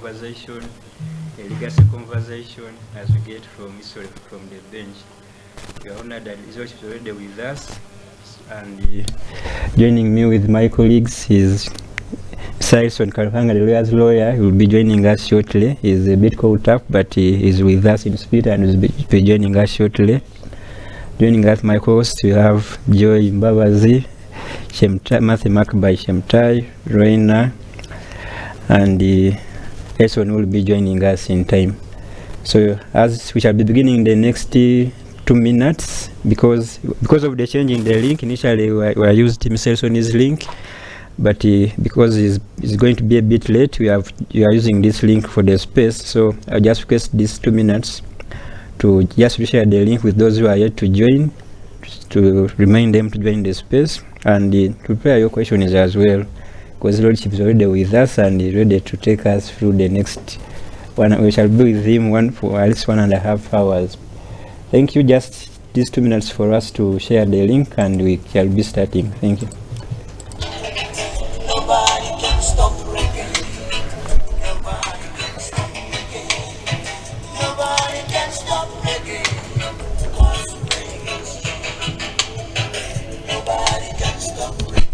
conversation, a legacy conversation as we get from the bench. We are honored that his lordship is already with us, and joining me with my colleagues is Elison, the lawyer's lawyer. He will be joining us shortly. He's a bit caught up, but he is with us in spirit and will be joining us shortly. Joining us, my hosts, we have Joy Mbabazi, Matthew Makbai Shemtai, Reina, and Elison will be joining us in time. So as we shall be beginning in the next 2 minutes, because of the change in the link, initially we used Mr. Elison's link, but because it's going to be a bit late, we are using this link for the space. So I'll just request these 2 minutes to just share the link with those who are yet to join, to remind them to join the space, and to prepare your questions as well, because Lordship is already with us and is ready to take us through the next one. We shall be with him for at least 1.5 hours. Thank you. Just these 2 minutes for us to share the link, and we shall be starting. Thank you. Nobody can stop reggae. Nobody can stop reggae. Nobody can stop reggae. Cause reggae is strong. Nobody can stop reggae.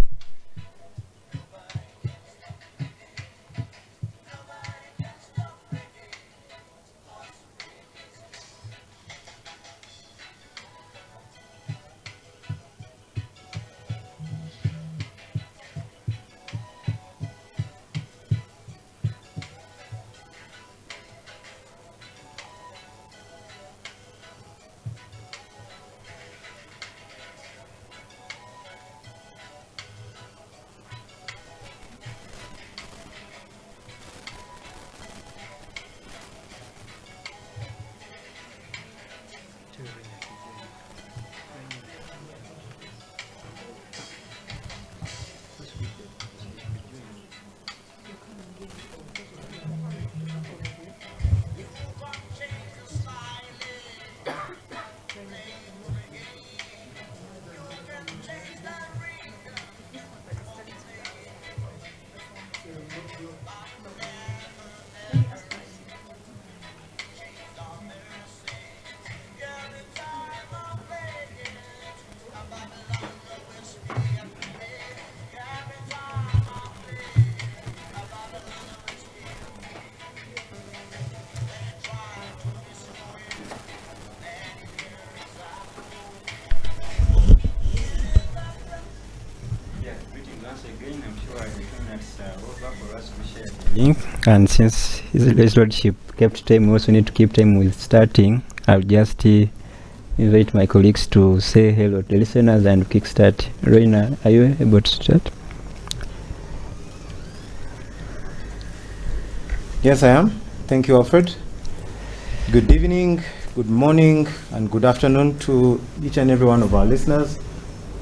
And since His Lordship kept time, we also need to keep time with starting. I'll just invite my colleagues to say hello to the listeners and kickstart. Reina, are you able to start? Yes, I am. Thank you, Alfred. Good evening, good morning, and good afternoon to each and every one of our listeners.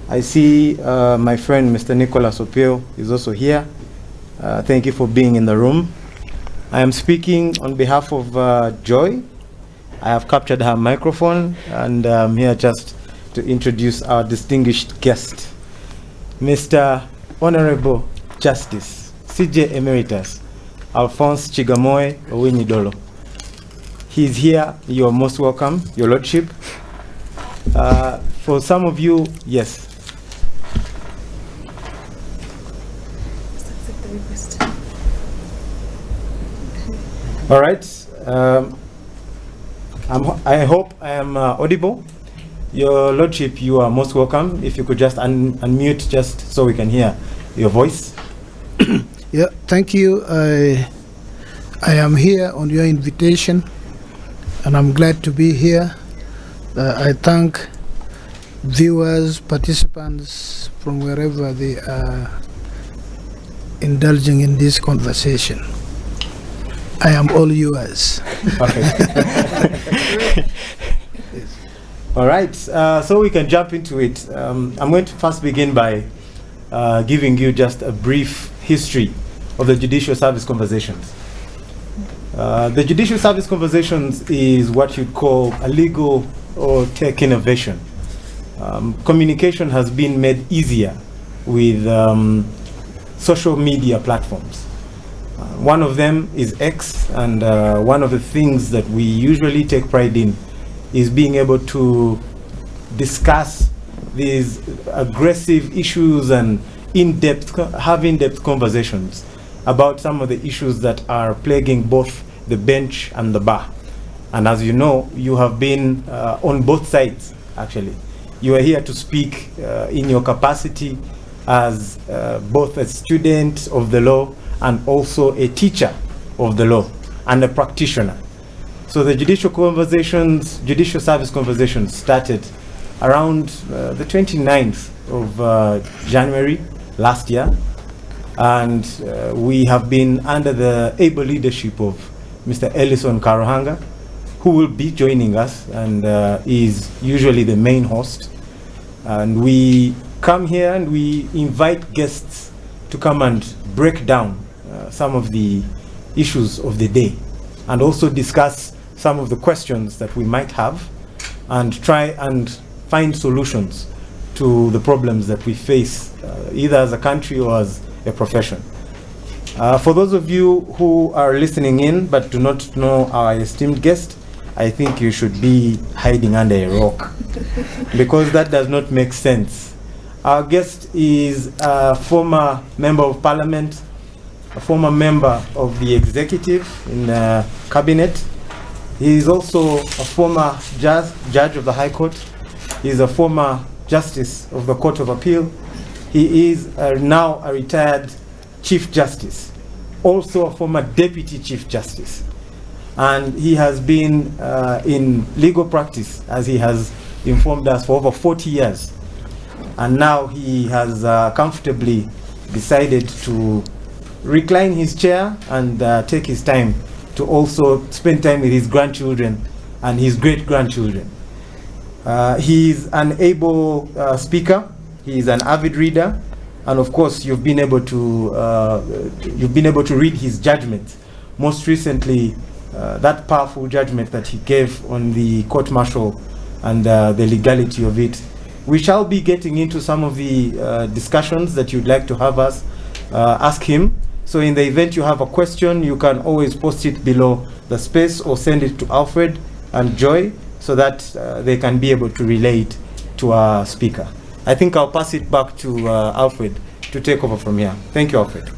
I see my friend Mr. Nicholas Opio is also here. Thank you for being in the room. I am speaking on behalf of Joy. I have captured her microphone, and I'm here just to introduce our distinguished guest, Mr. Honorable Justice, CJ Emeritus, Alfonso Chigamoy Owiny Dollo. He's here. You're most welcome, Your Lordship. For some of you, yes. All right. I hope I am audible. Your Lordship, you are most welcome. If you could just unmute just so we can hear your voice. Yeah, thank you. I am here on your invitation, and I'm glad to be here. I thank viewers, participants from wherever they are indulging in this conversation. I am all yours. All right, so we can jump into it. I'm going to first begin by giving you just a brief history of the Judicial Service Conversations. The Judicial Service Conversations is what you'd call a legal or tech innovation. Communication has been made easier with social media platforms. One of them is X, and one of the things that we usually take pride in is being able to discuss these aggressive issues and have in-depth conversations about some of the issues that are plaguing both the bench and the bar. And as you know, you have been on both sides, actually. You are here to speak in your capacity as both a student of the law and also a teacher of the law and a practitioner. So the judicial service conversations started around the 29th of January last year, and we have been under the able leadership of Mr. Elison Karuhanga, who will be joining us and is usually the main host. And we come here and we invite guests to come and break down some of the issues of the day and also discuss some of the questions that we might have and try and find solutions to the problems that we face either as a country or as a profession. For those of you who are listening in but do not know our esteemed guest, I think you should be hiding under a rock because that does not make sense. Our guest is a former member of parliament, a former member of the executive in the cabinet. He is also a former judge of the High Court. He is a former justice of the Court of Appeal. He is now a retired Chief Justice, also a former Deputy Chief Justice. And he has been in legal practice, as he has informed us, for over 40 years. And now he has comfortably decided to recline his chair and take his time to also spend time with his grandchildren and his great-grandchildren. He is an able speaker. He is an avid reader, and of course, you've been able to read his judgment. Most recently, that powerful judgment that he gave on the court-martial and the legality of it. We shall be getting into some of the discussions that you'd like to have us ask him. So in the event you have a question, you can always post it below the space or send it to Alfred and Joy so that they can be able to relate to our speaker. I think I'll pass it back to Alfred to take over from here. Thank you, Alfred.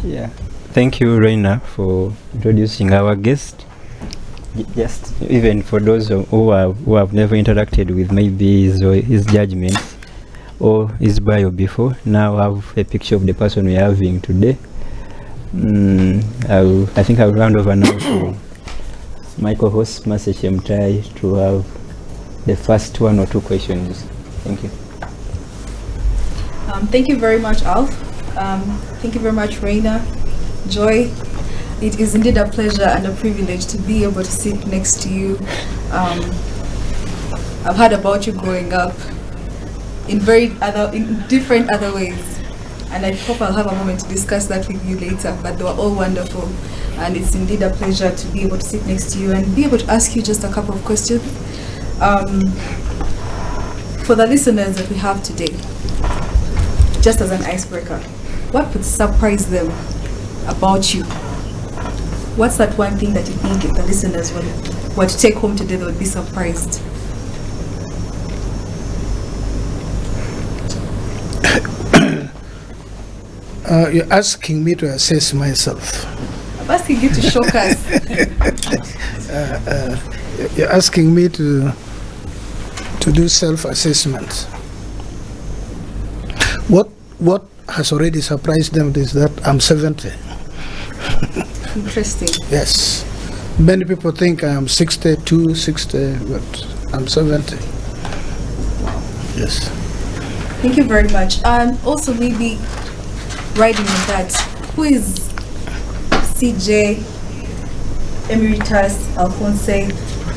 Yeah, thank you, Reina, for introducing our guest. Just even for those who have never interacted with maybe his judgments or his bio before, now have a picture of the person we're having today. I think I'll round over now to my co-host, Master Chemtai, to have the first one or two questions. Thank you. Thank you very much, Alf. Thank you very much, Reina, Joy. It is indeed a pleasure and a privilege to be able to sit next to you. I've heard about you growing up in different other ways, and I hope I'll have a moment to discuss that with you later, but they were all wonderful, and it's indeed a pleasure to be able to sit next to you and be able to ask you just a couple of questions. For the listeners that we have today, just as an icebreaker, what would surprise them about you? What's that one thing that you think if the listeners were to take home today, they would be surprised? You're asking me to assess myself. I'm asking you to shock us. You're asking me to do self-assessment. What has already surprised them is that I'm 70. Interesting. Yes. Many people think I am 62, 60, but I'm 70. Yes. Thank you very much. And also maybe riding on that, who is CJ Emeritus Alfonso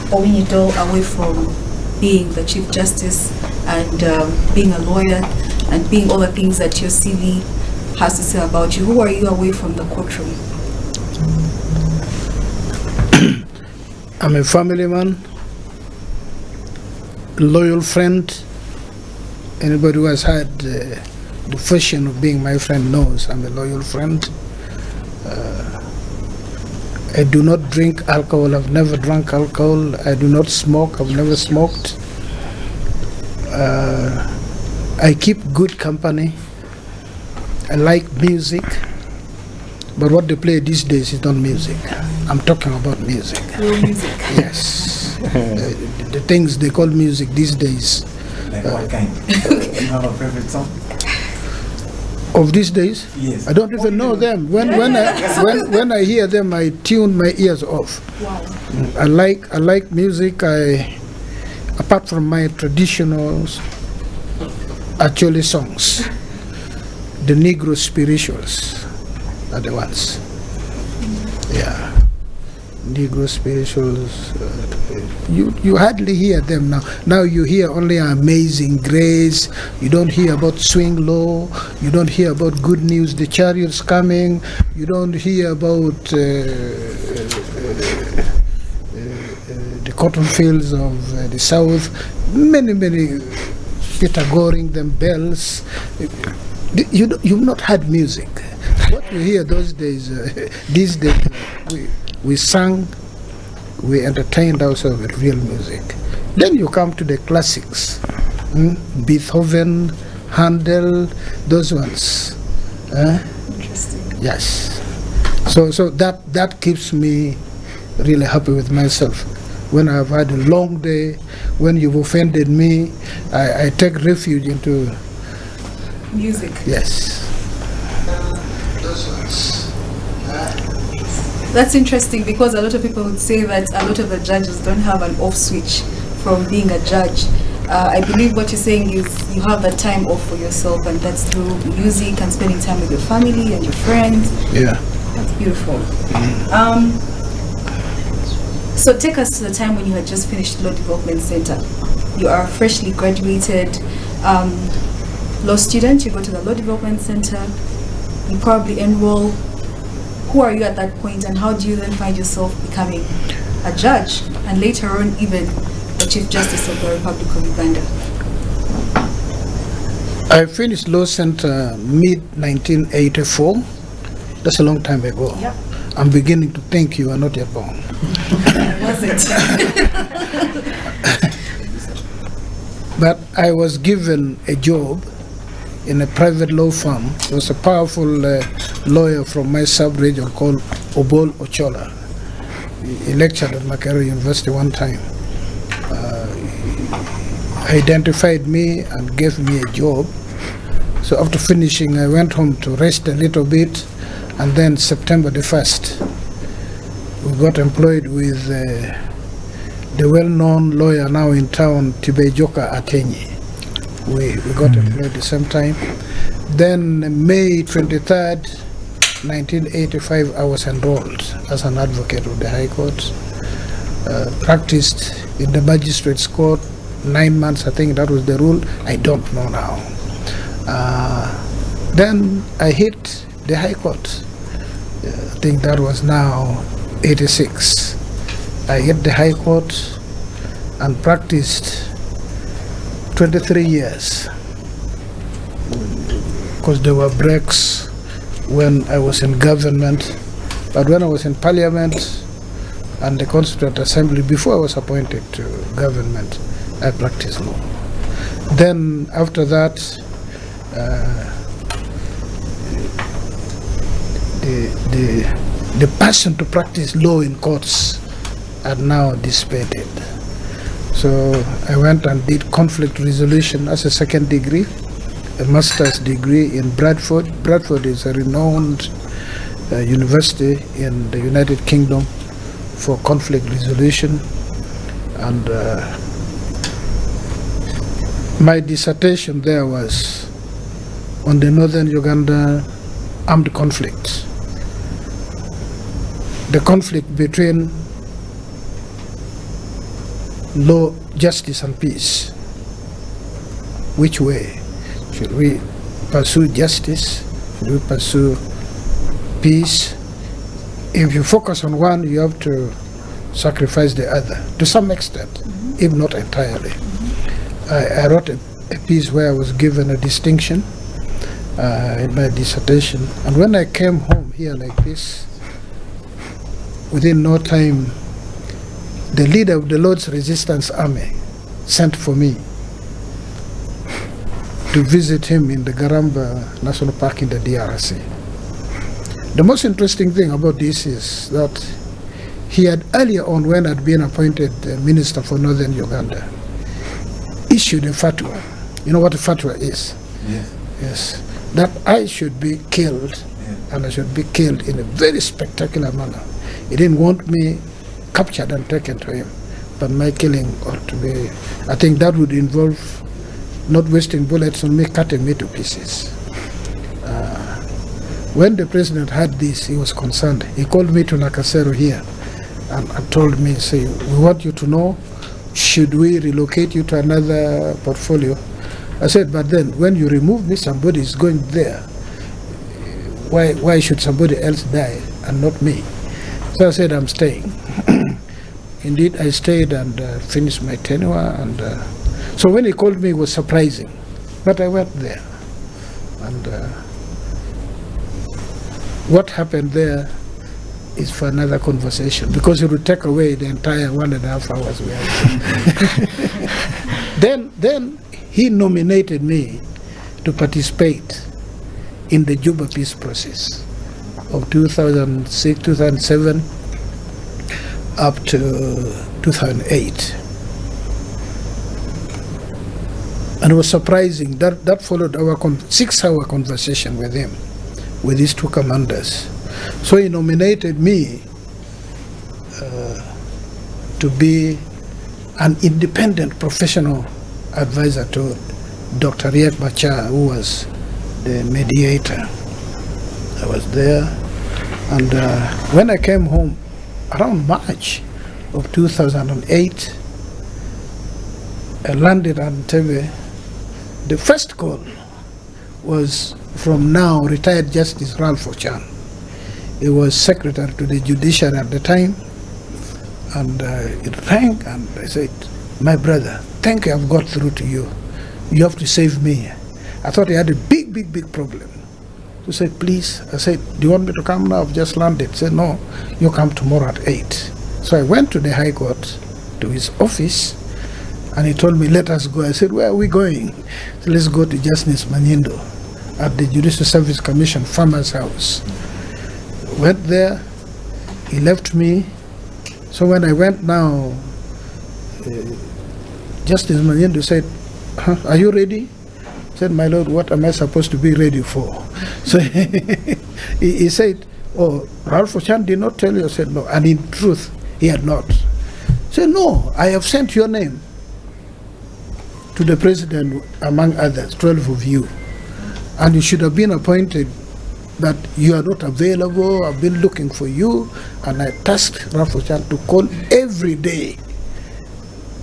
Owiny away from being the Chief Justice and being a lawyer and being all the things that your CV has to say about you? Who are you away from the courtroom? I'm a family man, a loyal friend. Anybody who has had the fashion of being my friend knows I'm a loyal friend. I do not drink alcohol. I've never drunk alcohol. I do not smoke. I've never smoked. I keep good company. I like music. But what they play these days is not music. I'm talking about music. Real music. Yes. The things they call music these days. Like what kind? You have a favorite song? Of these days? Yes. I don't even know them. When I hear them, I tune my ears off. Wow. I like music. Apart from my traditional, actually songs, the Negro spirituals are the ones. Yeah. Negro spirituals, you hardly hear them now. Now you hear only Amazing Grace. You don't hear about Swing Low. You don't hear about Good News, the Chariots Coming. You don't hear about the cotton fields of the South. Many Peter Goring, them bells. You've not had music. What you hear those days, these days, we sang, we entertained ourselves with real music. Then you come to the classics, Beethoven, Handel, those ones. Interesting. Yes. So that keeps me really happy with myself. When I've had a long day, when you've offended me, I take refuge into Music. yes. Those ones. That's interesting because a lot of people would say that a lot of the judges don't have an off switch from being a judge. I believe what you're saying is you have that time off for yourself, and that's through music and spending time with your family and your friends. Yeah. That's beautiful. So take us to the time when you had just finished Law Development Center. You are freshly graduated law student. You go to the Law Development Center. You probably enroll. Who are you at that point, and how do you then find yourself becoming a judge and later on even the Chief Justice of the Republic of Uganda? I finished Law Center mid-1984. That's a long time ago. Yeah. I'm beginning to think you are not yet born. Was it? But I was given a job in a private law firm. There was a powerful lawyer from my sub-region called Obol Ochola. He lectured at Makerere University one time. Identified me and gave me a job. So after finishing, I went home to rest a little bit, and then September the 1st, we got employed with the well-known lawyer now in town, Tibejoka Atenyi. We got employed at the same time. Then May 23rd, 1985, I was enrolled as an advocate of the High Court. Practiced in the Magistrates Court 9 months, I think that was the rule. I don't know now. Then I hit the High Court. I think that was now 86. I hit the High Court and practiced 23 years, because there were breaks when I was in government, but when I was in Parliament and the Constituent Assembly, before I was appointed to government, I practiced law. Then after that, the passion to practice law in courts had now dissipated. So I went and did conflict resolution as a second degree, a master's degree in Bradford. Bradford is a renowned university in the United Kingdom for conflict resolution. And my dissertation there was on the northern Uganda armed conflict. The conflict between law, justice, and peace. Which way? Should we pursue justice? Should we pursue peace? If you focus on one, you have to sacrifice the other to some extent, if not entirely. I wrote a piece where I was given a distinction in my dissertation. And when I came home here like this, within no time, the leader of the Lord's Resistance Army sent for me to visit him in the Garamba National Park in the DRC. The most interesting thing about this is that he had earlier on, when I'd been appointed Minister for Northern Uganda, issued a fatwa. You know what a fatwa is? Yes. Yes. That I should be killed, and I should be killed in a very spectacular manner. He didn't want me captured and taken to him, but my killing ought to be, I think that would involve not wasting bullets on me, cutting me to pieces. When the president heard this, he was concerned. He called me to Nakasero here and told me, say, we want you to know, should we relocate you to another portfolio? I said, but then when you remove me, somebody is going there. Why should somebody else die and not me? So I said, I'm staying. Indeed, I stayed and finished my tenure. And so when he called me, it was surprising. But I went there. And what happened there is for another conversation, because it would take away the entire 1.5 hours we had. Then he nominated me to participate in the Juba peace process of 2006, 2007, up to 2008. And it was surprising that followed our 6-hour conversation with him, with these two commanders. So he nominated me to be an independent professional advisor to Dr. Riek Machar, who was the mediator. I was there, and when I came home around March of 2008, I landed on Entebbe. The first call was from now retired Justice Ralph Ochan. He was secretary to the judiciary at the time, and it rang, and I said, my brother, thank you, I've got through to you. You have to save me. I thought he had a big problem. He said, please. I said, do you want me to come now? I've just landed. He said, no, you come tomorrow at 8. So I went to the High Court, to his office, and he told me, let us go. I said, where are we going? So let's go to Justice Manyindo at the Judicial Service Commission Farmer's House. Went there, he left me. So when I went now, Justice Manyindo said, are you ready? I said, my lord, what am I supposed to be ready for? So he said, oh, Ralph Ochan did not tell you? I said, no. And in truth, he had not. He said, no, I have sent your name to the president, among others, 12 of you. And you should have been appointed, but you are not available. I've been looking for you. And I tasked Ralph Ochan to call every day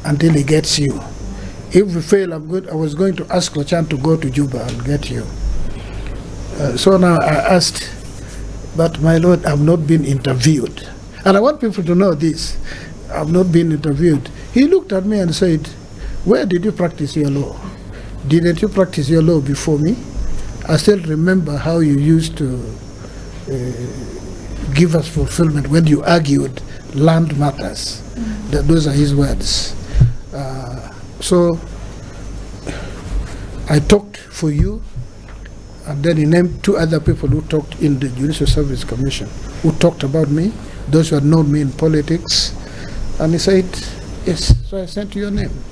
until he gets you. If we fail, I was going to ask Ochan to go to Juba and get you. So now I asked, but my lord, I've not been interviewed. And I want people to know this. I've not been interviewed. He looked at me and said, where did you practice your law? Didn't you practice your law before me? I still remember how you used to give us fulfillment when you argued land matters. Those are his words. So I talked for you, and then he named 2 other people who talked in the Judicial Service Commission, who talked about me, those who had known me in politics. And he said, yes, so I sent you your name.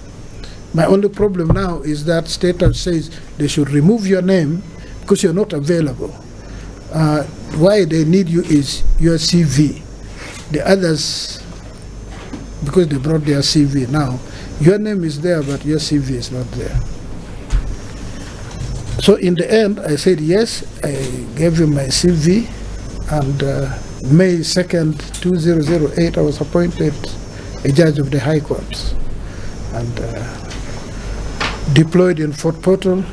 My only problem now is that statute says they should remove your name because you're not available. Why they need you is your CV. The others, because they brought their CV now, your name is there, but your CV is not there. So in the end, I said yes. I gave him my CV, and May 2nd, 2008, I was appointed a judge of the High Court, and deployed in Fort Portal.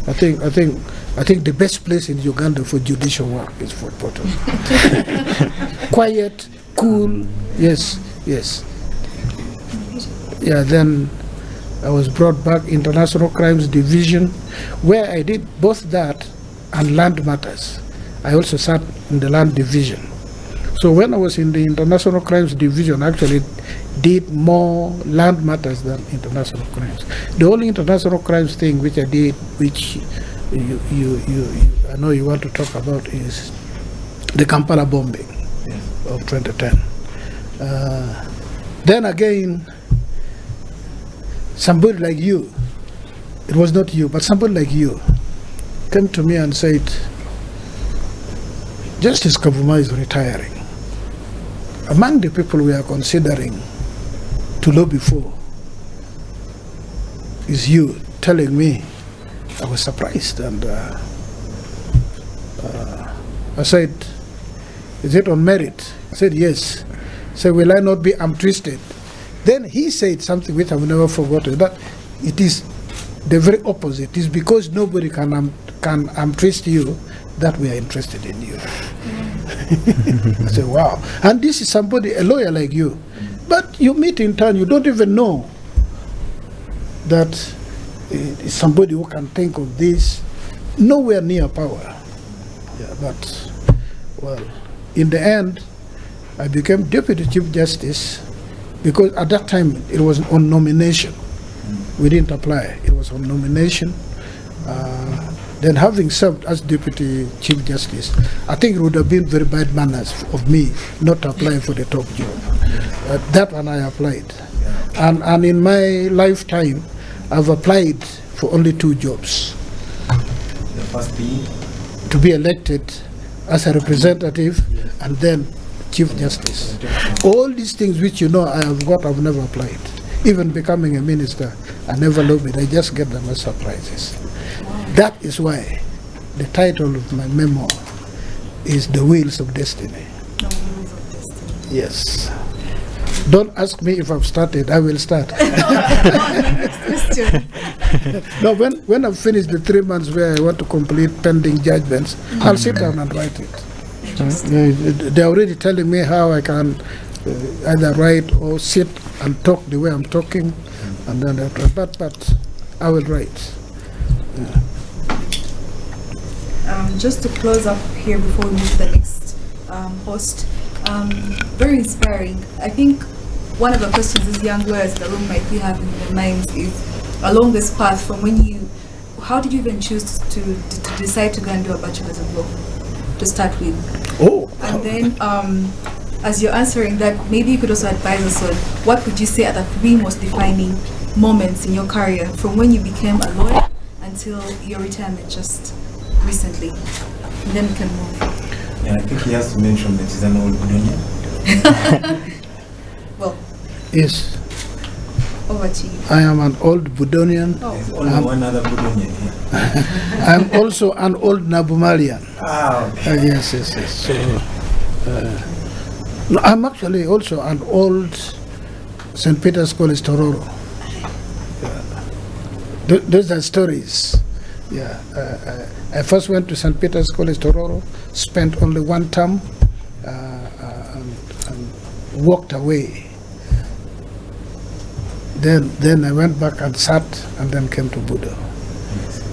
I think the best place in Uganda for judicial work is Fort Portal. Quiet, cool. Yes. Yeah, then I was brought back International Crimes Division, where I did both that and land matters. I also sat in the land division. So when I was in the international crimes division, actually did more land matters than international crimes. The only international crimes thing which I did, which I know you want to talk about, is the Kampala bombing of 2010. Then again, somebody like you, it was not you, but somebody like you, came to me and said, Justice Kavuma is retiring. Among the people we are considering to lobby for is you telling me. I was surprised, and I said, is it on merit? I said, yes. I said, will I not be twisted? Then he said something which I've never forgotten, that it is the very opposite. It is because nobody can twist you that we are interested in you. I said, wow. And this is somebody, a lawyer like you. But you meet in town, you don't even know that it's somebody who can think of this, nowhere near power. Yeah, but, well, in the end, I became Deputy Chief Justice because at that time it was on nomination. We didn't apply, it was on nomination. Then having served as Deputy Chief Justice, I think it would have been very bad manners of me not to apply for the top job. That one I applied. And in my lifetime, I've applied for only 2 jobs. The first being? To be elected as a representative and then Chief Justice. All these things which you know I have got, I've never applied. Even becoming a minister, I never lobbied. I just get them as surprises. That is why the title of my memoir is The Wheels of Destiny. The Wheels of Destiny. Yes. Don't ask me if I've started, I will start. No, when I've finished the 3 months where I want to complete pending judgments, I'll sit down and write it. They're already telling me how I can either write or sit and talk the way I'm talking, and then but I will write. Yeah. Just to close up here before we move to the next host, very inspiring. I think one of the questions these young lawyers in the room might be having in their minds is, along this path from how did you even choose to decide to go and do a bachelor's of law to start with? Oh. And then as you're answering that, maybe you could also advise us on what would you say are the 3 most defining moments in your career from when you became a lawyer until your retirement just recently, and then we can move. Yeah, I think he has to mention that he's an old Budonian. Well, yes. Over to you. I am an old Budonian. Oh. There's only one other Budonian here. I'm also an old Nabumalian. Ah, okay. Yes. So, no, I'm actually also an old St. Peter's College Tororo. Those are stories. Yeah, I first went to St. Peter's College Tororo, spent only 1 term, and walked away. Then I went back and sat, and then came to Budo.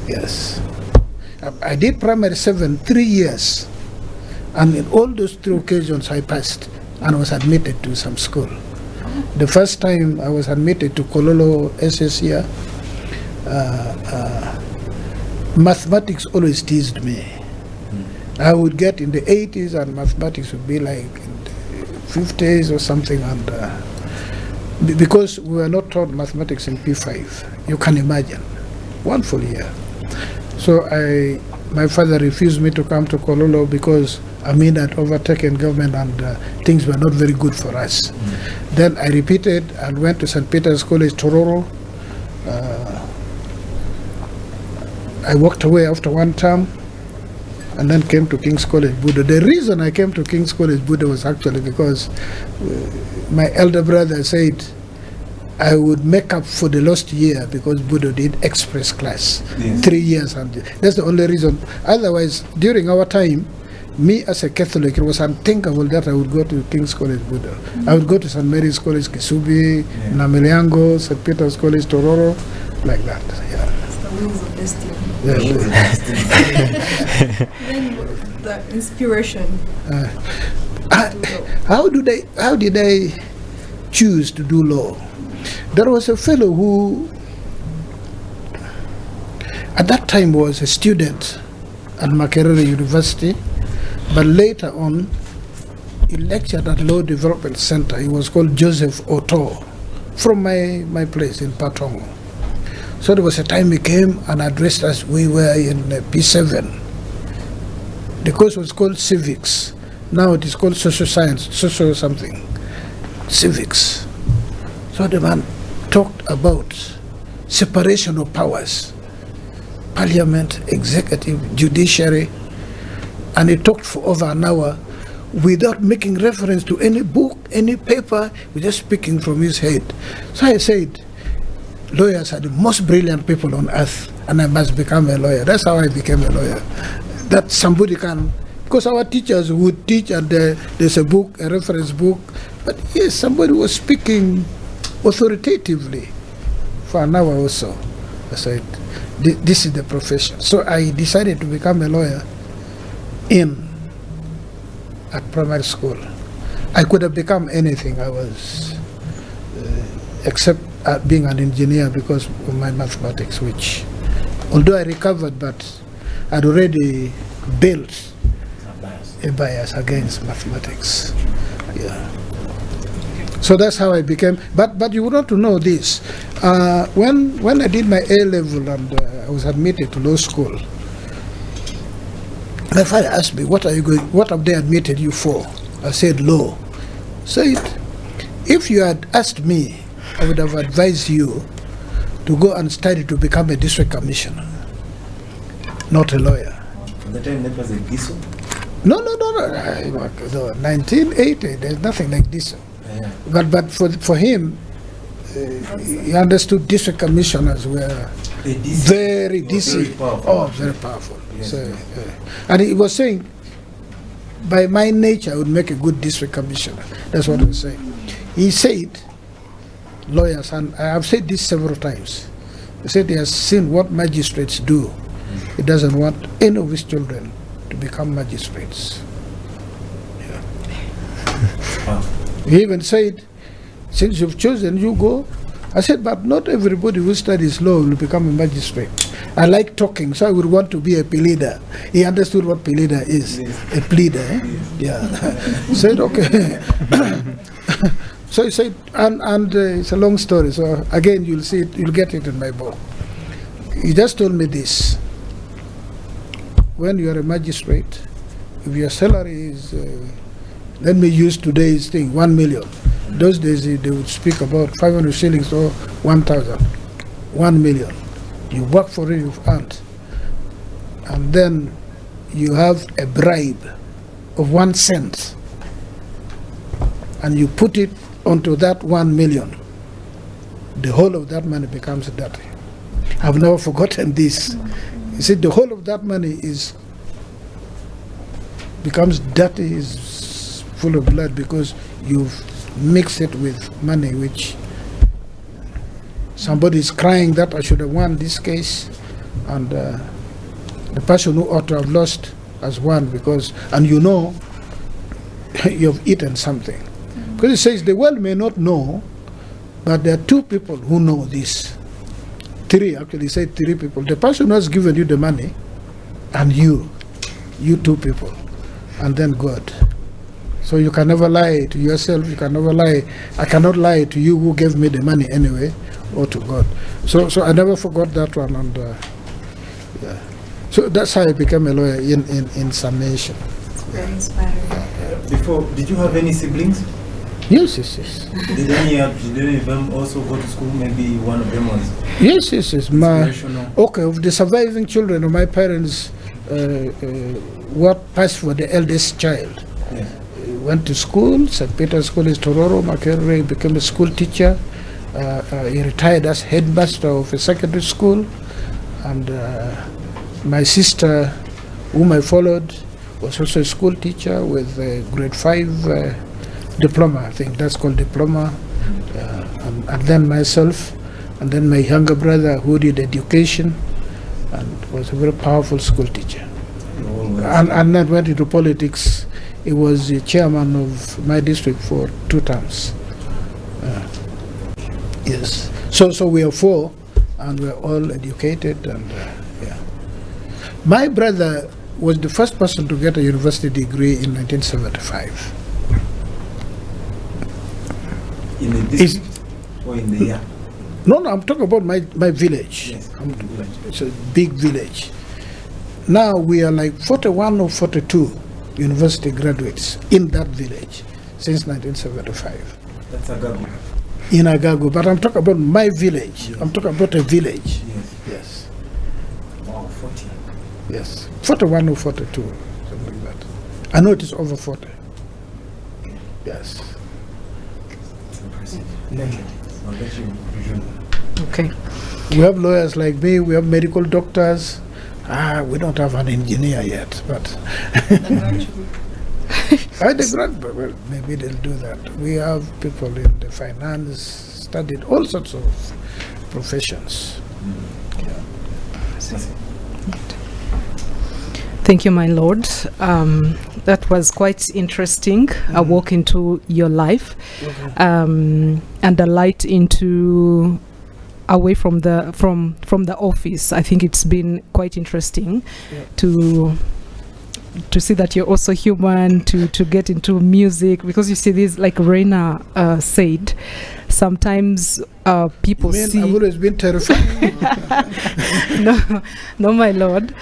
Yes. I did primary 7, 3 years, and in all those 3 occasions I passed and was admitted to some school. The first time I was admitted to Kololo SSC. Mathematics always teased me. I would get in the 80s and mathematics would be like in the 50s or something, and because we were not taught mathematics in P5, you can imagine, 1 full year. So my father refused me to come to Kololo because Amin had overtaken government and things were not very good for us. Then I repeated and went to St. Peter's College Tororo. I walked away after 1 term and then came to King's College Budo. The reason I came to King's College Budo was actually because my elder brother said I would make up for the lost year because Budo did express class, 3 years. And that's the only reason. Otherwise, during our time, me as a Catholic, it was unthinkable that I would go to King's College Budo. I would go to St. Mary's College Kisubi, Namiliango, St. Peter's College Tororo, like that. Yeah. It's the wheels of destiny. Then the inspiration. How did I choose to do law? There was a fellow who at that time was a student at Makerere University, but later on he lectured at Law Development Center. He was called Joseph Otto from my place in Patongo. So there was a time he came and addressed us. We were in P7. The course was called Civics. Now it is called Social Science, Social something, Civics. So the man talked about separation of powers, Parliament, Executive, Judiciary, and he talked for over an hour without making reference to any book, any paper, just speaking from his head. So I said, lawyers are the most brilliant people on earth, and I must become a lawyer. That's how I became a lawyer. That somebody can, because our teachers would teach and there's a book, a reference book, but yes, somebody was speaking authoritatively for an hour or so. I said, this is the profession. So I decided to become a lawyer at primary school. I could have become anything I was, except being an engineer because of my mathematics, which, although I recovered, but I'd already built a bias against mathematics. Yeah. So that's how I became. But you would want to know this. When I did my A level and I was admitted to law school, my father asked me, "What have they admitted you for?" I said, "Law." Said, "If you had asked me, I would have advised you to go and study to become a district commissioner, not a lawyer." At the time, that was a GISO? No. 1980, there's nothing like this. Yeah. But for him, he understood district commissioners were very DC. Very powerful. Yes, So, yes. and he was saying, by my nature, I would make a good district commissioner. That's what he was saying. He said, lawyers, and I have said this several times, he said he has seen what magistrates do. He doesn't want any of his children to become magistrates. Yeah. Wow. He even said, since you've chosen, you go. I said, but not everybody who studies law will become a magistrate. I like talking, so I would want to be a pleader. He understood what pleader is. Yes. A pleader, eh? Yeah. Said, okay. So he said, and it's a long story, so again, you'll see it, you'll get it in my book. He just told me this. When you are a magistrate, if your salary is, let me use today's thing, 1 million. Those days they would speak about 500 shillings or 1,000. 1 million. You work for it, you've earned. And then you have a bribe of 1 cent. And you put it onto that 1 million. The whole of that money becomes dirty. I've never forgotten this. You see, the whole of that money becomes dirty, is full of blood because you've mixed it with money which somebody is crying that I should have won this case, and the person who ought to have lost has won because, and you know, you've eaten something. Because it says the world may not know, but there are 2 people who know this. 3, actually, say 3 people. The person who has given you the money, and you 2 people, and then God. So you can never lie to yourself, you can never lie. I cannot lie to you who gave me the money anyway, or to God. So I never forgot that one, and yeah. So that's how I became a lawyer in summation. Very inspiring. Before, did you have any siblings? Yes. Did any of them also go to school? Maybe one of them was Yes. inspirational? Okay, of the surviving children of my parents, what passed for the eldest child. Yes. Went to school, St. Peter's School is Tororo, Makerere, became a school teacher. He retired as headmaster of a secondary school. And my sister, whom I followed, was also a school teacher with a grade 5 diploma, I think that's called diploma. And then myself, and then my younger brother who did education. and was a very powerful school teacher. And then went into politics. He was the chairman of my district for 2 terms. Yes. So we are 4, and we're all educated, and yeah. My brother was the first person to get a university degree in 1975. In the district or in the year? No, I'm talking about my village. Yes, It's a big village. Now we are like 41 or 42 university graduates in that village since 1975. That's Agago. In Agago, but I'm talking about my village. Yes. I'm talking about a village. Yes. Yes. Wow, 40. Yes. 41 or 42, something like that. I know it is over 40. Yes. It's impressive. Thank you. I'll let you resume. Okay. We have lawyers like me, we have medical doctors. We don't have an engineer yet, but well, maybe they'll do that. We have people in the finance, studied all sorts of professions. Thank you, my lord. That was quite interesting. A walk into your life, and a light into away from the office. I think it's been quite interesting to see that you're also human, to get into music, because you see this, like Reina said, sometimes people see. I've always been terrified. No, my lord.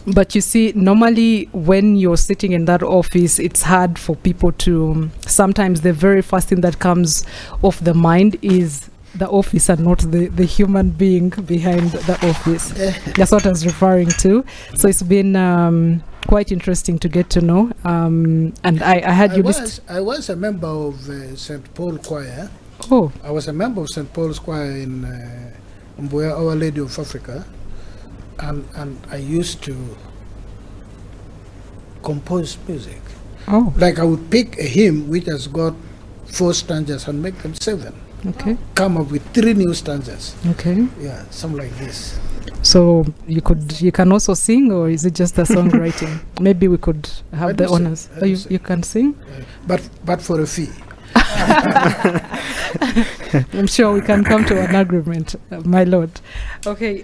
But you see, normally when you're sitting in that office, it's hard for people to. Sometimes the very first thing that comes off the mind is the office and not the human being behind the office. That's what I was referring to. So it's been quite interesting to get to know. And I had I was a member of St. Paul Choir. Oh. I was a member of St. Paul's Choir in Mbuya, Our Lady of Africa. And I used to compose music. Oh. Like I would pick a hymn which has got 4 stanzas and make them 7. Okay. Come up with 3 new stanzas. Okay. Yeah, something like this. So you can also sing, or is it just the songwriting? Maybe we could have the honors. Oh, you can sing? But for a fee. I'm sure we can come to an agreement, my lord. Okay.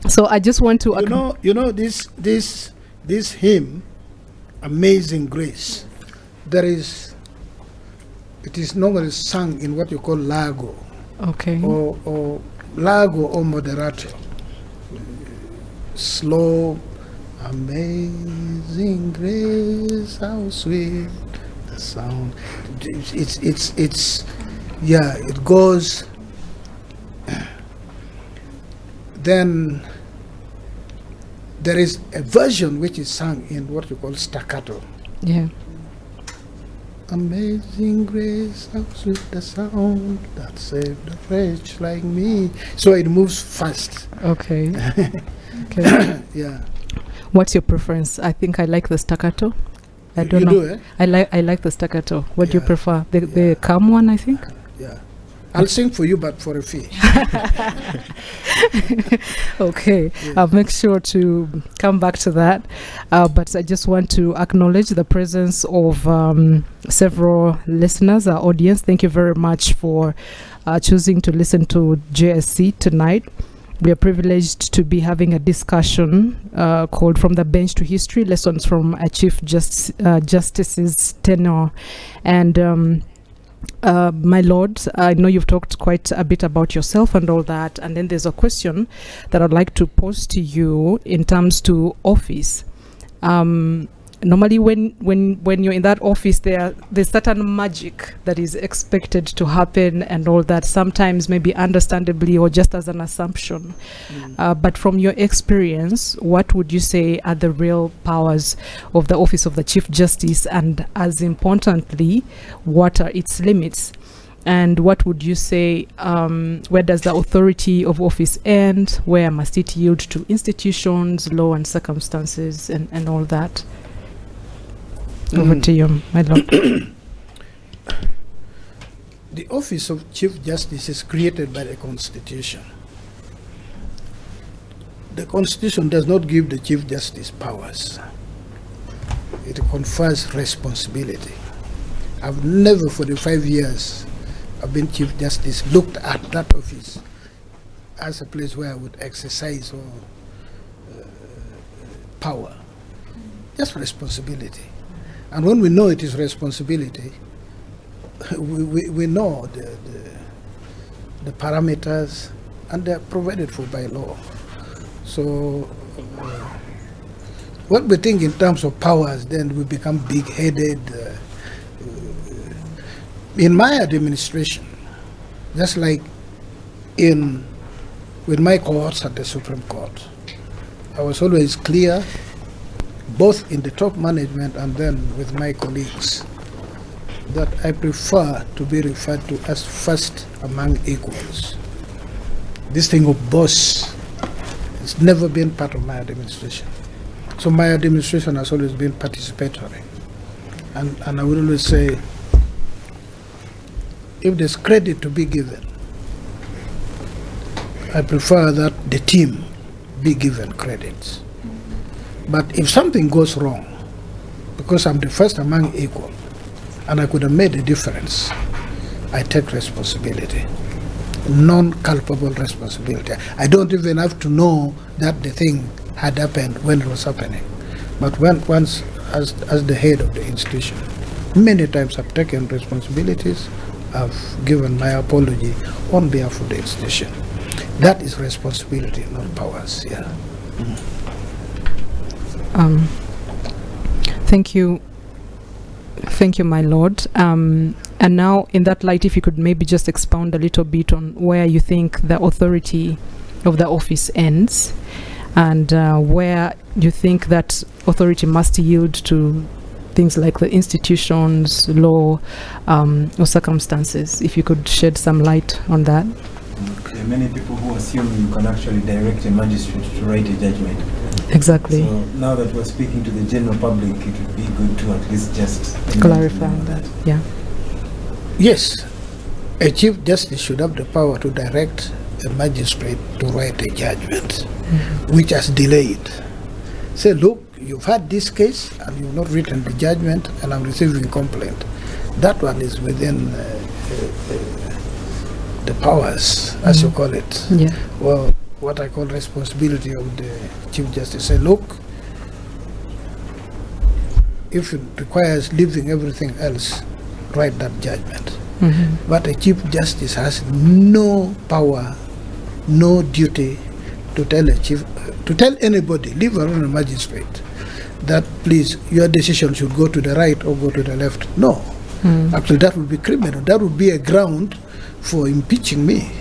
So I just want to. You know this hymn, Amazing Grace. It is normally sung in what you call Lago. Okay. Or Lago or Moderato. Slow, Amazing Grace, how sweet the sound. It's yeah, it goes. Then there is a version which is sung in what you call staccato. Yeah. Amazing grace, how sweet the sound that saved a wretch like me. So it moves fast. Okay. Okay. Yeah. What's your preference? I think I like the staccato. I don't know. Do, eh? I like the staccato. What do you Yeah. prefer? The calm one, I think. Yeah. I'll sing for you, but for a fee. Okay, Yeah. I'll make sure to come back to that. But I just want to acknowledge the presence of several listeners, our audience. Thank you very much for choosing to listen to JSC tonight. We are privileged to be having a discussion called From the Bench to History, Lessons from a Chief Justice's Tenure. And my lord, I know you've talked quite a bit about yourself and all that, and then there's a question that I'd like to pose to you in terms to office. Normally when you're in that office, there's certain magic that is expected to happen and all that, sometimes maybe understandably or just as an assumption. But from your experience, what would you say are the real powers of the office of the Chief Justice, and as importantly, what are its limits? And what would you say, where does the authority of office end? Where must it yield to institutions, law and circumstances, and all that? Over to you, my lord. The office of Chief Justice is created by the Constitution. The Constitution does not give the Chief Justice powers. It confers responsibility. I've never, for the 5 years I've been Chief Justice, looked at that office as a place where I would exercise power. Just responsibility. And when we know it is responsibility, we know the parameters, and they are provided for by law. So what we think in terms of powers, then we become big-headed. In my administration, just like with my cohorts at the Supreme Court, I was always clear, both in the top management and then with my colleagues, that I prefer to be referred to as first among equals. This thing of boss has never been part of my administration. So my administration has always been participatory. And I would always say, if there's credit to be given, I prefer that the team be given credits. But if something goes wrong, because I'm the first among equal, and I could have made a difference, I take responsibility. Non-culpable responsibility. I don't even have to know that the thing had happened when it was happening. But once, as the head of the institution, many times I've taken responsibilities, I've given my apology on behalf of the institution. That is responsibility, not powers. Yeah. Thank you. Thank you, my lord. And now, in that light, if you could maybe just expound a little bit on where you think the authority of the office ends, and where you think that authority must yield to things like the institutions, law, or circumstances. If you could shed some light on that. There are many people who assume you can actually direct a magistrate to write a judgment. Exactly. So now that we're speaking to the general public, it would be good to at least just clarify that. Yeah. Yes, a Chief Justice should have the power to direct a magistrate to write a judgment, which has delayed. Say, look, you've had this case and you've not written the judgment, and I'm receiving complaint. That one is within the powers, as you call it. Yeah. Well, what I call responsibility of the Chief Justice. Say, look, if it requires leaving everything else, write that judgment. But a Chief Justice has no power, no duty to tell anybody, leave alone a magistrate, that please, your decision should go to the right or go to the left. No. Actually, that would be criminal. That would be a ground for impeaching me.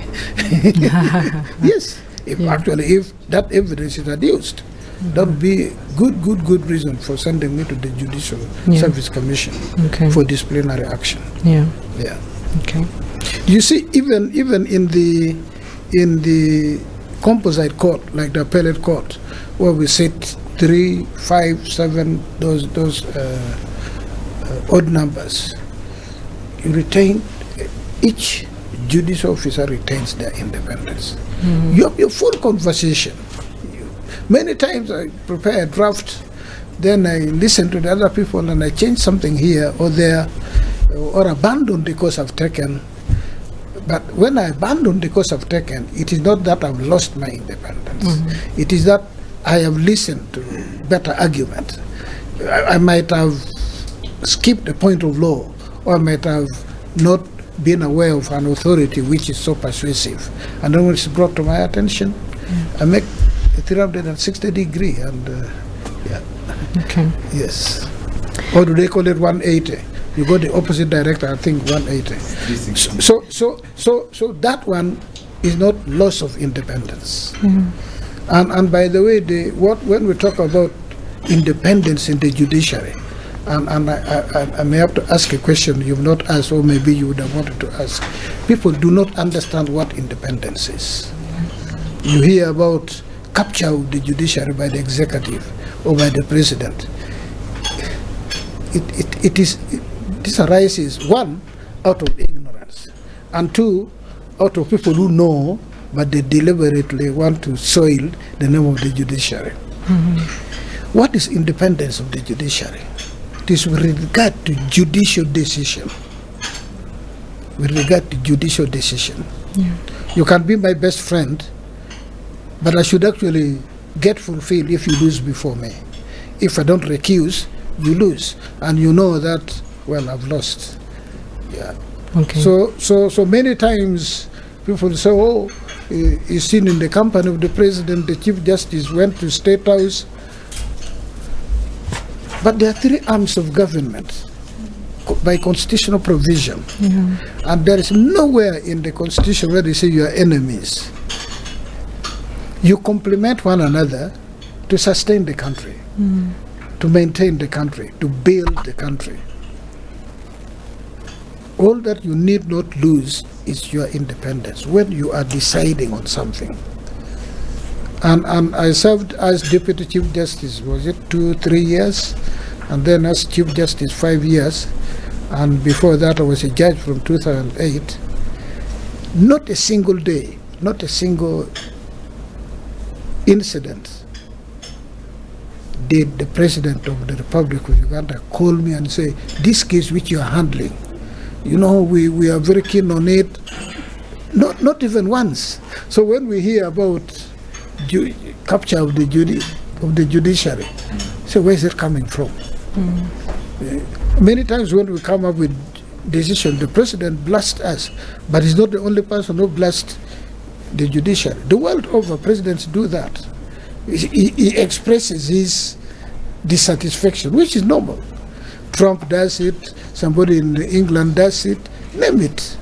Yes. If that evidence is adduced, that would be good reason for sending me to the Judicial Service Commission for disciplinary action. Yeah. Okay. You see, even in the composite court, like the appellate court, where we sit 3, 5, 7, those odd numbers, you retain, each judicial officer retains their independence. You have your full conversation. Many times I prepare a draft, then I listen to the other people and I change something here or there, or abandon the course I've taken. But when I abandon the course I've taken, it is not that I've lost my independence. It is that I have listened to better argument. I might have skipped a point of law, or I might have not been aware of an authority which is so persuasive. And then when it's brought to my attention, I make a 360-degree and Okay. Yes. Or do they call it 180? You go the opposite direction, I think 180. So that one is not loss of independence. And by the way, when we talk about independence in the judiciary, and I may have to ask a question you've not asked, or maybe you would have wanted to ask. People do not understand what independence is. You hear about capture of the judiciary by the executive or by the president. This arises, one, out of ignorance, and two, out of people who know but they deliberately want to soil the name of the judiciary. What is independence of the judiciary? It is with regard to judicial decision. With regard to judicial decision. Yeah. You can be my best friend, but I should actually get fulfilled if you lose before me. If I don't recuse, you lose. And you know that, well, I've lost. Yeah. Okay. So many times people say, oh, he's seen in the company of the president, the Chief Justice went to State House. But there are three arms of government by constitutional provision. Yeah. And there is nowhere in the Constitution where they say you are enemies. You complement one another to sustain the country, to maintain the country, to build the country. All that you need not lose is your independence when you are deciding on something. And I served as Deputy Chief Justice, was it 2-3 years? And then as Chief Justice 5 years. And before that I was a judge from 2008. Not a single day, not a single incident did the President of the Republic of Uganda call me and say, this case which you are handling, you know, we are very keen on it. Not even once. So when we hear about capture of the judiciary, so where is it coming from? Many times when we come up with decision, the President blasts us, but he's not the only person who blasts the judiciary. The world over, presidents do that. He expresses his dissatisfaction, which is normal. Trump does it, somebody in England does it, name it.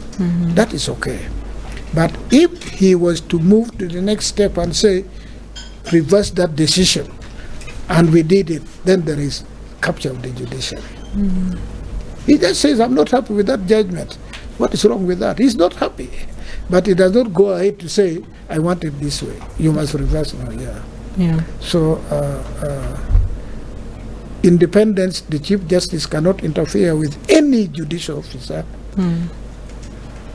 That is okay. But if he was to move to the next step and say, reverse that decision, and we did it, then there is capture of the judiciary. He just says, I'm not happy with that judgment. What is wrong with that? He's not happy. But he does not go ahead to say, I want it this way. You must reverse now. Yeah. So, independence, the Chief Justice cannot interfere with any judicial officer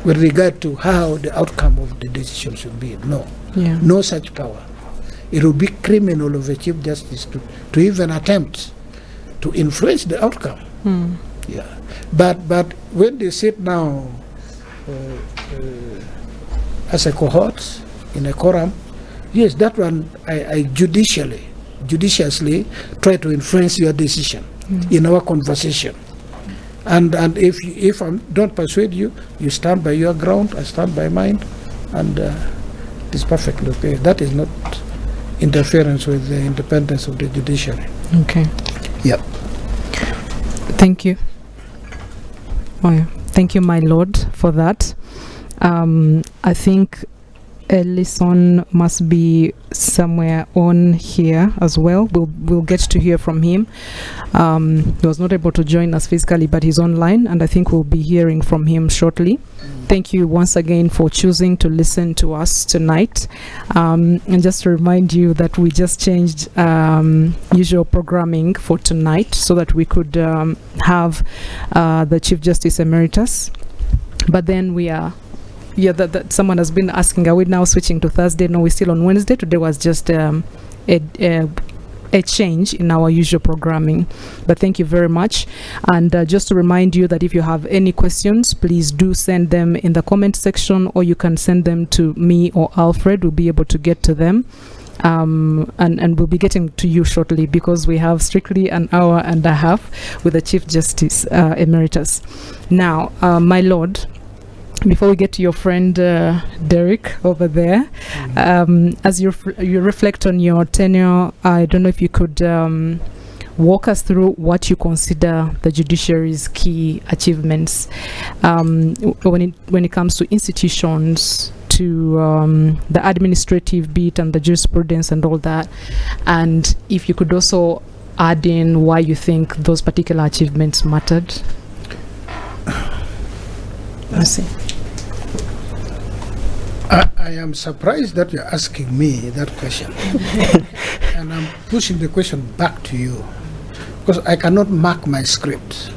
with regard to how the outcome of the decision should be. No. Yeah. No such power. It would be criminal of a Chief Justice to even attempt to influence the outcome. Yeah. But when they sit now as a cohort in a quorum, yes, that one I judiciously try to influence your decision in our conversation. And if I don't persuade you, you stand by your ground, I stand by mine, and it's perfectly okay. That is not interference with the independence of the judiciary. Okay. Yep. Thank you. Oh, yeah. Thank you, my lord, for that. I think Elison must be somewhere on here as well. We'll get to hear from him. He was not able to join us physically, but he's online, and I think we'll be hearing from him shortly. Thank you once again for choosing to listen to us tonight. And just to remind you that we just changed usual programming for tonight so that we could have the Chief Justice Emeritus. But then we are that someone has been asking, are we now switching to Thursday? No, we're still on Wednesday. Today was just a change in our usual programming. But thank you very much. And just to remind you that if you have any questions, please do send them in the comment section, or you can send them to me or Alfred. We'll be able to get to them. And we'll be getting to you shortly, because we have strictly an hour and a half with the Chief Justice Emeritus. Now, my lord, before we get to your friend Derek over there, as you reflect on your tenure, I don't know if you could walk us through what you consider the judiciary's key achievements when it comes to institutions, to the administrative bit and the jurisprudence and all that, and if you could also add in why you think those particular achievements mattered. I see. I am surprised that you're asking me that question. And I'm pushing the question back to you, because I cannot mark my script.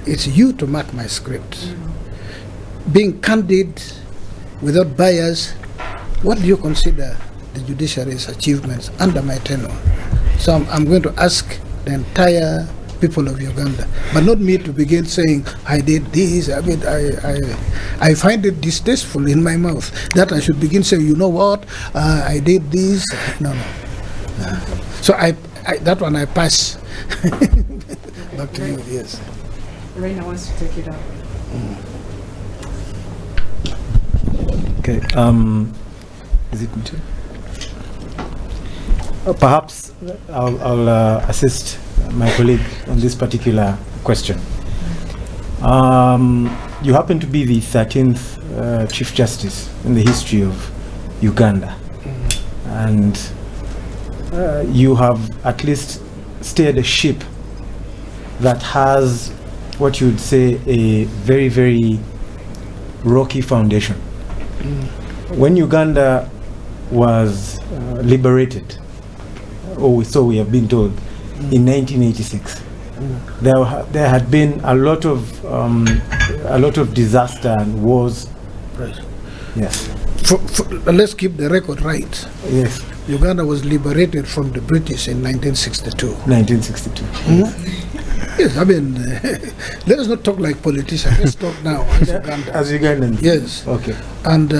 It's you to mark my script. Being candid, without bias, what do you consider the judiciary's achievements under my tenure? So I'm going to ask the entire people of Uganda, but not me to begin saying I did this. I mean, I find it distasteful in my mouth that I should begin saying, you know what, I did this. No. So I that one I pass. Back to you. Yes. Reina wants to take it up. Okay. Is it me too? Perhaps I'll assist my colleague on this particular question. You happen to be the 13th Chief Justice in the history of Uganda, and you have at least steered a ship that has what you would say a very, very rocky foundation. When Uganda was liberated, or so we have been told, in 1986, there had been a lot of disaster and wars. Right. Yes. Let's keep the record right. Yes. Uganda was liberated from the British in 1962. 1962. Yes, I mean, let us not talk like politicians. Let's talk now as Uganda. As Ugandans. Yes. Okay. And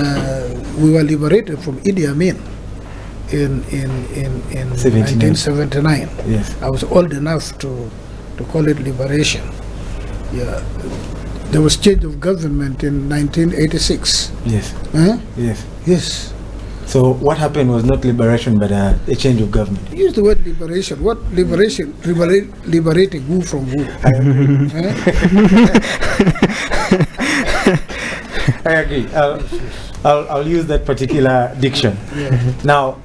we were liberated from Idi Amin in 1979. Yes. I was old enough to call it liberation. Yeah. There was change of government in 1986. Yes. Huh? Yes. Yes. So what happened was not liberation, but a change of government. Use the word liberation. What liberation? Liberating who from who? I agree. I'll use that particular diction. Yeah. Now,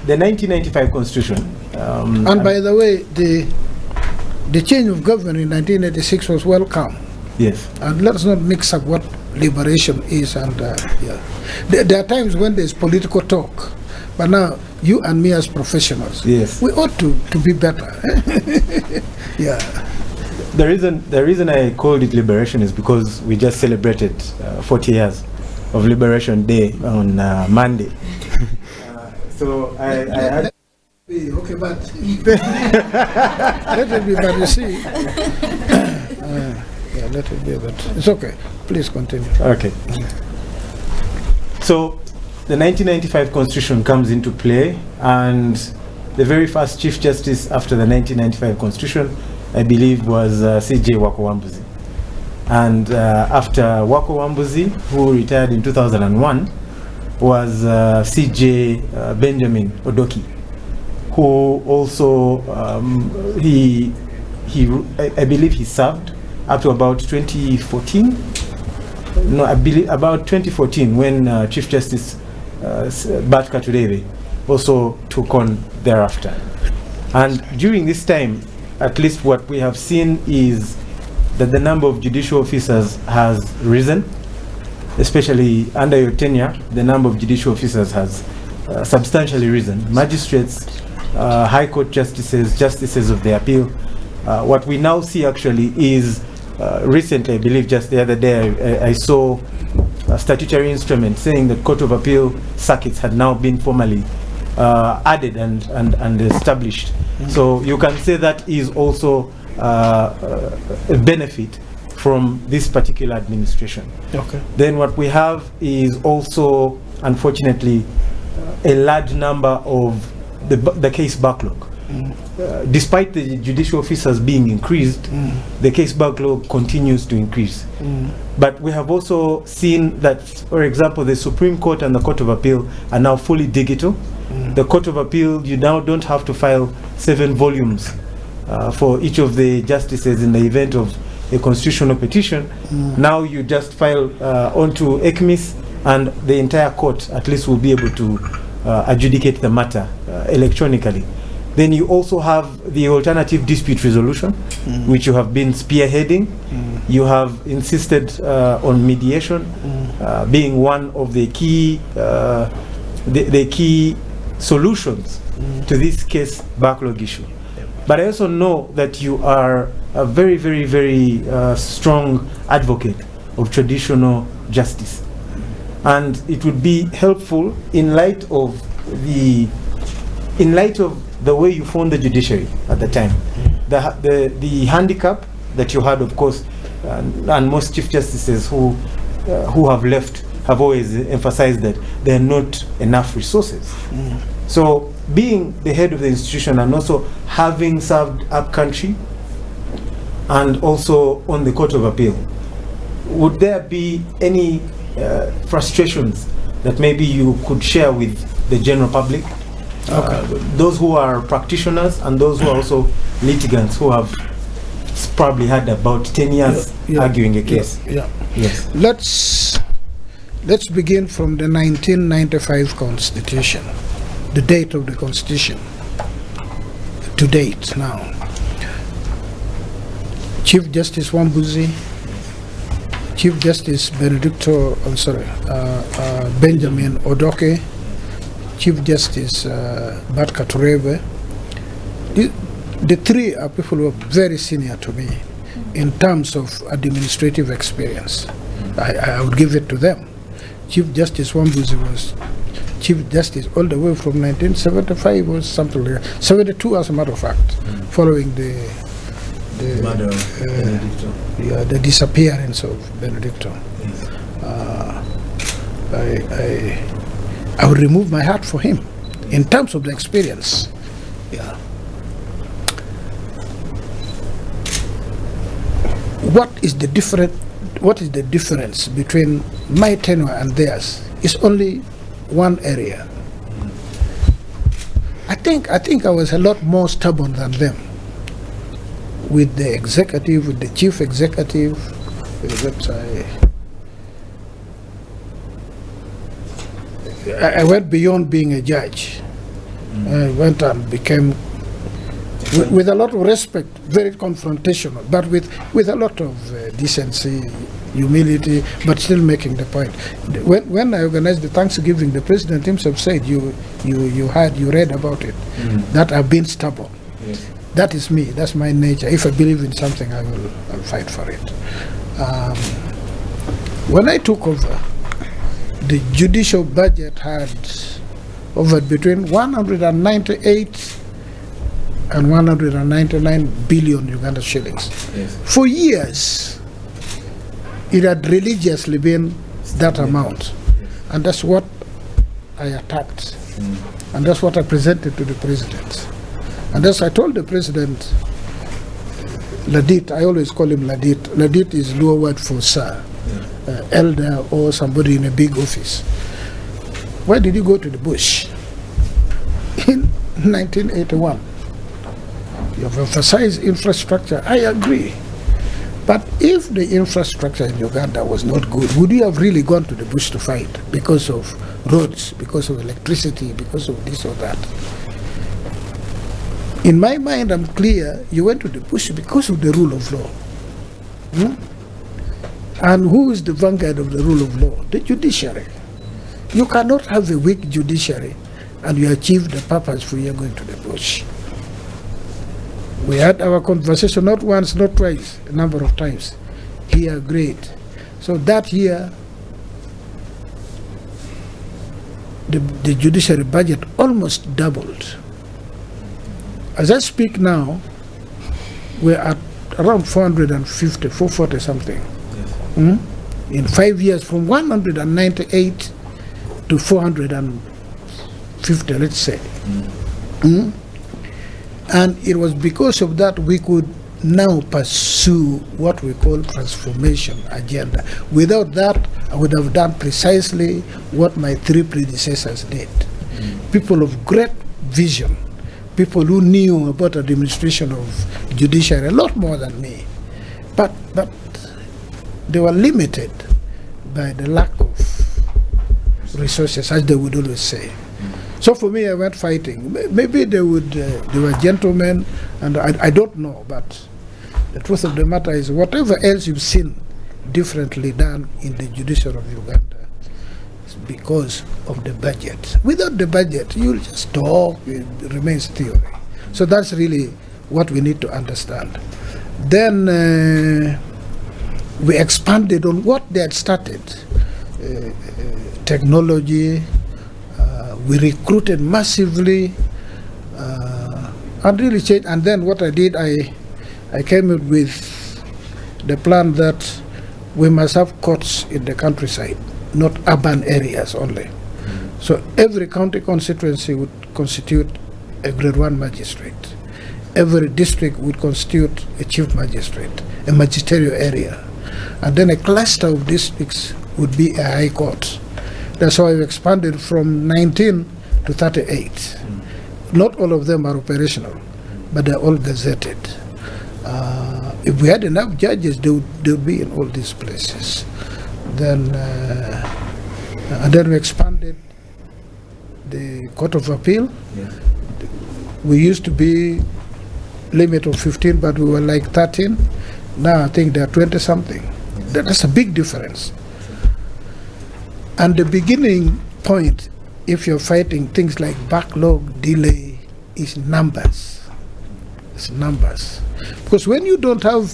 the 1995 Constitution. And by the way, the change of government in 1986 was welcome. Yes. And let's not mix up what liberation is and yeah. There are times when there's political talk, but now you and me as professionals, yes, we ought to be better. Yeah. The reason I called it liberation is because we just celebrated 40 years of Liberation Day on Monday. So I had. Okay, but let it be, but you see. Yeah, let it be, but it's okay. Please continue. Okay. So the 1995 Constitution comes into play, and the very first Chief Justice after the 1995 Constitution, I believe, was C.J. Wako-Wambuzi. And after Wako-Wambuzi, who retired in 2001, was C.J. Benjamin Odoki, who also, I believe he served up to about 2014. No, I believe about 2014 when Chief Justice Bart Katurebe also took on thereafter. And during this time, at least what we have seen is that the number of judicial officers has risen, especially under your tenure. The number of judicial officers has substantially risen. Magistrates, High Court justices, justices of the appeal. What we now see actually is recently, I believe just the other day, I saw a statutory instrument saying that Court of Appeal circuits had now been formally added and established. So you can say that is also a benefit from this particular administration. Okay. Then what we have is also, unfortunately, a large number of the case backlog. Despite the judicial officers being increased, the case backlog continues to increase. But we have also seen that, for example, the Supreme Court and the Court of Appeal are now fully digital. The Court of Appeal, you now don't have to file 7 volumes for each of the justices in the event of a constitutional petition. Now you just file onto ECMIS, and the entire court at least will be able to adjudicate the matter electronically. Then you also have the alternative dispute resolution, which you have been spearheading. You have insisted on mediation being one of the key the key solutions to this case backlog issue. But I also know that you are a very, very, very strong advocate of traditional justice. And it would be helpful in light of the way you formed the judiciary at the time. The handicap that you had, of course, and most chief justices who have left have always emphasized that there are not enough resources. So being the head of the institution and also having served up country and also on the Court of Appeal, would there be any frustrations that maybe you could share with the general public? Those who are practitioners and those who are also litigants who have probably had about 10 years arguing a case. Yes. Let's begin from the 1995 Constitution, the date of the Constitution to date now. Chief Justice Wambuzi, Chief Justice Benedicto, Benjamin Odoke, Chief Justice Bat Katurebe. The three are people who are very senior to me in terms of administrative experience. I would give it to them. Chief Justice Wambuzi was Chief Justice all the way from 1975 or something like that, 72 as a matter of fact, following the Murder of Benedicto. The disappearance of Benedicto. I would remove my hat for him in terms of the experience. What is the difference between my tenure and theirs? It's only one area. I think I was a lot more stubborn than them with the executive, with the chief executive. I went beyond being a judge. I went and became, with a lot of respect, very confrontational, but with a lot of decency, humility, but still making the point. When I organized the Thanksgiving, the president himself said, you read about it, that I've been stubborn. Yes. That is me, that's my nature. If I believe in something, I'll fight for it. When I took over, the judicial budget had hovered between 198 and 199 billion Uganda shillings. Yes. For years, it had religiously been that amount. And that's what I attacked. And that's what I presented to the president. And as I told the president, Ladit, I always call him Ladit. Ladit is Luo word for sir, elder or somebody in a big office. Why did you go to the bush? In 1981. You have emphasized infrastructure. I agree. But if the infrastructure in Uganda was not good, would you have really gone to the bush to fight because of roads, because of electricity, because of this or that? In my mind, I'm clear, you went to the bush because of the rule of law. And who is the vanguard of the rule of law? The judiciary. You cannot have a weak judiciary and you achieve the purpose for you going to the bush. We had our conversation not once, not twice, a number of times. He agreed. So that year, the judiciary budget almost doubled. As I speak now, we're at around 450, 440 something. Yes. In 5 years, from 198 to 450, let's say. And it was because of that we could now pursue what we call transformation agenda. Without that, I would have done precisely what my three predecessors did. People of great vision, people who knew about administration of judiciary a lot more than me. But they were limited by the lack of resources, as they would always say. So for me, I went fighting. Maybe they were gentlemen, and I don't know, but the truth of the matter is whatever else you've seen differently done in the judiciary of Uganda is because of the budget. Without the budget, you'll just talk, it remains theory. So that's really what we need to understand. Then we expanded on what they had started. technology. We recruited massively and really changed. And then what I did, I came up with the plan that we must have courts in the countryside, not urban areas only. So every county constituency would constitute a grade 1 magistrate. Every district would constitute a chief magistrate, a magisterial area. And then a cluster of districts would be a high court. That's how I've expanded from 19 to 38. Not all of them are operational, but they're all gazetted. If we had enough judges, they would be in all these places. Then, and then we expanded the Court of Appeal. Yeah. We used to be limit of 15, but we were like 13. Now I think they're 20 something. That's a big difference. And the beginning point, if you're fighting things like backlog, delay, is numbers. It's numbers. Because when you don't have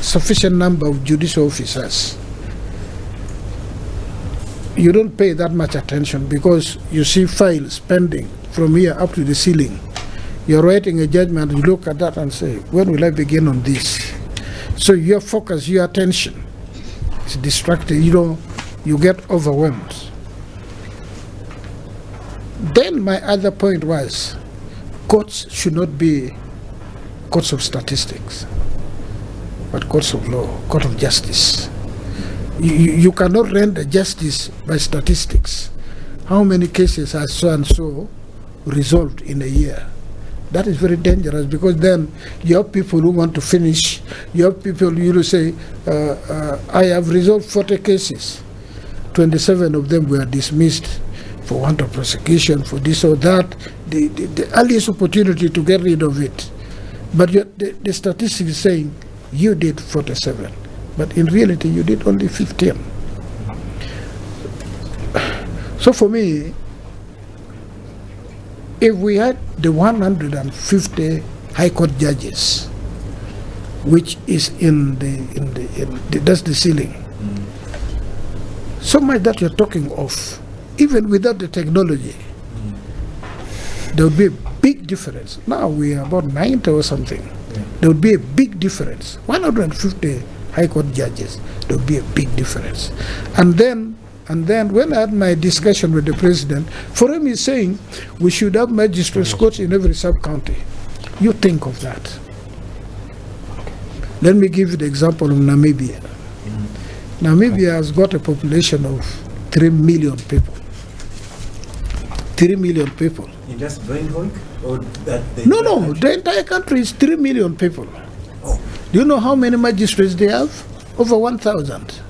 sufficient number of judicial officers, you don't pay that much attention because you see files pending from here up to the ceiling. You're writing a judgment, you look at that and say, when will I begin on this? So your focus, your attention is distracted. You get overwhelmed. Then my other point was, courts should not be courts of statistics, but courts of law, court of justice. You cannot render justice by statistics. How many cases are so and so resolved in a year? That is very dangerous because then you have people who want to finish. You have people, you will say, I have resolved 40 cases. 27 of them were dismissed for want of prosecution, for this or that. The earliest opportunity to get rid of it. But the statistics is saying you did 47. But in reality, you did only 15. So for me, if we had the 150 High Court judges, which is that's the ceiling, so much that you're talking of, even without the technology, there would be a big difference. Now we are about 90 or something. Yeah. There would be a big difference. 150 High Court judges, there would be a big difference. And then when I had my discussion with the president, for him he's saying we should have magistrates courts in every sub-county. You think of that. Let me give you the example of Namibia. Namibia has got a population of 3 million people. 3 million people. In just Brainhawk? Or that No, the entire country is 3 million people. Oh. Do you know how many magistrates they have? Over 1,000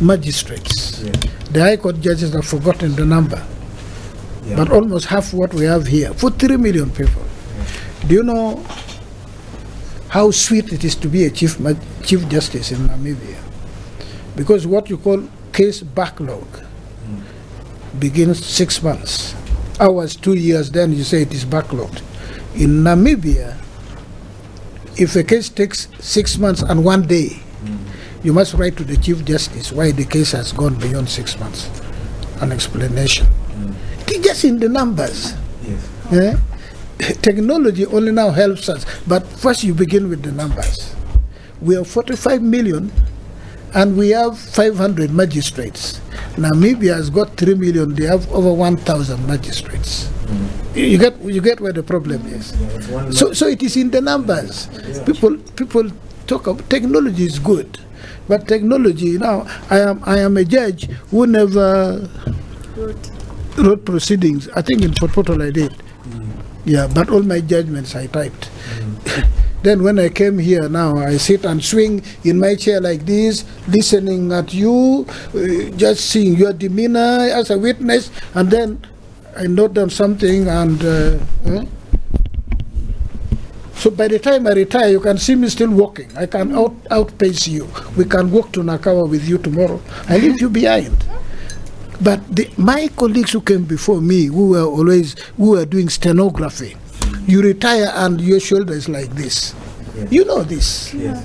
magistrates. Yeah. The High Court judges have forgotten the number. Yeah. But almost half what we have here for 3 million people. Yeah. Do you know how sweet it is to be a chief justice in Namibia? Because what you call case backlog begins 6 months. Ours 2 years, then you say it is backlogged. In Namibia, if a case takes 6 months and 1 day, you must write to the Chief Justice why the case has gone beyond 6 months. An explanation. It is just in the numbers. Yes. Technology only now helps us, but first you begin with the numbers. We have 45 million and we have 500 magistrates. Namibia has got 3 million, they have over 1,000 magistrates. You get where the problem is. Yeah, so it is in the numbers. Yeah. People talk about technology is good, but technology now. I am a judge who never wrote proceedings. I think in Port Portal I did. Yeah, but all my judgments I typed. Then when I came here now, I sit and swing in my chair like this, listening at you, just seeing your demeanor as a witness, and then I note down something and so by the time I retire, you can see me still walking. I can outpace you. We can walk to Nakawa with you tomorrow. I leave you behind. But my colleagues who came before me, who were doing stenography, you retire and your shoulder is like this. Yes. You know this. Yes.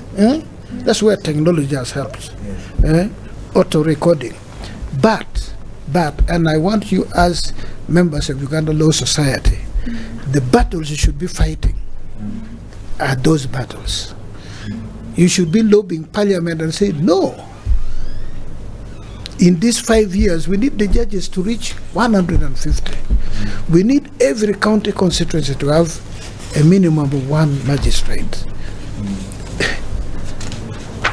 That's where technology has helped. Yes. Auto recording. But, and I want you as members of Uganda Law Society, the battles you should be fighting are those battles. You should be lobbying Parliament and say, no, in these 5 years, we need the judges to reach 150. We need every county constituency to have a minimum of one magistrate.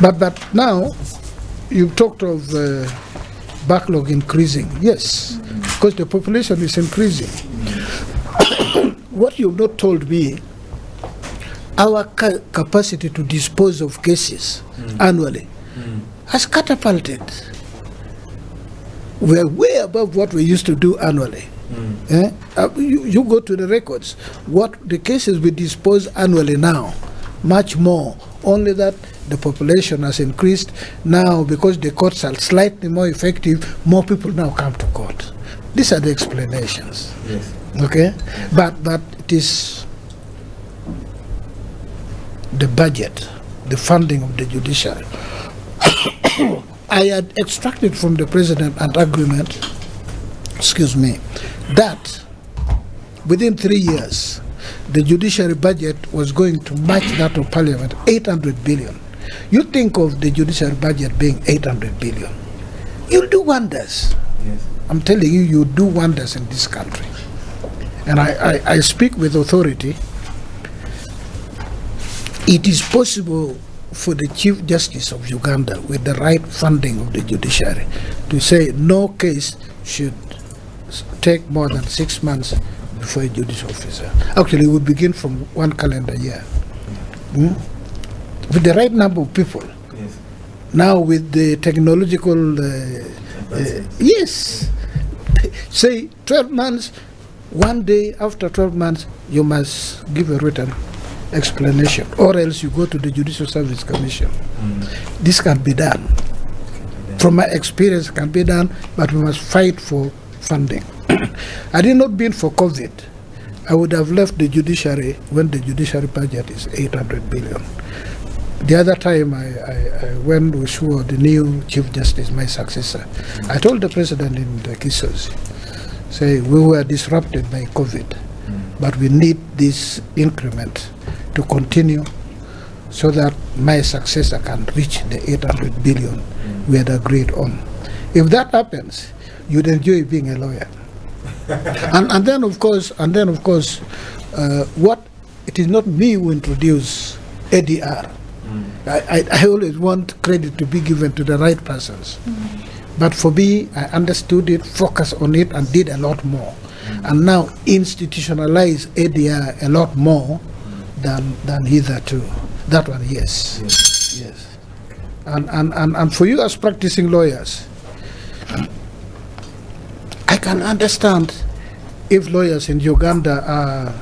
But now, you've talked of backlog increasing. Yes, because the population is increasing. What you've not told me, our capacity to dispose of cases annually has catapulted. We're way above what we used to do annually. You go to the records, what the cases we dispose annually now, much more, only that the population has increased now because the courts are slightly more effective, more people now come to court. These are the explanations. Yes. Okay? But it is the budget, the funding of the judiciary. I had extracted from the president an agreement, that within 3 years, the judiciary budget was going to match that of Parliament, 800 billion. You think of the judiciary budget being 800 billion. You'll do wonders. Yes. I'm telling you, you'll do wonders in this country. And I speak with authority. It is possible for the Chief Justice of Uganda, with the right funding of the judiciary, to say no case should take more than 6 months before a judicial officer. Actually, we begin from 1 calendar year. With the right number of people. Yes. Now with the technological, yes, say 12 months, one day after 12 months, you must give a written explanation, or else you go to the Judicial Service Commission. This can be done. From my experience, it can be done, but we must fight for funding. Had it not been for COVID, I would have left the judiciary when the judiciary budget is 800 billion. The other time I went with the new Chief Justice, my successor, I told the president in the Kisozi, say, we were disrupted by COVID, but we need this increment to continue so that my successor can reach the 800 billion we had agreed on. If that happens, you'd enjoy being a lawyer. and then of course, what it is not me who introduced ADR. I always want credit to be given to the right persons. But for me, I understood it, focused on it, and did a lot more. And now institutionalize ADR a lot more than hitherto. That one, yes. Yes. And for you as practicing lawyers, I can understand if lawyers in Uganda are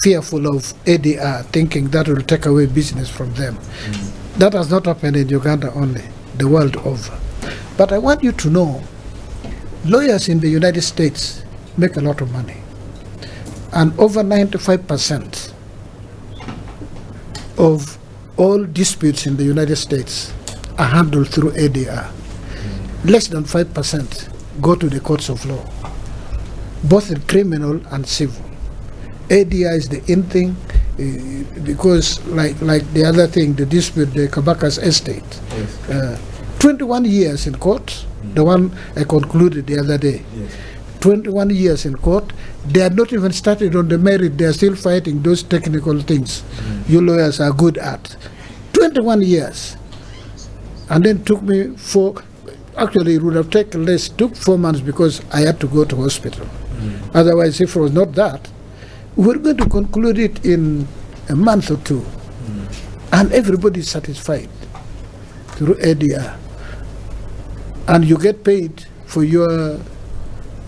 fearful of ADR, thinking that will take away business from them. That has not happened in Uganda only, the world over. But I want you to know, lawyers in the United States make a lot of money. And over 95% of all disputes in the United States are handled through ADR. Less than 5% go to the courts of law, both in criminal and civil. ADR is the in thing, because like the other thing, the dispute, the Kabaka's estate, 21 years in court, the one I concluded the other day. 21 years in court, they had not even started on the merit, they are still fighting those technical things you lawyers are good at. 21 years. And then took me actually it would have taken less, took 4 months because I had to go to hospital. Otherwise, if it was not that, we're going to conclude it in a month or two. And everybody is satisfied through ADR. And you get paid for your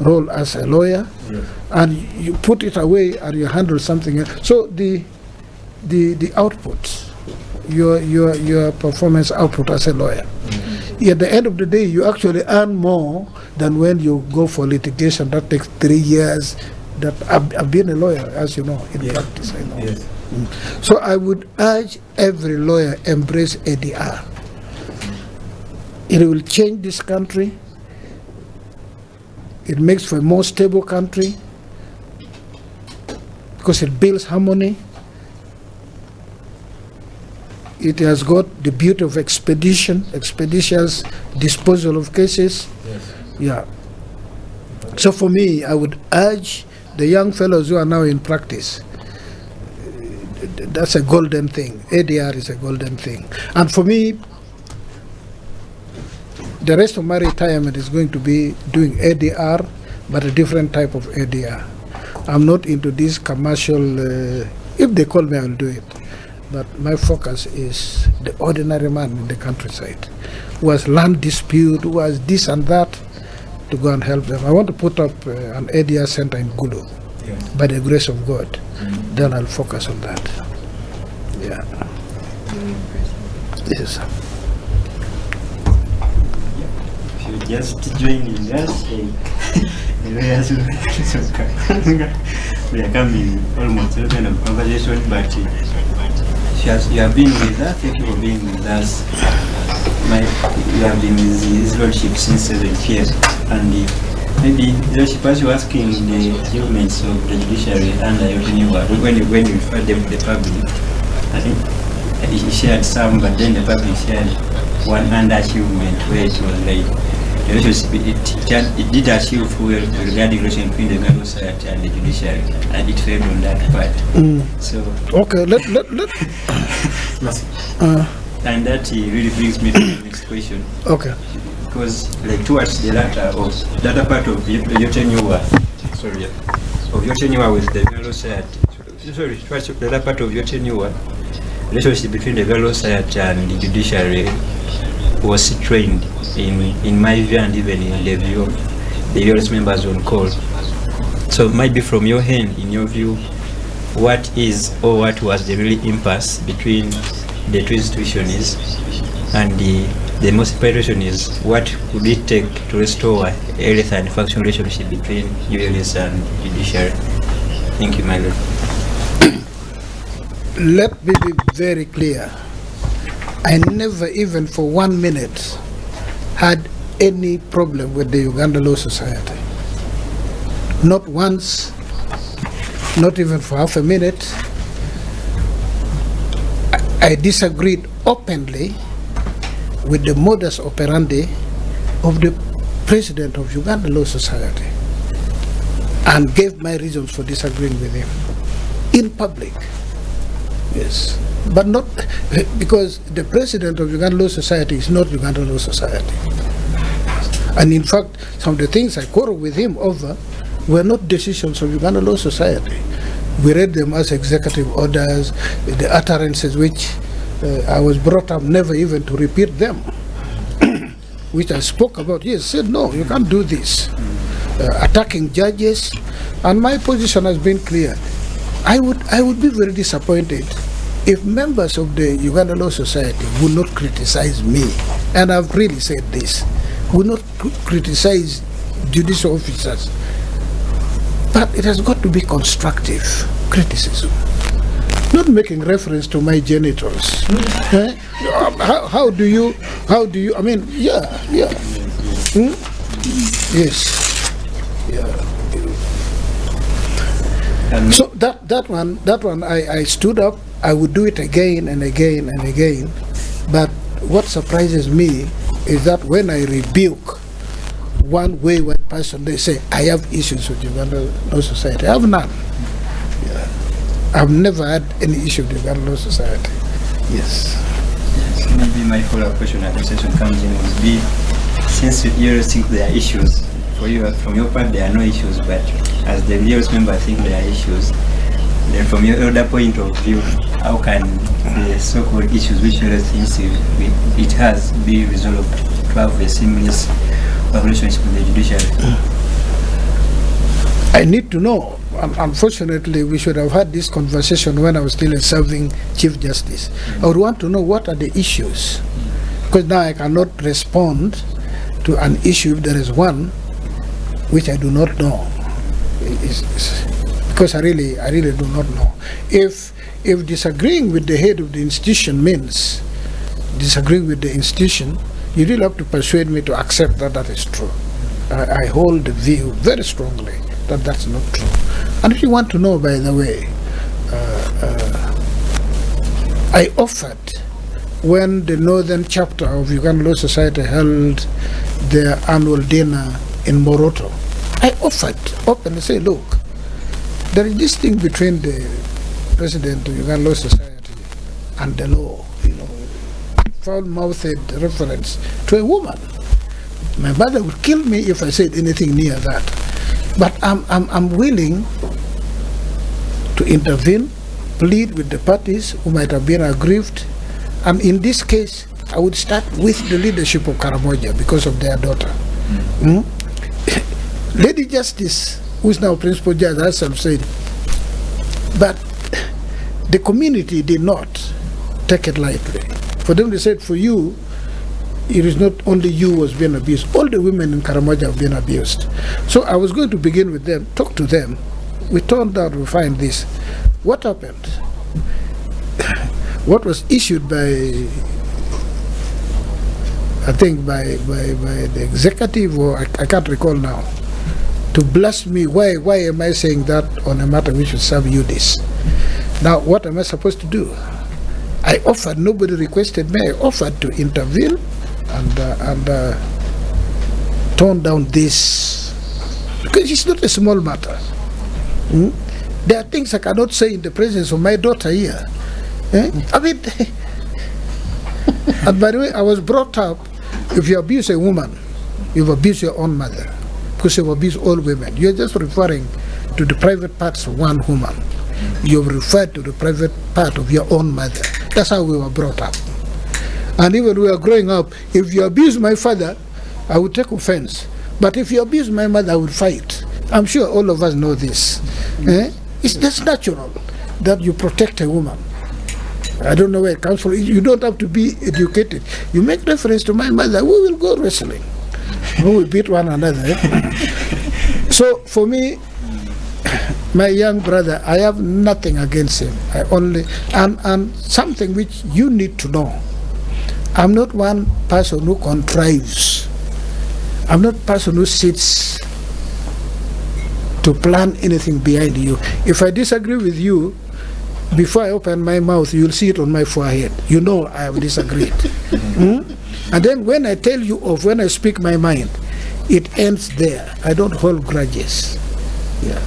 role as a lawyer, and you put it away and you handle something else. So the output, your performance output as a lawyer, at the end of the day, you actually earn more than when you go for litigation. That takes 3 years. That I've been a lawyer, as you know, in practice. I know. So I would urge every lawyer embrace ADR. It will change this country. It makes for a more stable country because it builds harmony. It has got the beauty of expeditious disposal of cases. Yes. Yeah. So for me, I would urge the young fellows who are now in practice, that's a golden thing. ADR is a golden thing. And for me, the rest of my retirement is going to be doing ADR, but a different type of ADR. I'm not into this commercial, if they call me, I'll do it. But my focus is the ordinary man in the countryside who has land dispute, who has this and that, to go and help them. I want to put up an ADR center in Gulu, by the grace of God. Then I'll focus on that. Yeah. Yes. If you just join in us, we are coming almost to the end of conversation, but you have been with us. Thank you for being with us. You have been with his lordship since 7 years, and maybe lordship, as you were asking the achievements of the judiciary under your tenure, when you referred them to the public, I think he shared some, but then the public shared one under-achievement where it was like the relationship, it did achieve well regarding relation between the Ghanaian society and the judiciary, and it failed on that part. So okay, let and that really brings me to the next question. Okay. Because like towards the latter part of your tenure, of your tenure with the Ghanaian society, towards the latter part of your tenure, relationship between the Ghanaian society and the judiciary was strained, in my view and even in the view of the various members on call. So maybe from your hand, in your view, what is or what was the really impasse between the two institutions, and the most important question is what would it take to restore a healthy and functional relationship between ULS and judiciary? Thank you, my lord. Let me be very clear. I never even for 1 minute had any problem with the Uganda Law Society. Not once, not even for half a minute. I disagreed openly with the modus operandi of the president of Uganda Law Society and gave my reasons for disagreeing with him in public. Yes, but not because the president of Uganda Law Society is not Uganda Law Society. And in fact, some of the things I quarreled with him over were not decisions of Uganda Law Society. We read them as executive orders, the utterances which I was brought up never even to repeat them, which I spoke about. Yes, said no, you can't do this. Attacking judges, and my position has been clear. I would be very disappointed if members of the Uganda Law Society would not criticize me, and I've really said this, would not criticize judicial officers. But it has got to be constructive criticism, not making reference to my genitals. How do you, I mean, yeah. Yes. Yeah. So that one, I stood up. I would do it again and again and again. But what surprises me is that when I rebuke one wayward person, they say, I have issues with Uganda Law Society. I have none. Yeah. I've never had any issue with Uganda Law Society. Yes. Maybe my follow-up question at the session comes in would be, since you think there are issues, for you, from your part there are no issues, but as the various members think there are issues, then from your other point of view, how can the so-called issues which you think it has be resolved to have a seamless relationship with the judiciary? I need to know. Unfortunately, we should have had this conversation when I was still a serving Chief Justice. I would want to know what are the issues, because now I cannot respond to an issue if there is one which I do not know. Because I really do not know. If disagreeing with the head of the institution means disagreeing with the institution, you really have to persuade me to accept that that is true. I hold the view very strongly that that's not true. And if you want to know, by the way, I offered, when the northern chapter of Uganda Law Society held their annual dinner in Moroto, I offered openly, say, look, there is this thing between the president of Uganda Law Society and the law, foul-mouthed reference to a woman. My mother would kill me if I said anything near that. But I'm willing to intervene, plead with the parties who might have been aggrieved. And in this case, I would start with the leadership of Karamoja because of their daughter. Lady Justice, who is now Principal Judge, herself said, but the community did not take it lightly. For them, they said, for you, it is not only you who was being abused. All the women in Karamoja have been abused. So I was going to begin with them, talk to them. We turned out to find this. What happened? What was issued by, I think by the executive, or I can't recall now, to blast me. Why am I saying that on a matter which will serve you this? Now, what am I supposed to do? I offered, nobody requested me, I offered to intervene and tone down this, because it's not a small matter. There are things I cannot say in the presence of my daughter here. I mean, and by the way, I was brought up, if you abuse a woman, you've abused your own mother, because you've abused all women. You're just referring to the private parts of one woman. You've referred to the private part of your own mother. That's how we were brought up. And even when we were growing up, if you abuse my father, I would take offense. But if you abuse my mother, I would fight. I'm sure all of us know this. That's natural that you protect a woman. I don't know where it comes from. You don't have to be educated. You make reference to my mother, we will go wrestling. We will beat one another. So for me, my young brother, I have nothing against him. I only, and something which you need to know. I'm not one person who contrives. I'm not a person who sits to plan anything behind you. If I disagree with you, before I open my mouth, you'll see it on my forehead. You know I have disagreed. And then when I tell you of, when I speak my mind, it ends there. I don't hold grudges. Yeah.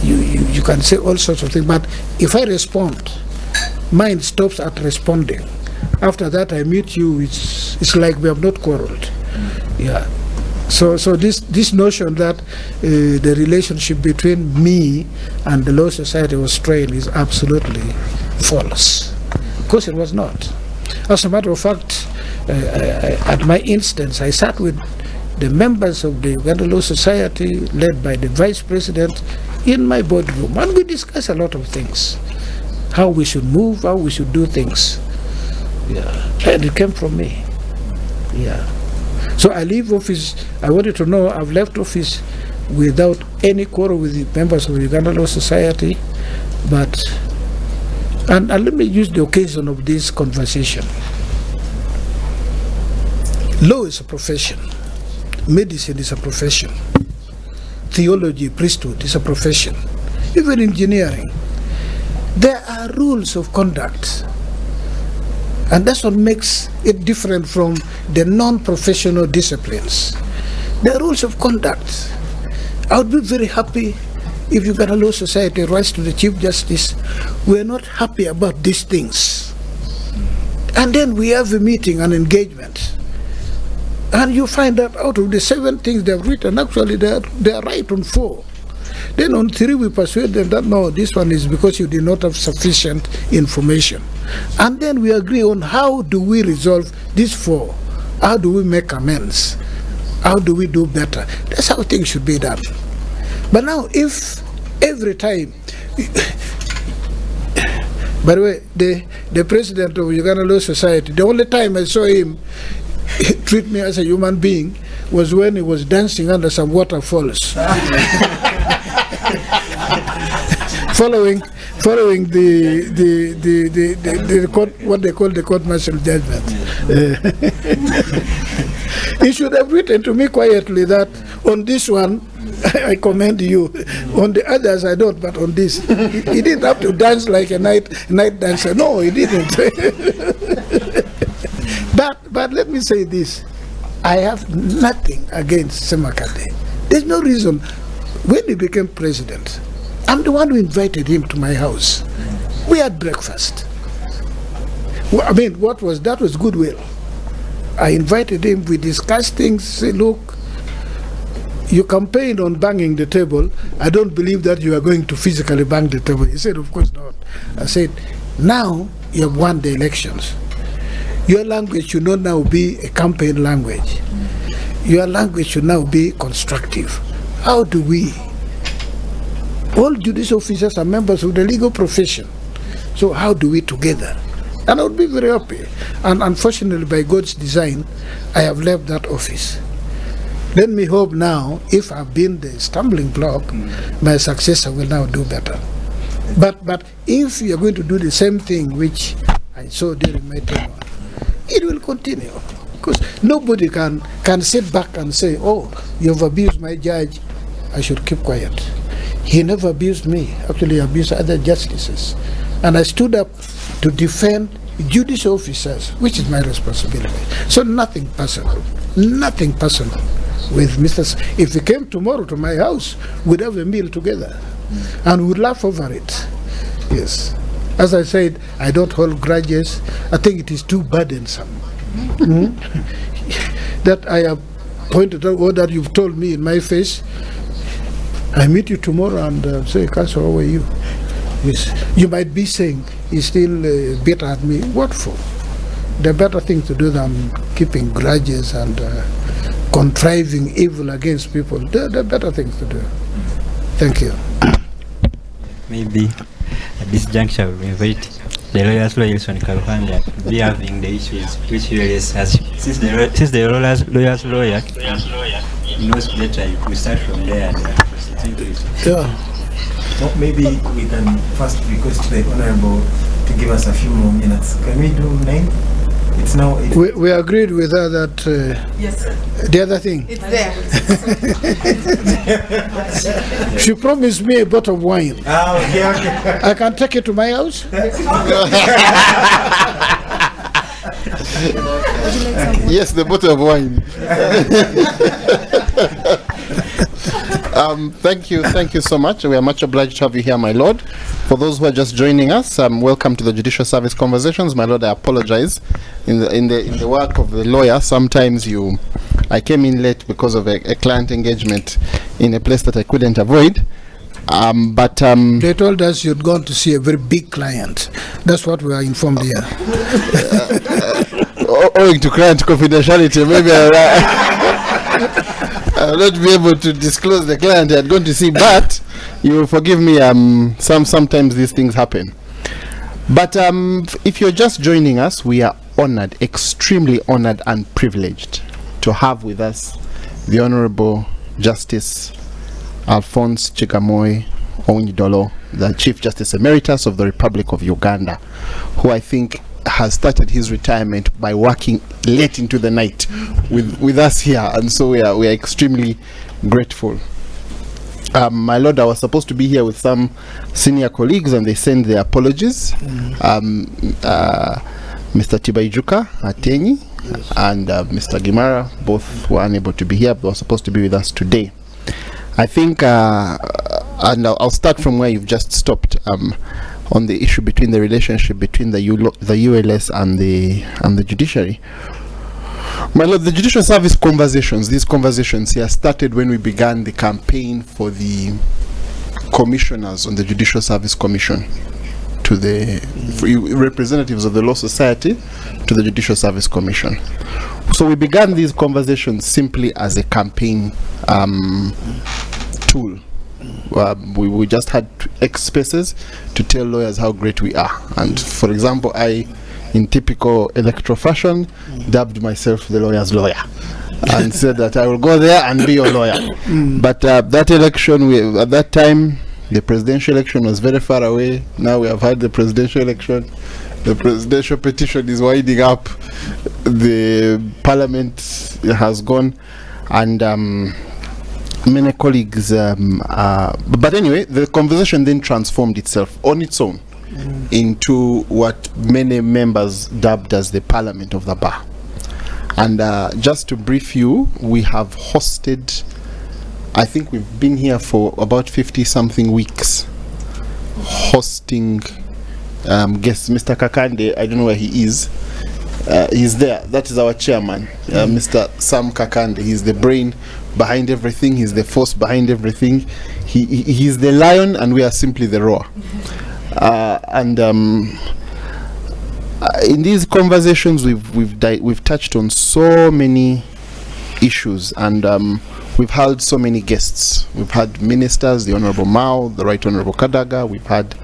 You can say all sorts of things, but if I respond, mine stops at responding. After that, I meet you, it's like we have not quarreled. Yeah. So this notion that the relationship between me and the Law Society was strained is absolutely false. Of course it was not. As a matter of fact, at my instance, I sat with the members of the Uganda Law Society, led by the Vice President, in my boardroom, and we discussed a lot of things. How we should move, how we should do things. Yeah. And it came from me. Yeah. So I leave office, I wanted to know, I've left office without any quarrel with the members of the Uganda Law Society, but, and let me use the occasion of this conversation. Law is a profession. Medicine is a profession. Theology, priesthood is a profession. Even engineering. There are rules of conduct. And that's what makes it different from the non-professional disciplines. There are rules of conduct. I would be very happy if Uganda Law Society writes to the Chief Justice, we're not happy about these things. And then we have a meeting, an engagement. And you find that out of the 7 things they've written, actually they are right on 4. Then on 3 we persuade them that no, this one is because you did not have sufficient information. And then we agree on how do we resolve these 4. How do we make amends? How do we do better? That's how things should be done. But now if every time, by the way, the president of Uganda Law Society, the only time I saw him treat me as a human being was when he was dancing under some waterfalls. following the court, what they call the court martial judgment. He should have written to me quietly that on this one I commend you, on the others I don't, but on this he didn't have to dance like a night dancer. No, he didn't. But let me say this: I have nothing against Semakade. There's no reason. When he became president, I'm the one who invited him to my house. We had breakfast. Well, I mean, that was goodwill. I invited him, we discussed things, say, look, you campaigned on banging the table. I don't believe that you are going to physically bang the table. He said, of course not. I said, now you have won the elections. Your language should not now be a campaign language. Your language should now be constructive. How do we? All judicial officers are members of the legal profession. So how do we together? And I would be very happy. And unfortunately, by God's design, I have left that office. Let me hope now, if I've been the stumbling block, my successor will now do better. But if you are going to do the same thing which I saw during my tenure, it will continue. Because nobody can sit back and say, oh, you've abused my judge, I should keep quiet. He never abused me. Actually, he abused other justices. And I stood up to defend judicial officers, which is my responsibility. So nothing personal with Mr. If he came tomorrow to my house, we'd have a meal together and we'd laugh over it. Yes. As I said, I don't hold grudges. I think it is too burdensome. That I have pointed out, or that you've told me in my face. I meet you tomorrow and say, Council, how are you? Yes. You might be saying, he's still bitter at me. What for? The better thing to do than keeping grudges and contriving evil against people. The better things to do. Thank you. Maybe at this juncture we invite the lawyers Elison Karuhanda to be having the issues which he always has. Since the lawyers lawyer knows better, we start from there. Thank you. Sure. Well, maybe we can first request the Honorable to give us a few more minutes. Can we do 9? It's now 8. We agreed with her that Yes, sir. the other thing. It's there. She promised me a bottle of wine. Okay. I can take it to my house. Yes, the bottle of wine. Thank you so much. We are much obliged to have you here, my lord. For those who are just joining us, welcome to the Judicial Service Conversations. My lord, I apologize. In the work of the lawyer, sometimes I came in late because of a client engagement in a place that I couldn't avoid. They told us you'd gone to see a very big client. That's what we are informed here. Owing to client confidentiality, maybe I'll not be able to disclose the client I had gone to see, but you will forgive me. Sometimes these things happen. But if you're just joining us, we are honored, extremely honored and privileged to have with us the Honorable Justice Alfonso Owiny Dollo, the Chief Justice Emeritus of the Republic of Uganda, who I think has started his retirement by working late into the night with us here, and so we are extremely grateful. My lord, I was supposed to be here with some senior colleagues and they sent their apologies. Mr. Tibaijuka Atenyi and Mr. Gimara both were unable to be here, but were supposed to be with us today. I think, and I'll start from where you've just stopped, on the issue between the relationship between the ULS and the judiciary. My lord, the Judicial Service Conversations, these conversations here started when we began the campaign for the commissioners on the Judicial Service Commission, to the representatives of the Law Society, to the Judicial Service Commission. So we began these conversations simply as a campaign tool. We just had X spaces to tell lawyers how great we are. And for example, I, in typical electoral fashion, dubbed myself the lawyer's lawyer and said that I will go there and be your lawyer. But that election, at that time, The presidential election was very far away. Now we have had the presidential election. The presidential petition is winding up. The parliament has gone, and many colleagues. But anyway, the conversation then transformed itself on its own into what many members dubbed as the Parliament of the Bar. And just to brief you, we have hosted, I think we've been here for about 50-something weeks, hosting guests. Mr. Kakande, I don't know where he is. He's there. That is our chairman, Mr. Sam Kakande. He's the brain behind everything. He's the force behind everything. He's the lion, and we are simply the roar. In these conversations, we've touched on so many issues, and we've held so many guests. We've had ministers, the Honorable Mao, the Right Honorable Kadaga. We've had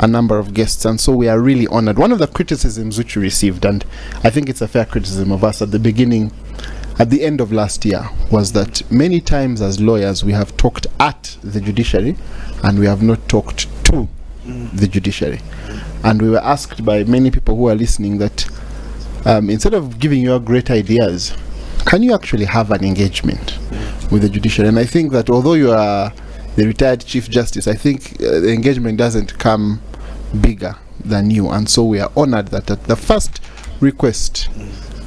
a number of guests, and so we are really honored. One of the criticisms which we received, and I think it's a fair criticism of us at the end of last year, was that many times as lawyers we have talked at the judiciary and we have not talked to the judiciary. And we were asked by many people who are listening that instead of giving you great ideas, can you actually have an engagement with the judiciary? And I think that although you are the retired Chief Justice, I think the engagement doesn't come bigger than you. And so we are honored that at the first request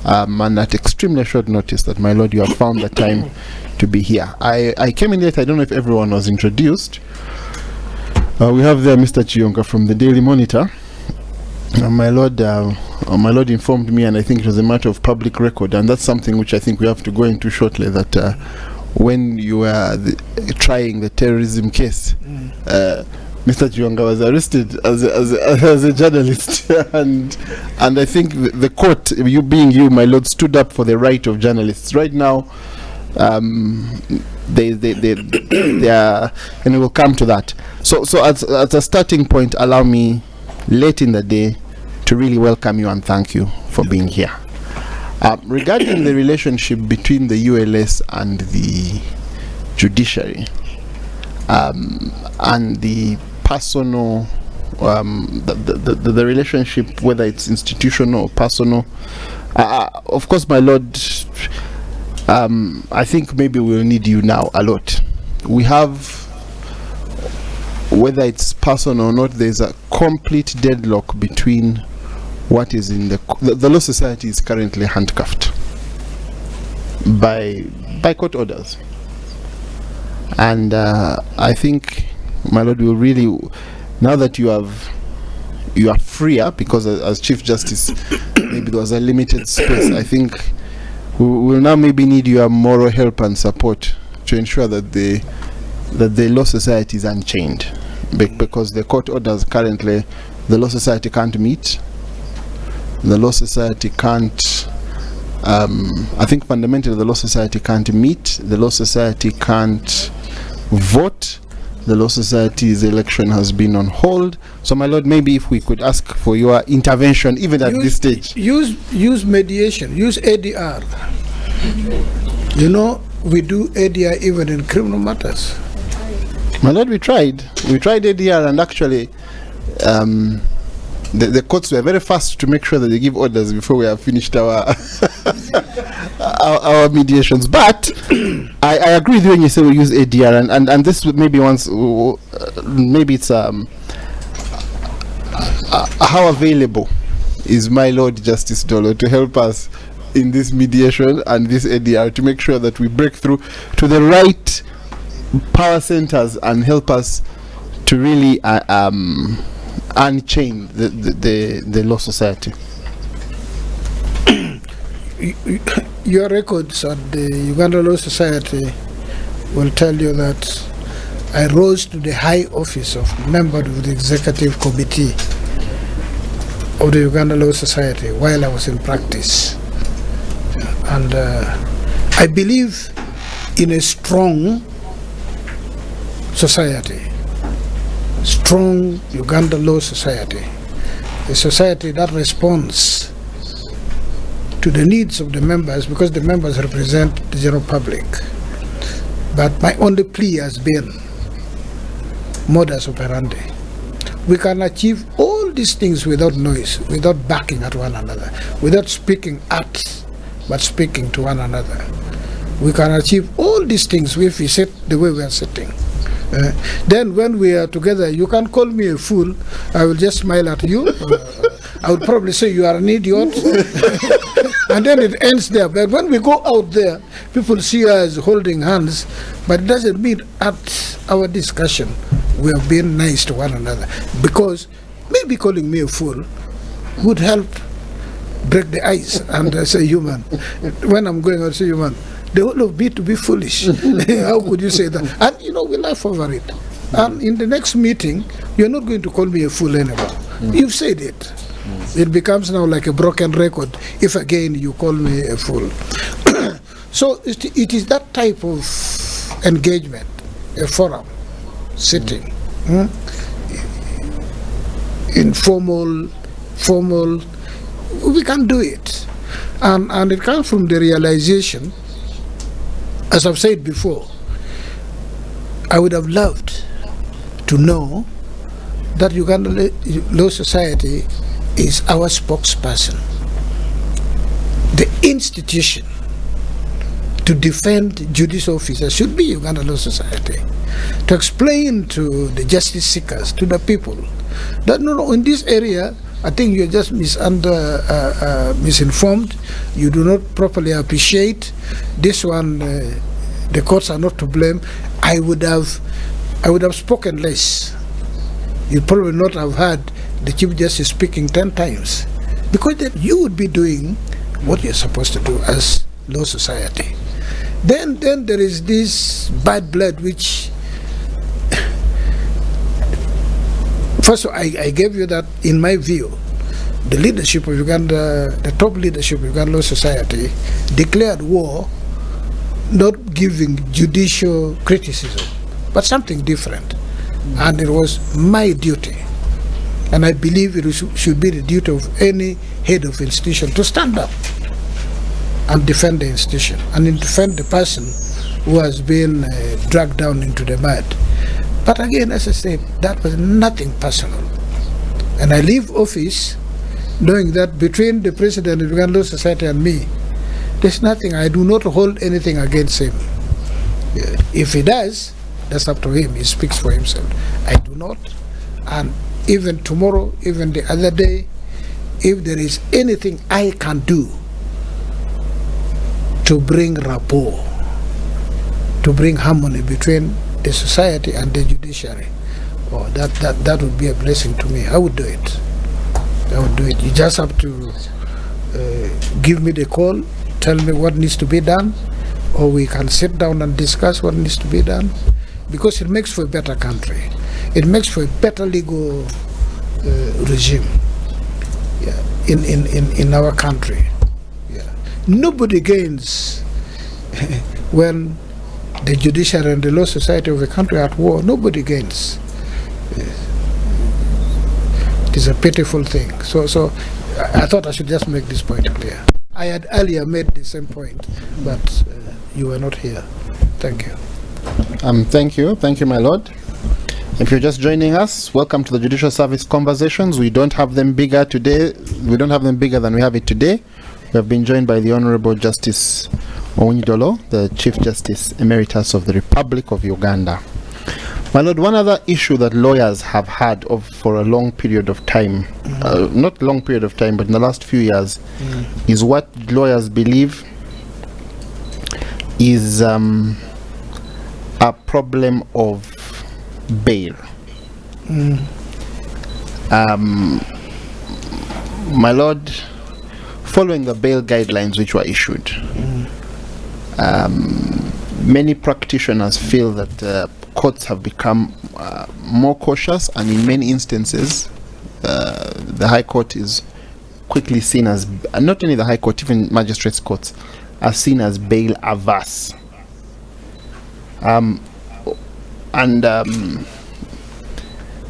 and at extremely short notice that, my Lord, you have found the time to be here. I came in late. I don't know if everyone was introduced. We have there Mr. Chiyonka from the Daily Monitor. My Lord informed me, and I think it was a matter of public record, and that's something which I think we have to go into shortly, that when you were trying the terrorism case, Mr. Chiyonka was arrested as a journalist, and I think the court, you being you, my Lord, stood up for the right of journalists. Right now, they are, and we'll come to that. So as a starting point, allow me, late in the day, to really welcome you and thank you for being here. Regarding the relationship between the ULS and the judiciary, and the personal, the relationship, whether it's institutional or personal, of course, my Lord, I think maybe we'll need you now a lot. We have, whether it's personal or not, there's a complete deadlock between what is in the Law Society is currently handcuffed by court orders, and I think, my Lord, will really, now that you are freer, because as Chief Justice maybe there was a limited space, I think we will now maybe need your moral help and support to ensure that the Law Society is unchained, because the court orders currently, the Law Society can't meet. The Law Society can't, I think fundamentally the Law Society can't meet, the Law Society can't vote, the Law Society's election has been on hold. So, my Lord, maybe if we could ask for your intervention even at this stage. Use mediation, use ADR. You know, we do ADR even in criminal matters. My Lord, we tried ADR, and actually the courts were very fast to make sure that they give orders before we have finished our our mediations. But I agree with you when you say we use ADR, and this maybe once, maybe it's how available is my Lord Justice Dollo to help us in this mediation and this ADR to make sure that we break through to the right power centers and help us to really unchain the Law Society. Your records at the Uganda Law Society will tell you that I rose to the high office of member of the executive committee of the Uganda Law Society while I was in practice. And I believe in a strong society, strong Uganda Law Society, a society that responds to the needs of the members, because the members represent the general public. But my only plea has been modus operandi. We can achieve all these things without noise, without backing at one another, without speaking at, but speaking to one another. We can achieve all these things if we sit the way we are sitting. Then when we are together, you can call me a fool. I will just smile at you. I would probably say you are an idiot. And then it ends there. But when we go out there, people see us holding hands, but it doesn't mean at our discussion we are being nice to one another. Because maybe calling me a fool would help break the ice and say human. When I'm going out, say human. The whole of me to be foolish. How could you say that? And you know, we laugh over it. And in the next meeting, you're not going to call me a fool anymore. You've said it. It becomes now like a broken record if again you call me a fool. So it is that type of engagement, a forum, sitting, informal, formal, we can do it. And it comes from the realization, as I've said before, I would have loved to know that Uganda Law Society is our spokesperson. The institution to defend judicial officers should be Uganda Law Society. To explain to the justice seekers, to the people, that no, in this area, I think you're just misinformed. You do not properly appreciate this one. The courts are not to blame. I would have spoken less. You'd probably not have heard the Chief Justice speaking 10 times, because then you would be doing what you're supposed to do as law society. Then there is this bad blood which first of all, I gave you that in my view, the leadership of Uganda, the top leadership of Uganda Law Society declared war, not giving judicial criticism, but something different. And it was my duty. And I believe it should be the duty of any head of institution to stand up and defend the institution and defend the person who has been dragged down into the mud. But again, as I said, that was nothing personal. And I leave office knowing that between the president of the Uganda Law Society and me, there's nothing. I do not hold anything against him. If he does, that's up to him. He speaks for himself. I do not. And even tomorrow, even the other day, if there is anything I can do to bring rapport, to bring harmony between the society and the judiciary, that would be a blessing to me. I would do it. I would do it. You just have to give me the call, tell me what needs to be done, or we can sit down and discuss what needs to be done, because it makes for a better country. It makes for a better legal regime in our country. Nobody gains when the judiciary and the law society of the country are at war. Nobody gains. It is a pitiful thing. So I thought I should just make this point clear. I had earlier made the same point, but you were not here. Thank you. Thank you, my lord. If you're just joining us, welcome to the Judicial Service Conversations. We don't have them bigger today. We don't have them bigger than we have it today. We have been joined by the Honorable Justice Owiny Dollo, the Chief Justice Emeritus of the Republic of Uganda. My lord, one other issue that lawyers have had for a long period of time, not long period of time, but in the last few years, is what lawyers believe is a problem of bail. My lord, following the bail guidelines which were issued, many practitioners feel that courts have become more cautious, and in many instances the High Court is quickly seen as, not only the High Court, even magistrates' courts are seen as bail averse.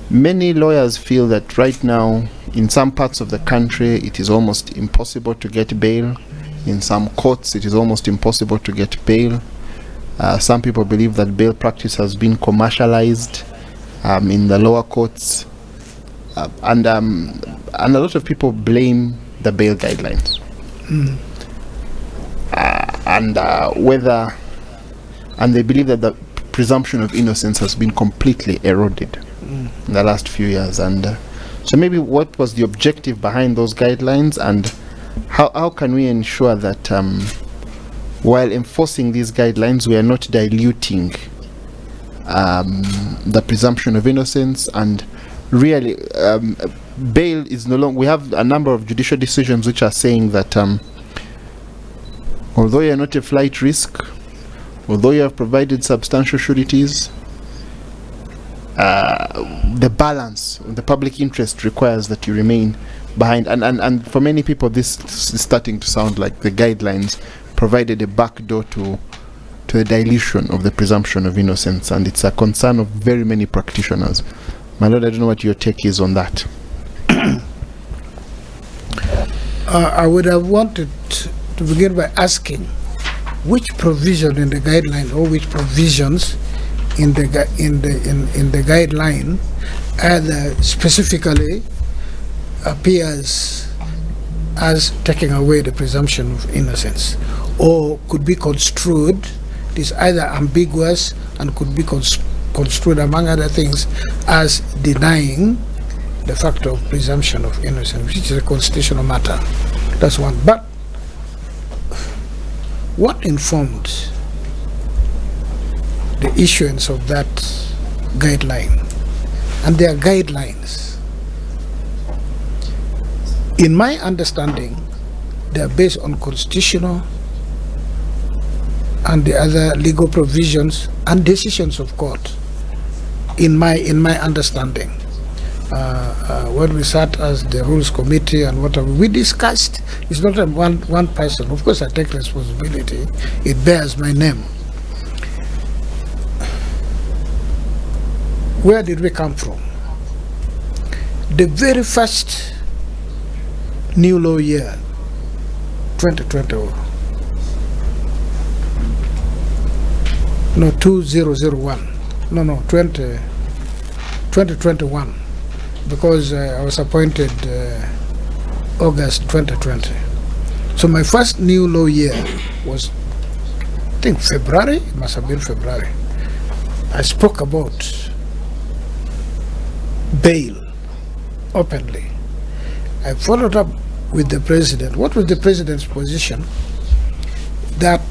Many lawyers feel that right now in some parts of the country it is almost impossible to get bail. In some courts it is almost impossible to get bail. Some people believe that bail practice has been commercialized. in the lower courts, and a lot of people blame the bail guidelines. And they believe that the presumption of innocence has been completely eroded in the last few years. And so maybe what was the objective behind those guidelines, and how can we ensure that while enforcing these guidelines we are not diluting the presumption of innocence? And really bail is no longer, we have a number of judicial decisions which are saying that although you are not a flight risk, although you have provided substantial sureties, the balance, the public interest requires that you remain behind. And for many people, this is starting to sound like the guidelines provided a backdoor to the dilution of the presumption of innocence, and it's a concern of very many practitioners. My lord, I don't know what your take is on that. I would have wanted to begin by asking which provision in the guideline, or which provisions in the guideline either specifically appears as taking away the presumption of innocence, or could be construed, it is either ambiguous and could be construed, among other things, as denying the fact of presumption of innocence, which is a constitutional matter. That's one. But what informed the issuance of that guideline? And there are guidelines. In my understanding, they are based on constitutional and the other legal provisions and decisions of court. In my understanding, when we sat as the Rules Committee and whatever, we discussed. It's not one person. Of course, I take responsibility. It bears my name. Where did we come from? The very first new law year, 2020. No, 2001. No, 2021. Because I was appointed August 2020. So my first new law year was, I think, February. It must have been February. I spoke about bail openly. I followed up with the president. What was the president's position? That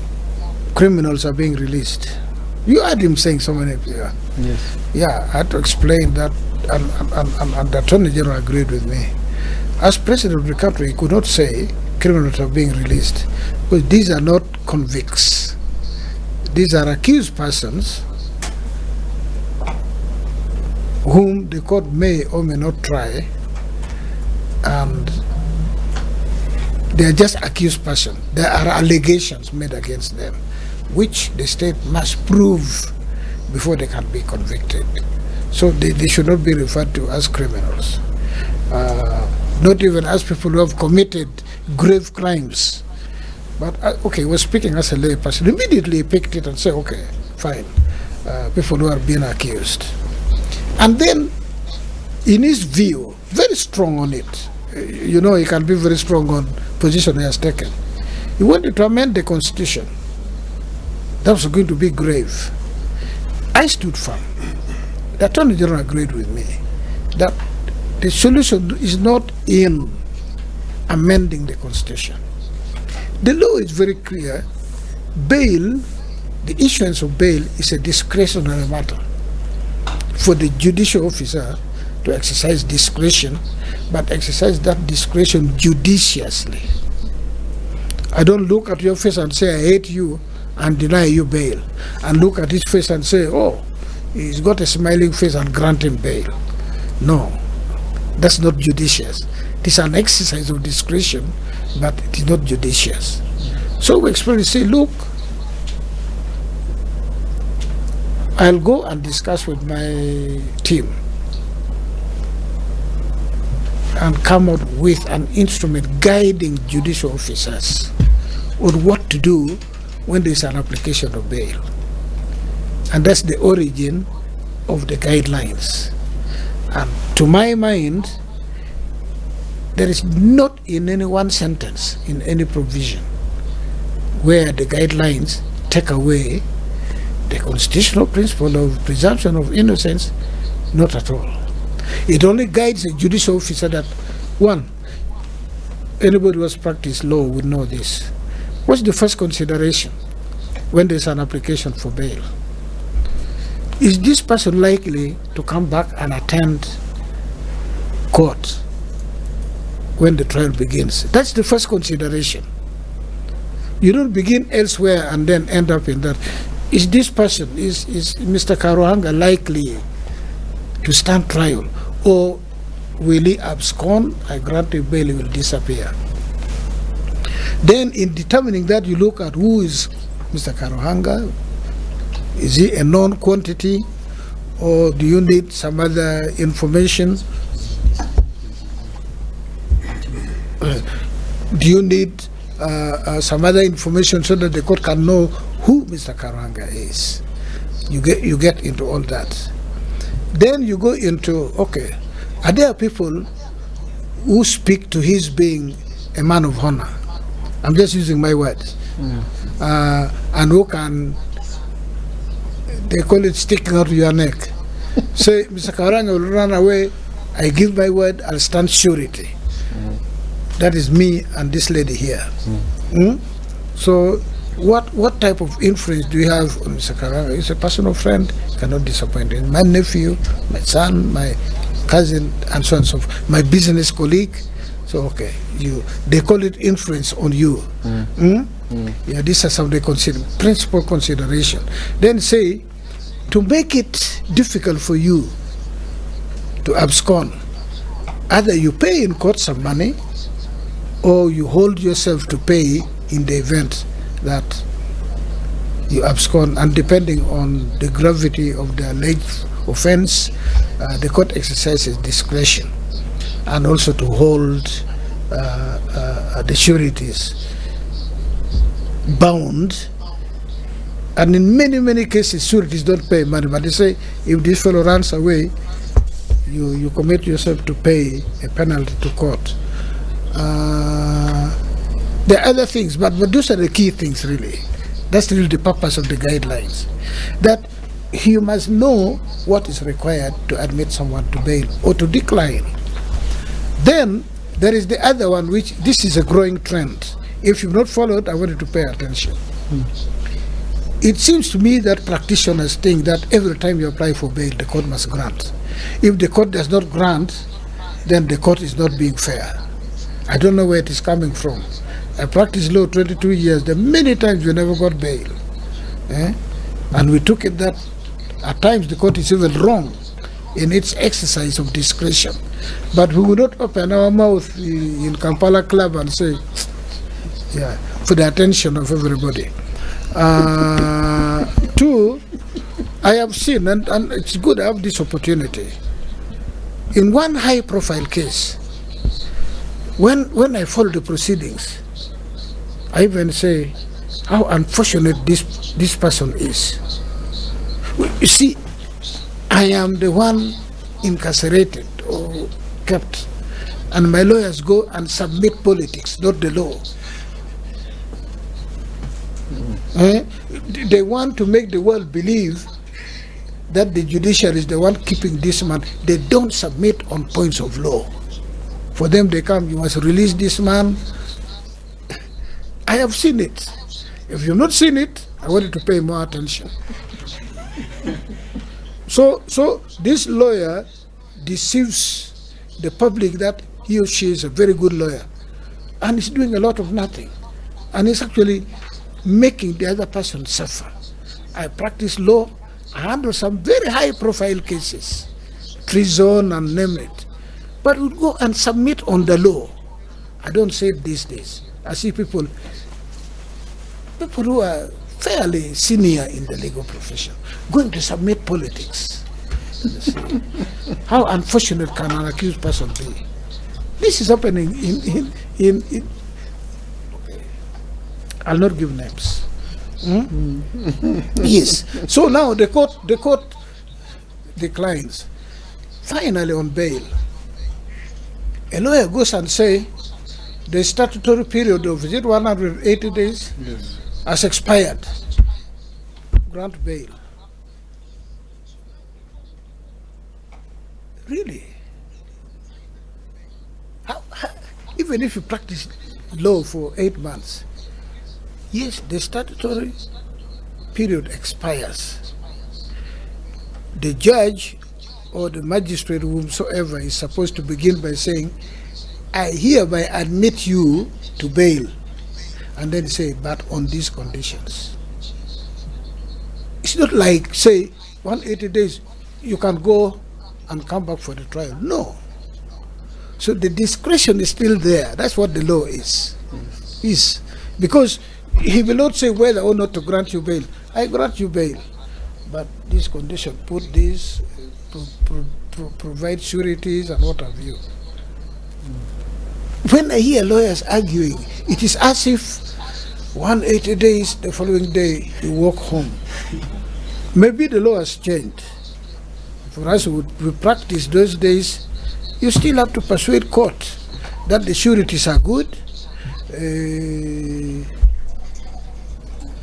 criminals are being released. You heard him saying so many. Yes. Yeah, I had to explain that, and the Attorney General agreed with me. As President of the country, he could not say criminals are being released, because these are not convicts. These are accused persons whom the court may or may not try, and they are just accused persons. There are allegations made against them, which the state must prove before they can be convicted. So they should not be referred to as criminals, not even as people who have committed grave crimes. But okay, we're speaking as a lay person. Immediately he picked it and said, okay, fine, people who are being accused. And then, in his view, very strong on it, you know, he can be very strong on position he has taken. He wanted to amend the constitution. That was going to be grave. I stood firm. The Attorney General agreed with me that the solution is not in amending the constitution. The law is very clear. Bail, the issuance of bail, is a discretionary matter for the judicial officer to exercise discretion, but exercise that discretion judiciously. I don't look at your face and say, I hate you, and deny you bail, and look at his face and say, oh, he's got a smiling face, and grant him bail. No, that's not judicious. It is an exercise of discretion, but it is not judicious. So we explain, say, look, I'll go and discuss with my team and come out with an instrument guiding judicial officers on what to do when there is an application of bail. And that's the origin of the guidelines. And to my mind, there is not in any one sentence, in any provision, where the guidelines take away the constitutional principle of presumption of innocence. Not at all. It only guides a judicial officer that, one, anybody who has practiced law would know this. What's the first consideration when there's an application for bail? Is this person likely to come back and attend court when the trial begins? That's the first consideration. You don't begin elsewhere and then end up in that. Is this person, is Mr. Karuhanga likely to stand trial, or will he abscond? I grant him bail, he will disappear. Then in determining that, you look at who is Mr. Karuhanga. Is he a known quantity, or do you need some other information? Do you need some other information so that the court can know who Mr. Karuhanga is? You get into all that. Then you go into, okay, are there people who speak to his being a man of honor? I'm just using my words. And who can, they call it sticking out your neck. Say, Mr. Karuhanga will run away, I give my word, I'll stand surety. That is me and this lady here. So what type of influence do you have on Mr. Karuhanga? He's a personal friend, cannot disappoint him. My nephew, my son, my cousin, and so on and so forth. My business colleague. So okay, they call it influence on you. Yeah, these are some of the principal consideration. Then say, to make it difficult for you to abscond, either you pay in court some money, or you hold yourself to pay in the event that you abscond, and depending on the gravity of the alleged offense, the court exercises discretion, and also to hold the sureties bound. And in many cases, sureties don't pay money, but they say, if this fellow runs away, you commit yourself to pay a penalty to court. There are other things, but those are the key things, really. That's really the purpose of the guidelines. That you must know what is required to admit someone to bail or to decline. Then there is the other one, which this is a growing trend. If you've not followed, I want you to pay attention. It seems to me that practitioners think that every time you apply for bail, the court must grant. If the court does not grant, then the court is not being fair. I don't know where it is coming from. I practiced law 22 years. There are many times we never got bail. And we took it that at times the court is even wrong in its exercise of discretion. But we would not open our mouth in Kampala Club and say, yeah, for the attention of everybody. Two, I have seen, and it's good I have this opportunity. In one high-profile case, when I follow the proceedings, I even say how unfortunate this person is. You see, I am the one incarcerated or kept, and my lawyers go and submit politics, not the law. They want to make the world believe that the judiciary is the one keeping this man. They don't submit on points of law. For them, they come, you must release this man. I have seen it. If you've not seen it, I want you to pay more attention. So this lawyer deceives the public that he or she is a very good lawyer, and is doing a lot of nothing, and is actually making the other person suffer. I practice law. I handle some very high-profile cases, treason and name it. But we go and submit on the law. I don't say it these days. I see people who are fairly senior in the legal profession going to submit politics. How unfortunate can an accused person be? This is happening in okay. I'll not give names. Yes. So now the court the clients, finally on bail, a lawyer goes and say the statutory period of, is it 180 days? Yes. Has expired. Grant bail. Really? Even if you practice law for 8 months, yes, the statutory period expires. The judge or the magistrate, whomsoever, is supposed to begin by saying, I hereby admit you to bail, and then say, but on these conditions. It's not like, say, 180 days, you can go and come back for the trial. No. So the discretion is still there. That's what the law is. Is because he will not say whether or not to grant you bail. I grant you bail, but this condition, put this, provide sureties and what have you. When I hear lawyers arguing, it is as if 180 days, the following day, you walk home. Maybe the law has changed. For us who practice those days, you still have to persuade court that the sureties are good,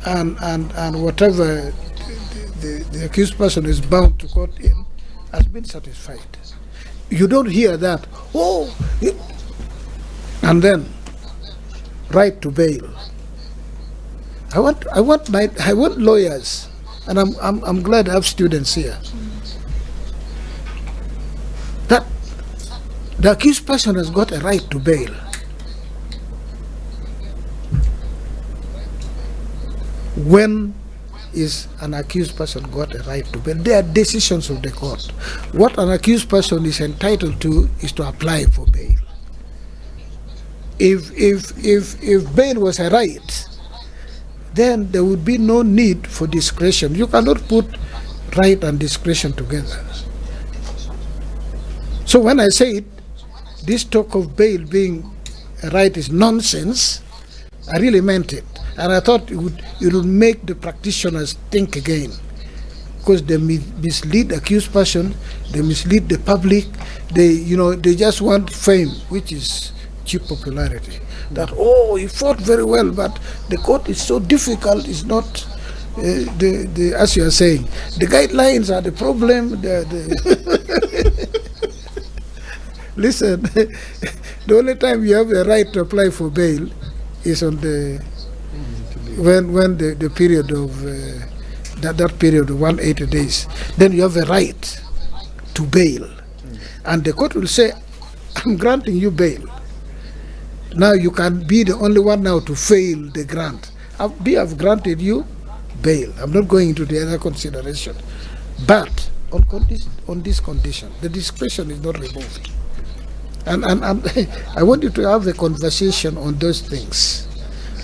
and whatever the accused person is bound to court in has been satisfied. You don't hear that, and then right to bail. I want lawyers, and I'm glad I have students here, that the accused person has got a right to bail. When is an accused person got a right to bail? There are decisions of the court. What an accused person is entitled to is to apply for bail. If bail was a right, then there would be no need for discretion. You cannot put right and discretion together. So when I say it, this talk of bail being a right is nonsense, I really meant it. And I thought it would make the practitioners think again, because they mislead the accused person, they mislead the public, they just want fame, which is cheap popularity. That, he fought very well, but the court is so difficult. It's not as you are saying, the guidelines are the problem. Listen, the only time you have a right to apply for bail is on when the period of that period of 180 days. Then you have a right to bail, and the court will say, "I'm granting you bail." Now you can be the only one now to fail the grant. I've granted you bail. I'm not going into the other consideration, but on this condition, the discretion is not removed. And I want you to have a conversation on those things.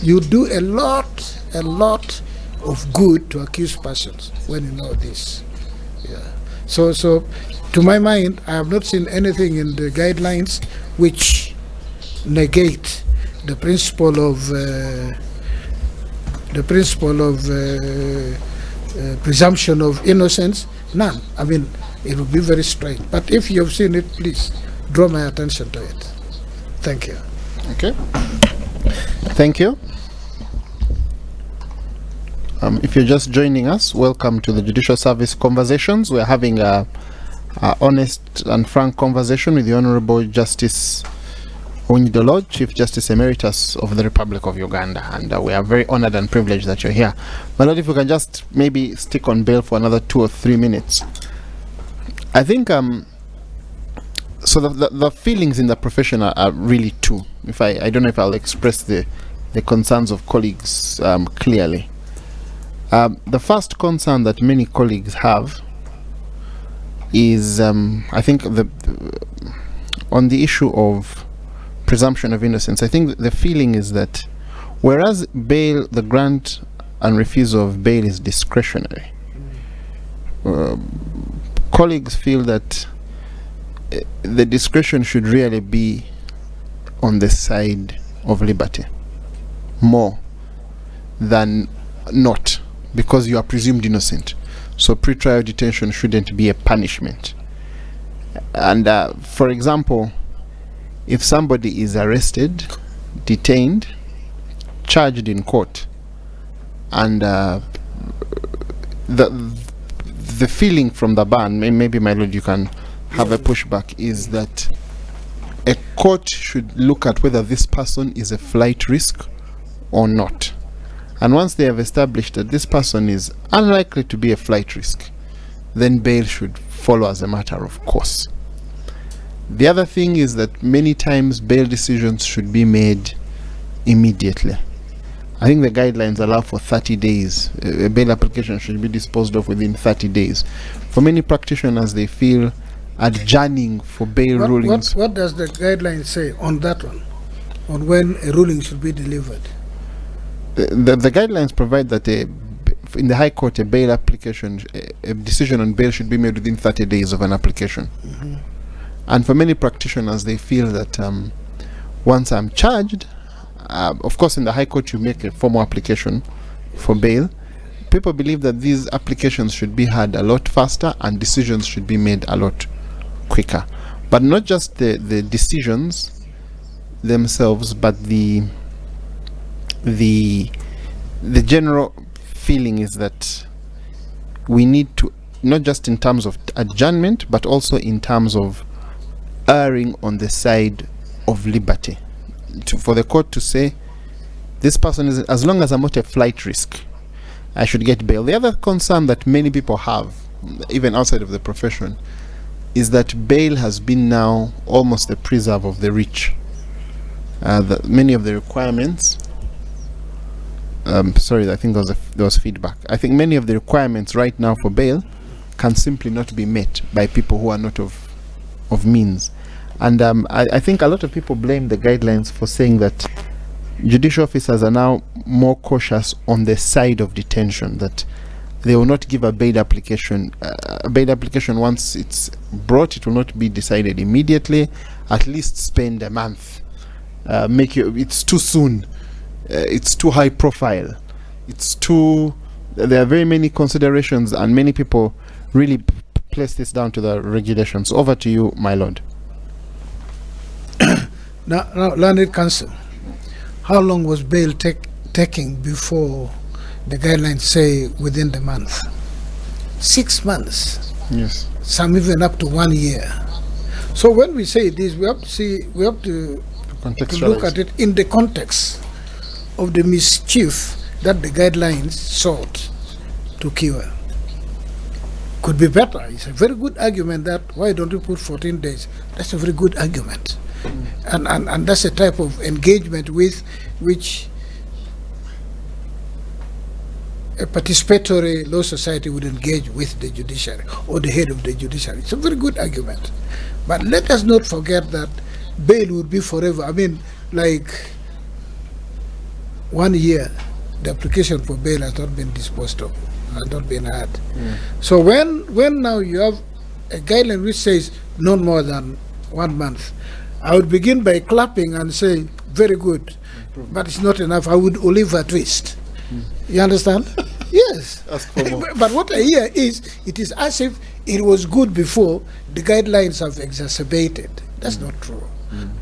You do a lot of good to accused persons when you know this. Yeah. So to my mind, I have not seen anything in the guidelines which negate the principle of presumption of innocence. None. I mean, it would be very strange. But if you have seen it, please draw my attention to it. Thank you. Okay. Thank you. If you're just joining us, welcome to the Judicial Service Conversations. We're having a honest and frank conversation with the Honorable Justice Owiny Dollo, Chief Justice Emeritus of the Republic of Uganda, and we are very honored and privileged that you're here. My Lord, if you can just maybe stick on bail for another 2 or 3 minutes. I think so the feelings in the profession are really two. If I don't know if I'll express the concerns of colleagues clearly. The first concern that many colleagues have is I think on the issue of presumption of innocence. I think the feeling is that whereas bail, the grant and refusal of bail is discretionary, colleagues feel that the discretion should really be on the side of liberty more than not, because you are presumed innocent. So pre-trial detention shouldn't be a punishment. And for example, if somebody is arrested, detained, charged in court, and the feeling from the ban, maybe my lord you can have a pushback, is that a court should look at whether this person is a flight risk or not. And once they have established that this person is unlikely to be a flight risk, then bail should follow as a matter of course. The other thing is that many times bail decisions should be made immediately. I think the guidelines allow for 30 days. A bail application should be disposed of within 30 days. For many practitioners, they feel adjourning for bail rulings. What does the guideline say on that one? On when a ruling should be delivered? The guidelines provide that in the High Court, a bail application, a decision on bail should be made within 30 days of an application. Mm-hmm. And for many practitioners, they feel that once I'm charged, of course, in the High Court, you make a formal application for bail. People believe that these applications should be had a lot faster and decisions should be made a lot quicker. But not just the decisions themselves, but the general feeling is that we need to, not just in terms of adjournment, but also in terms of erring on the side of liberty. For the court to say, this person is, as long as I'm not a flight risk, I should get bail. The other concern that many people have, even outside of the profession, is that bail has been now almost a preserve of the rich. Many of the requirements, sorry, I think there was feedback. I think many of the requirements right now for bail can simply not be met by people who are not of means. And I think a lot of people blame the guidelines for saying that judicial officers are now more cautious on the side of detention, that they will not give a bail application. A bail application, once it's brought, it will not be decided immediately. At least spend a month. It's too soon. It's too high profile. There are very many considerations, and many people really place this down to the regulations. Over to you, my lord. Now, Learned Counsel, how long was bail taking before the guidelines say within the month? 6 months. Yes. Some even up to 1 year. So when we say this, we have to look at it in the context of the mischief that the guidelines sought to cure. Could be better. It's a very good argument that why don't you put 14 days? That's a very good argument. And that's a type of engagement with which a participatory law society would engage with the judiciary or the head of the judiciary. It's a very good argument. But let us not forget that bail would be forever. I mean, like 1 year, the application for bail has not been disposed of, has not been had. So when now you have a guideline which says not more than 1 month, I would begin by clapping and say, very good, but it's not enough. I would olive a twist. You understand? Yes. Ask for more. But what I hear is, it is as if it was good before, the guidelines have exacerbated. That's not true.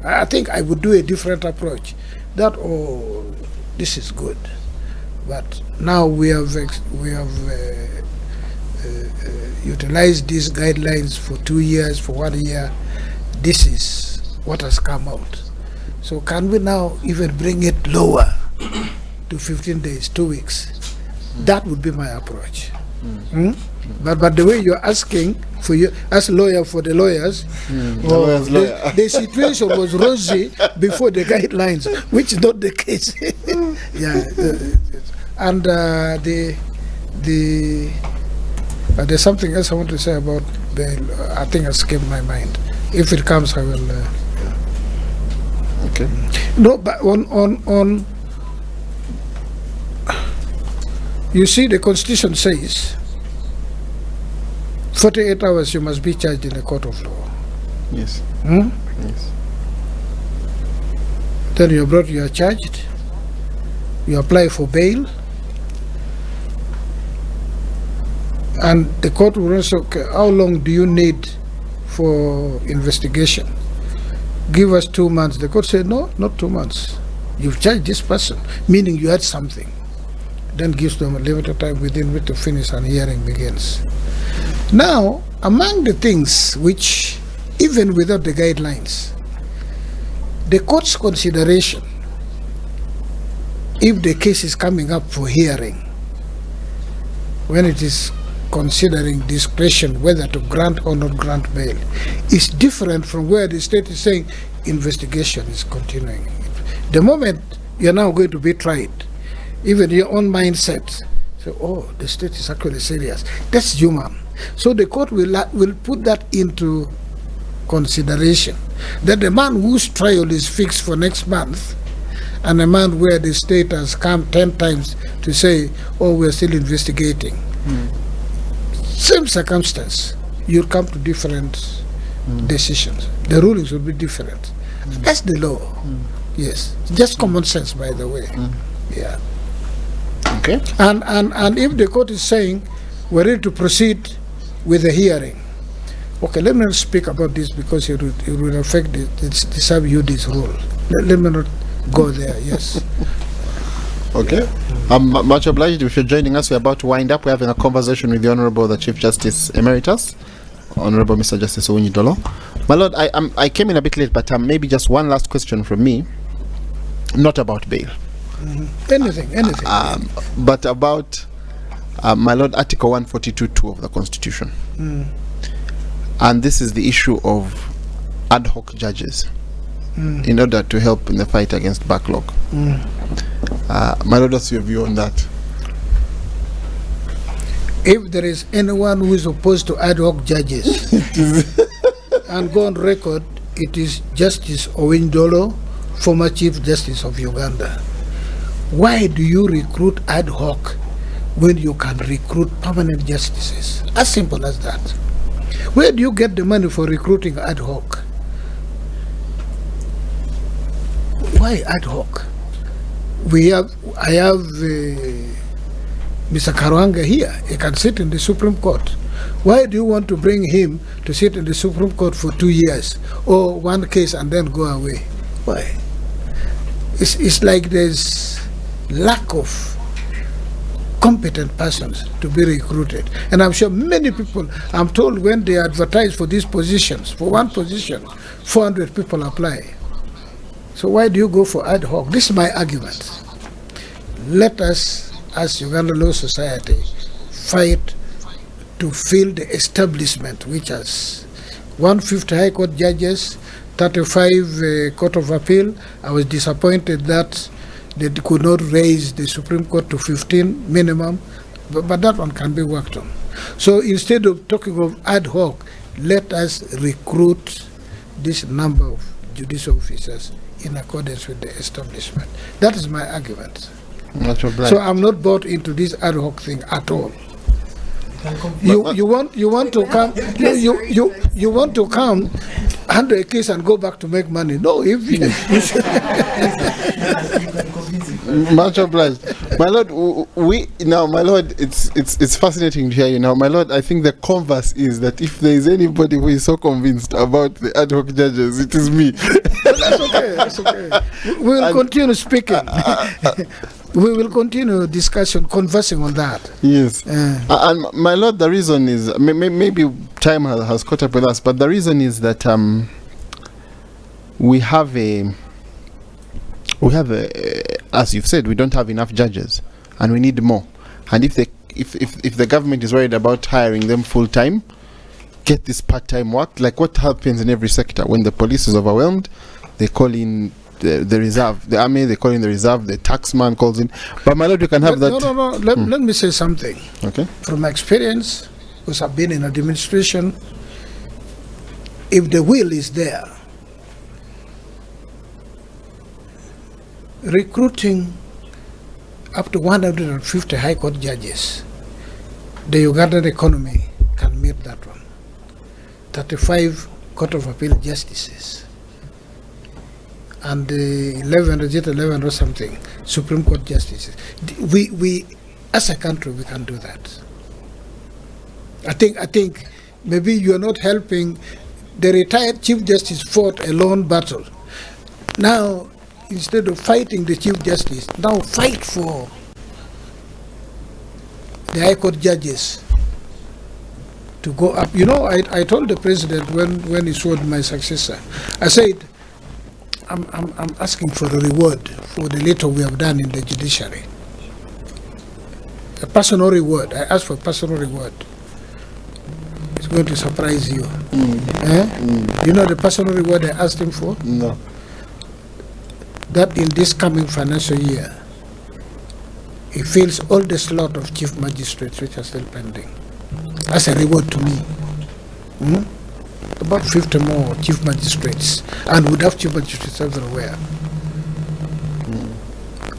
I think I would do a different approach. That, this is good. But now we have utilized these guidelines for 2 years, for 1 year. This is what has come out. So can we now even bring it lower to 15 days, 2 weeks? That would be my approach. But the way you're asking for you as lawyer for the lawyers, the situation was rosy before the guidelines, which is not the case. And there's something else I want to say about bail. I think it escaped my mind. If it comes, I will. Okay. No, but on you see, the Constitution says 48 hours you must be charged in a court of law. Yes. Yes. Then you are charged, you apply for bail. And the court will also, okay, how long do you need for investigation? Give us 2 months. The court said, no, not 2 months. You've charged this person, meaning you had something. Then gives them a limited time within which to finish and hearing begins. Now, among the things which, even without the guidelines, the court's consideration, if the case is coming up for hearing, when it is considering discretion whether to grant or not grant bail, is different from where the state is saying investigation is continuing. The moment you're now going to be tried, even your own mindset, say, oh, the state is actually serious. That's human. So the court will put that into consideration, that the man whose trial is fixed for next month and a man where the state has come 10 times to say, oh, we're still investigating. Same circumstance, you'll come to different decisions. The rulings will be different. That's the law. Yes. Just common sense, by the way. Yeah. Okay. And if the court is saying we're ready to proceed with the hearing, okay, let me not speak about this because it will affect the sub-UD's role. Let me not go there, yes. Okay. I'm much obliged if you're joining us. We're about to wind up. We're having a conversation with the Honorable the Chief Justice Emeritus, Honorable Mr. Justice Owiny Dollo. My Lord, I came in a bit late, but maybe just one last question from me, not about bail. Anything. But about, my Lord, Article 142.2 of the Constitution. And this is the issue of ad hoc judges in order to help in the fight against backlog. My Lord, what's your view on that? If there is anyone who is opposed to ad hoc judges and go on record, it is Justice Owiny Dollo, former Chief Justice of Uganda. Why do you recruit ad hoc when you can recruit permanent justices? As simple as that. Where do you get the money for recruiting ad hoc? Why ad hoc? I have Mr. Karu here. He can sit in the Supreme Court. Why do you want to bring him to sit in the Supreme Court for 2 years or one case and then go away? Why? It's like there's lack of competent persons to be recruited. And I'm sure many people, I'm told when they advertise for these positions, for one position, 400 people apply. So why do you go for ad hoc? This is my argument. Let us, as Uganda Law Society, fight to fill the establishment which has 150 High Court judges, 35 Court of Appeal. I was disappointed that they could not raise the Supreme Court to 15 minimum, but that one can be worked on. So instead of talking of ad hoc, let us recruit this number of judicial officers in accordance with the establishment. That is my argument. So I'm not bought into this ad hoc thing at all. You want to come you want to come handle a case and go back to make money. No, if much obliged. My Lord, my Lord, it's fascinating to hear you now. My Lord, I think the converse is that if there is anybody who is so convinced about the ad hoc judges, it is me. That's okay. We will continue speaking. We will continue discussion, conversing on that. Yes. And my Lord, the reason is, maybe time has caught up with us, but the reason is that we have as you've said, we don't have enough judges, and we need more. And if the government is worried about hiring them full time, get this part-time work. Like what happens in every sector when the police is overwhelmed, they call in the reserve, the army, they call in the reserve, the taxman calls in. But my Lord, you can have that. No. Let me say something. Okay. From my experience, because I've been in administration, if the will is there, recruiting up to 150 High Court judges, the Ugandan economy can meet that one. 35 Court of Appeal justices, and 11 or something Supreme Court justices. We as a country, we can do that. I think maybe you are not helping. The retired Chief Justice fought a lone battle. Now, instead of fighting the Chief Justice, now fight for the High Court judges to go up. You know, I told the president when he swore my successor, I said, I'm asking for a reward for the little we have done in the judiciary. A personal reward. I asked for a personal reward. It's going to surprise you. You know the personal reward I asked him for? No. That in this coming financial year, he fills all the slot of chief magistrates which are still pending. As a reward to me. About 50 more chief magistrates, and would have chief magistrates everywhere.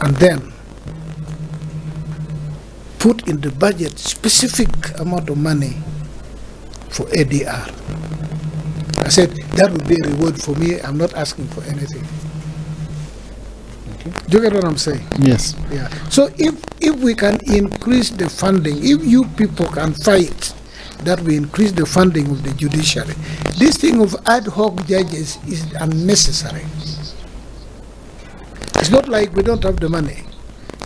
And then put in the budget specific amount of money for ADR. I said that would be a reward for me. I'm not asking for anything. Do you get what I'm saying? Yes. Yeah. So if we can increase the funding, if you people can fight that we increase the funding of the judiciary, this thing of ad hoc judges is unnecessary. It's not like we don't have the money.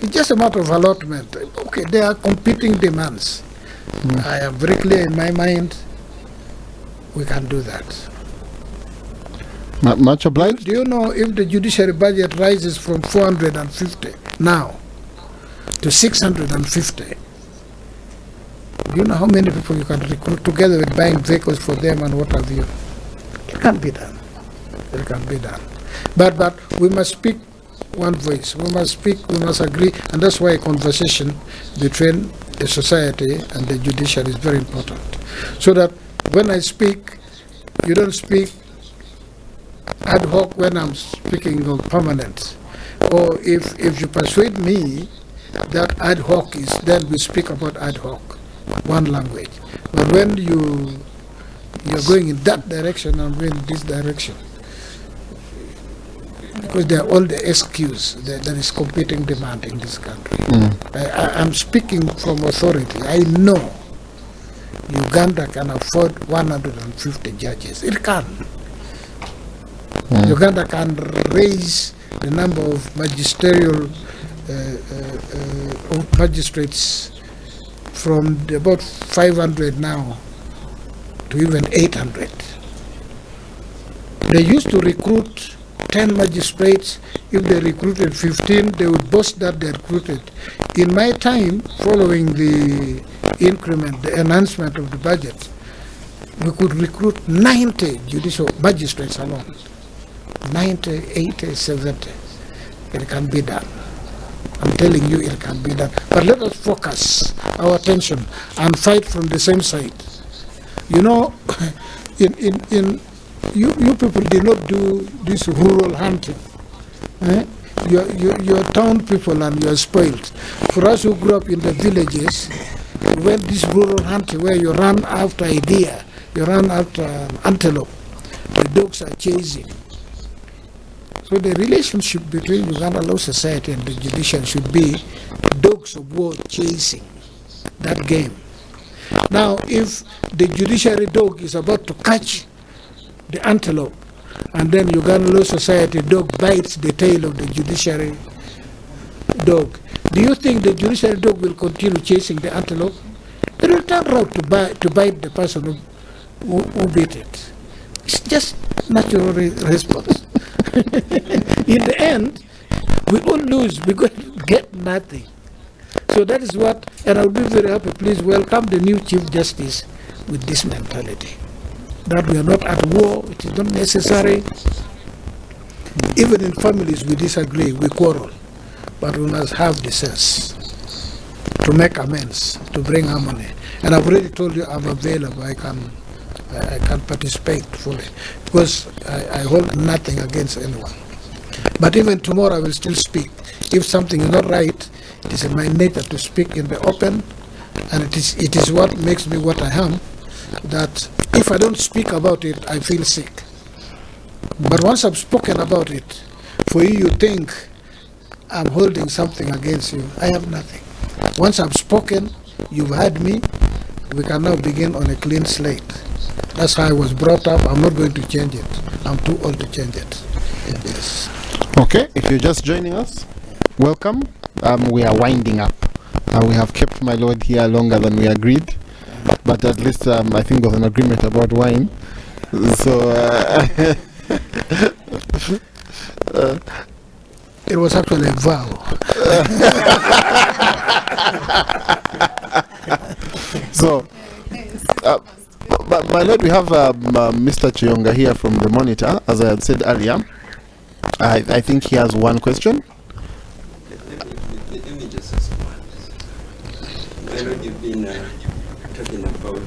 It's just a matter of allotment. Okay, there are competing demands. I am very clear in my mind. We can do that. Much obliged. Do you know if the judiciary budget rises from 450 now to 650? Do you know how many people you can recruit together with buying vehicles for them and what have you? It can be done. It can be done. But we must speak one voice. We must speak, we must agree, and that's why a conversation between the society and the judiciary is very important. So that when I speak, you don't speak ad hoc when I'm speaking of permanent. Or if you persuade me that ad hoc is, then we speak about ad hoc, one language. But when you're going in that direction, I'm going in this direction. Because they are all the excuse that there is competing demand in this country. I'm speaking from authority. I know Uganda can afford 150 judges. It can. Uganda can raise the number of magisterial magistrates from about 500 now to even 800. They used to recruit 10 magistrates. If they recruited 15, they would boast that they recruited. In my time, following the increment, the enhancement of the budget, we could recruit 90 judicial magistrates alone. 90, 80, 70. It can be done. I'm telling you, it can be done. But let us focus our attention and fight from the same side. You know, you people did not do this rural hunting. You're town people and you're spoiled. For us who grew up in the villages, we went this rural hunting where you run after a deer, you run after an antelope. The dogs are chasing. So the relationship between Uganda Law Society and the judiciary should be dogs of war chasing that game. Now, if the judiciary dog is about to catch the antelope, and then Uganda Law Society dog bites the tail of the judiciary dog, do you think the judiciary dog will continue chasing the antelope? It will turn around to bite the person who beat it. It's just natural response. In the end, we all lose because we get nothing. So that is what, and I'll be very happy. Please welcome the new Chief Justice with this mentality. That we are not at war, it is not necessary. Even in families we disagree, we quarrel. But we must have the sense to make amends, to bring harmony. And I've already told you I'm available, I can participate fully. Because I hold nothing against anyone. But even tomorrow I will still speak. If something is not right, it is in my nature to speak in the open, and it is what makes me what I am, that if I don't speak about it, I feel sick. But once I've spoken about it, for you think I'm holding something against you, I have nothing. Once I've spoken, you've heard me, we can now begin on a clean slate. That's how I was brought up. I'm not going to change it. I'm too old to change it. Yes. Okay, if you're just joining us, welcome. We are winding up. We have kept my lord here longer than we agreed, but at least I think there's an agreement about wine. So it was actually a vow. So, but my lord, we have Mr. Chiyonga here from the Monitor. As I had said earlier, I think he has one question. Let me just ask one. My lord, you've been talking about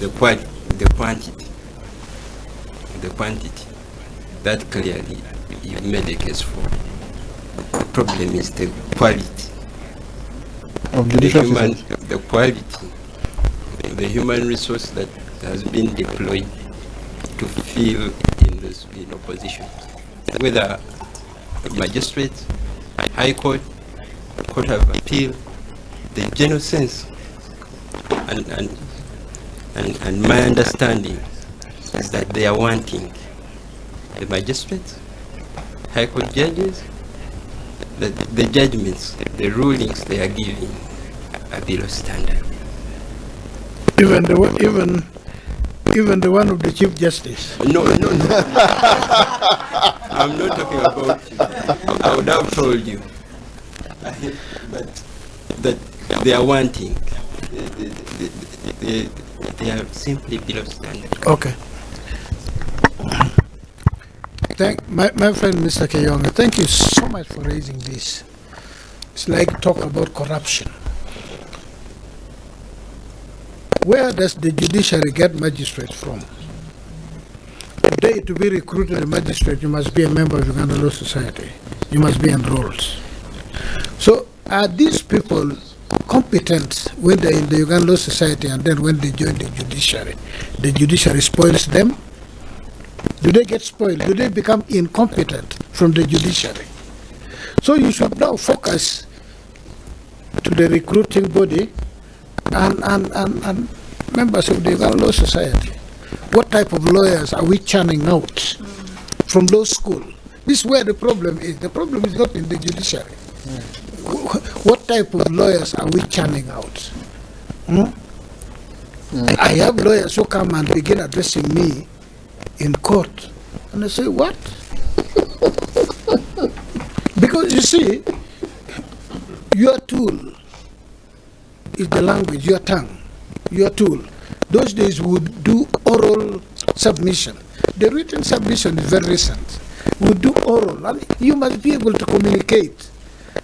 the quantity. That clearly you made a case for. The problem is the quality. Of judicial The quality, the human resource that has been deployed to fill in opposition, whether magistrates, high court, court of appeal, the general sense, and my understanding is that they are wanting the magistrates, high court judges, the judgments, the rulings they are giving are below standard. Even the one of the Chief Justice. No. I'm not talking about you. I would have told you. But that they are wanting. They are simply below standard. Okay. My friend Mr. Kayonga, thank you so much for raising this. It's like talk about corruption. Where does the judiciary get magistrates from? Today, to be recruited a magistrate, you must be a member of Uganda Law Society. You must be enrolled. So, are these people competent when they're in the Uganda Law Society and then when they join the judiciary spoils them? Do they get spoiled? Do they become incompetent from the judiciary? So you should now focus to the recruiting body and members of the Uganda Law Society. What type of lawyers are we churning out from law school? This is where the problem is. The problem is not in the judiciary. What type of lawyers are we churning out? I have lawyers who come and begin addressing me in court, and I say, what? Because you see, your tool is the language, your tongue, your tool. Those days we would do oral submission. The written submission is very recent. We do oral, and you must be able to communicate.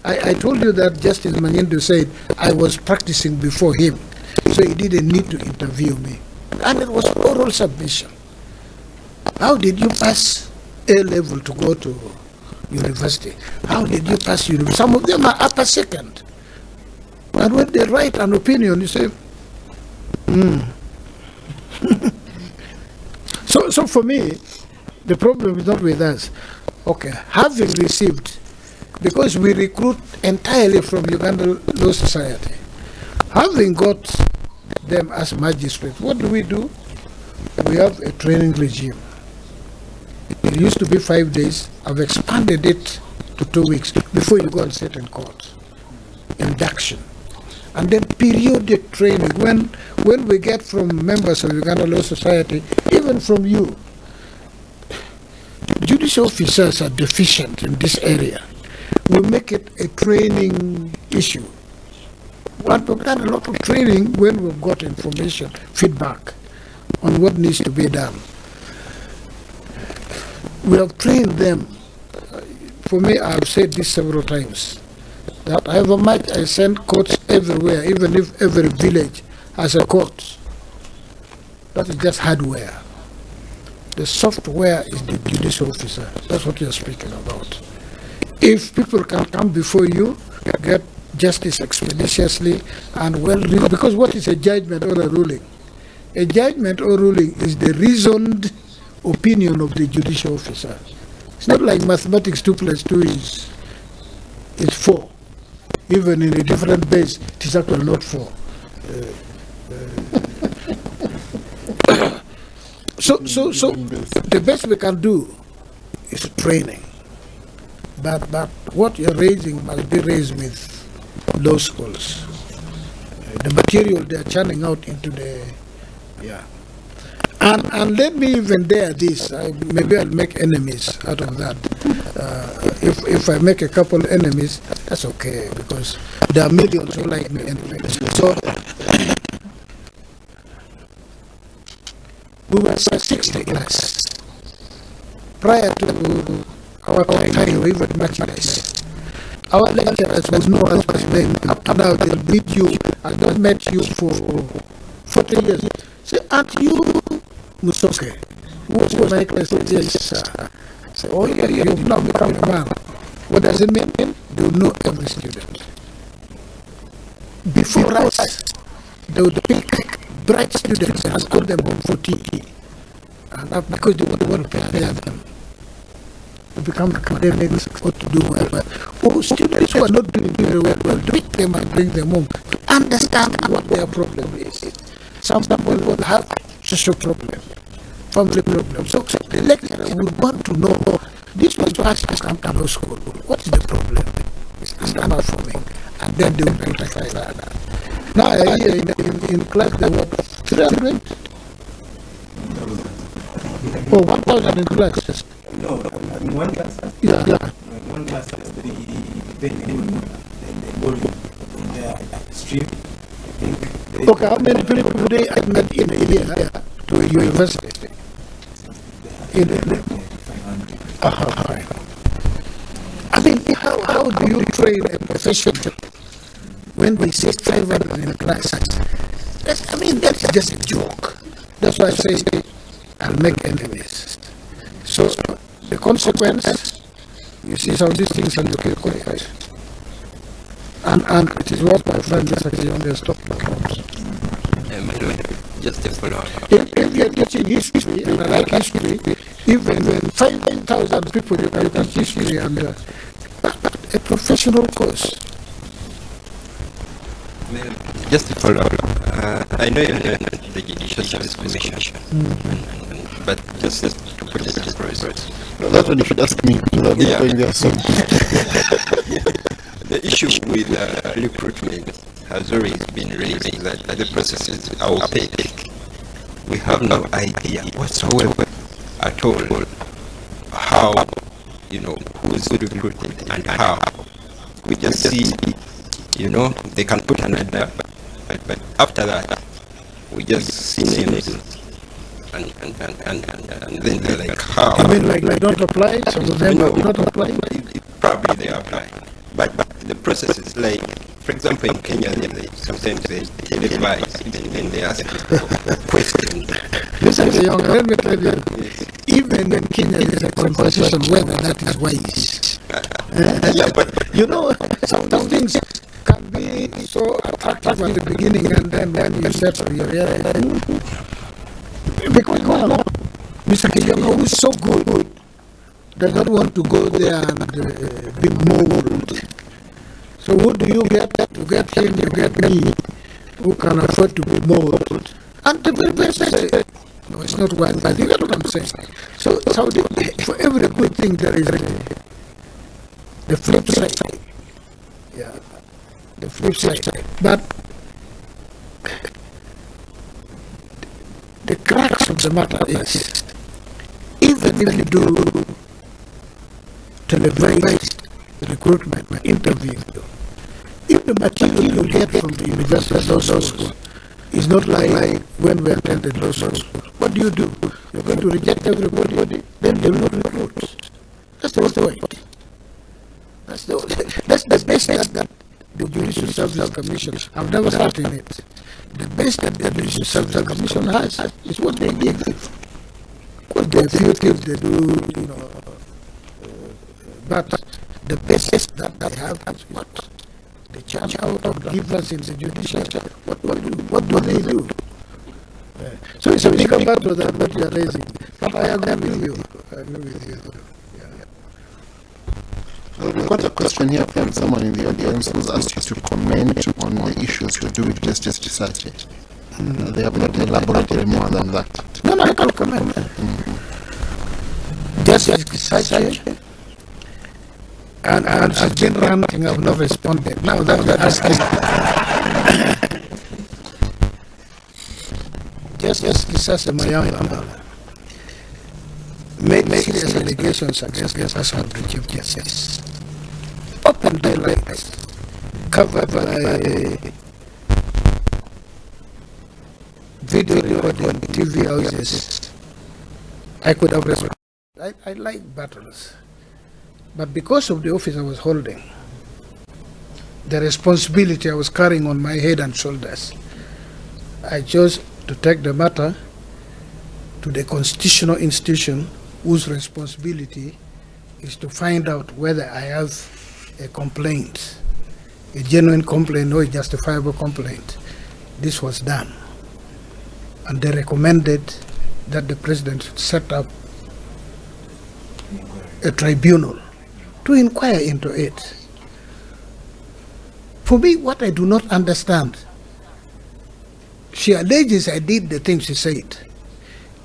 I told you that Justice Manyendo said I was practicing before him, so he didn't need to interview me. And it was oral submission. How did you pass A level to go to university? How did you pass university? Some of them are upper second. And when they write an opinion, you say, So for me, the problem is not with us. Okay, having received, because we recruit entirely from Uganda Law Society, having got them as magistrates, what do? We have a training regime. It used to be 5 days. I've expanded it to 2 weeks before you go and sit in court. Induction. And then periodic training. When we get from members of Uganda Law Society, even from you, judicial officers are deficient in this area. We make it a training issue. And we've done a lot of training when we've got information, feedback on what needs to be done. We have trained them. For me, I've said this several times, that however much I send courts everywhere, even if every village has a court, that is just hardware. The software is the judicial officer. That's what you're speaking about. If people can come before you, get justice expeditiously and well reasoned, because what is a judgment or a ruling? A judgment or ruling is the reasoned opinion of the judicial officer. It's not like mathematics, 2 + 2 is 4. even in a different base, it is actually not 4. So the best we can do is training. But what you're raising must be raised with law schools. The material they're churning out into the, And let me even dare this. Maybe I'll make enemies out of that. If I make a couple enemies, that's okay, because there are millions who like me anyway. So we were 60 class. Prior to our time, we were much less. Our lecturers was no us by name. Up to now, they'll meet you. I don't met you for 40 years. Say, aren't you Musoke? Who was my class? Yes, sir. Say, oh yeah, you've now become a man. What does it mean? They will know every student. Before us, they would pick bright students and call them home for tea. And that's because they want to prepare them to become academics or to do whatever. Or students who are not doing very well, we'll pick them and bring them home to understand what their problem is. Some people will have social problem, family problem. So the lecturer would want to know, this was past come to law school. What is the problem? It's underperforming. And then they will rectify that. Now I hear in class there were 300 or 1,000 in class. No, in one class. Yeah. In one class, the volume in their stream. Okay, how many people do they admit in a year to a university? In a 500. I mean, how do you train a professional when they say 500 in a class? That's just a joke. That's why I say I'll make enemies. So the consequence, you see some of these things and you keep quiet. And it is what my friend is actually on the stock accounts. Just to follow up. If you're teaching history, and I like history, even when 5,000 people you can teach history and a professional course. Just to follow up, I know you're not the Judicial Service Commission, but just to put it in process. That's what you should ask me. Yeah. Going there soon. The issue with recruitment has always been raised that the process is opaque. We have no idea whatsoever at all how, who's recruited and how. We just see, they can put an ad, but after that, we just see names and then they're like, how? I mean, like don't apply, some of them are not applying. Probably they apply. But the process is like, for example, in Kenya, sometimes they televise and then they ask questions. Listen, young, let me tell you, even in Kenya, there's a conversation whether that is wise. Yeah, but some things can be so attractive at the beginning, and then when you settle, you realize, because Mr. Kenyago is so good, does not want to go there and be molded. So who do you get? You get him, you get me, who can afford to be molded. And the very best say, no, it's not wise. You get what I'm saying? So for every good thing there is the flip side. Yeah, the flip side. But the crux of the matter is, even if you do televised recruitment interview, if the material you get from the university law school is not like when we attended law school, what do? You're going to reject everybody, then they will not recruit. That's the way. That's the best that the Judicial Service Commission, I've never sat in it. The best that the Judicial Service Commission has is what they give. What they feel they do, but the best that they have is what? They charge out of givers in the judiciary. What do they do? So it's a big battle that you are raising. But I agree with you. We've got a question here from someone in the audience who's asked you to comment on the issues to do with justice research. They have not elaborated more than that. No, I can comment. Just research. And as general thing, I've not responded. Now that you're asking, just research my young made serious allegations against the person of the Chief Justice. Open daylight, covered by video recording, TV houses. I could have responded. I like battles. But because of the office I was holding, the responsibility I was carrying on my head and shoulders, I chose to take the matter to the constitutional institution whose responsibility is to find out whether I have a complaint, a genuine complaint or a justifiable complaint. This was done. And they recommended that the president should set up a tribunal to inquire into it. For me, what I do not understand, she alleges I did the things she said.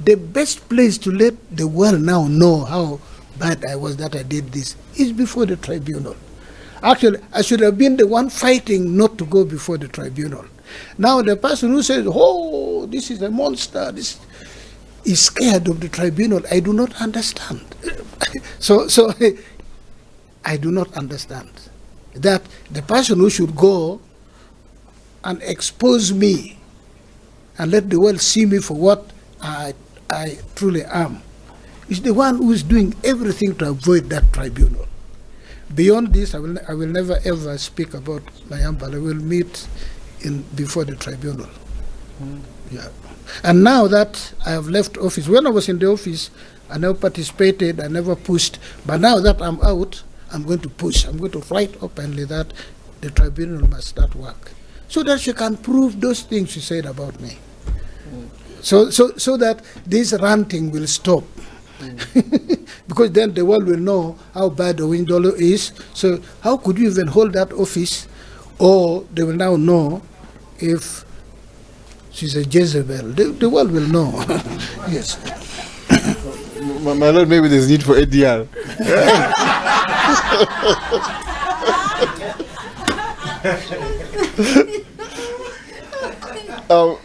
The best place to let the world now know how bad I was that I did this is before the tribunal. Actually, I should have been the one fighting not to go before the tribunal. Now the person who says, oh, this is a monster, this is scared of the tribunal, I do not understand. So I do not understand that the person who should go and expose me and let the world see me for what I truly am is the one who is doing everything to avoid that tribunal. Beyond this, I will never ever speak about Mayambala. I will meet before the tribunal. Yeah. And now that I have left office, when I was in the office, I never participated, I never pushed. But now that I'm out, I'm going to push. I'm going to write openly that the tribunal must start work, so that she can prove those things she said about me. So that this ranting will stop. Because then the world will know how bad Owiny Dollo is. So how could you even hold that office? Or they will now know if she's a Jezebel. The world will know. Yes. My lord, maybe there's need for ADR.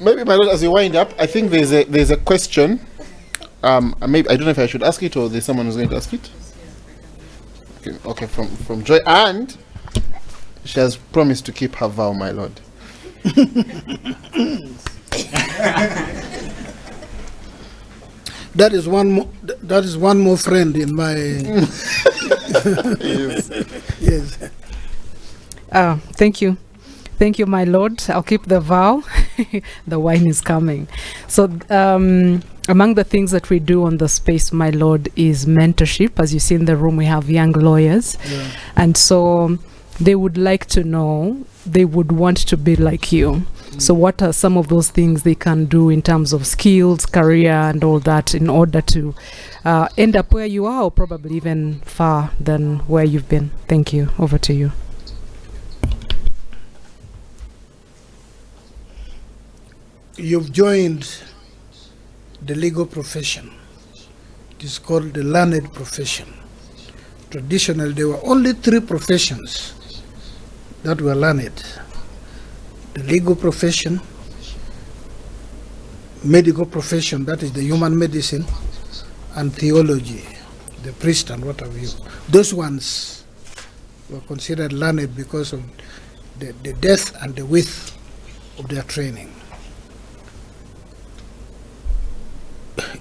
Maybe, my lord, as you wind up, I think there's a question. Maybe I don't know if I should ask it or there's someone who's going to ask it. Okay, from Joy, and she has promised to keep her vow, my lord. That is one more friend in my. Yes. Thank you, my lord. I'll keep the vow. The wine is coming. So, among the things that we do on the space, my lord, is mentorship. As you see in the room, we have young lawyers, and so they would like to know. They would want to be like you. So what are some of those things they can do in terms of skills, career, and all that in order to end up where you are, or probably even far than where you've been? Thank you. Over to you. You've joined the legal profession. It is called the learned profession. Traditionally, there were only 3 professions that were learned: the legal profession, medical profession, that is the human medicine, and theology, the priest and what have you. Those ones were considered learned because of the depth and the width of their training.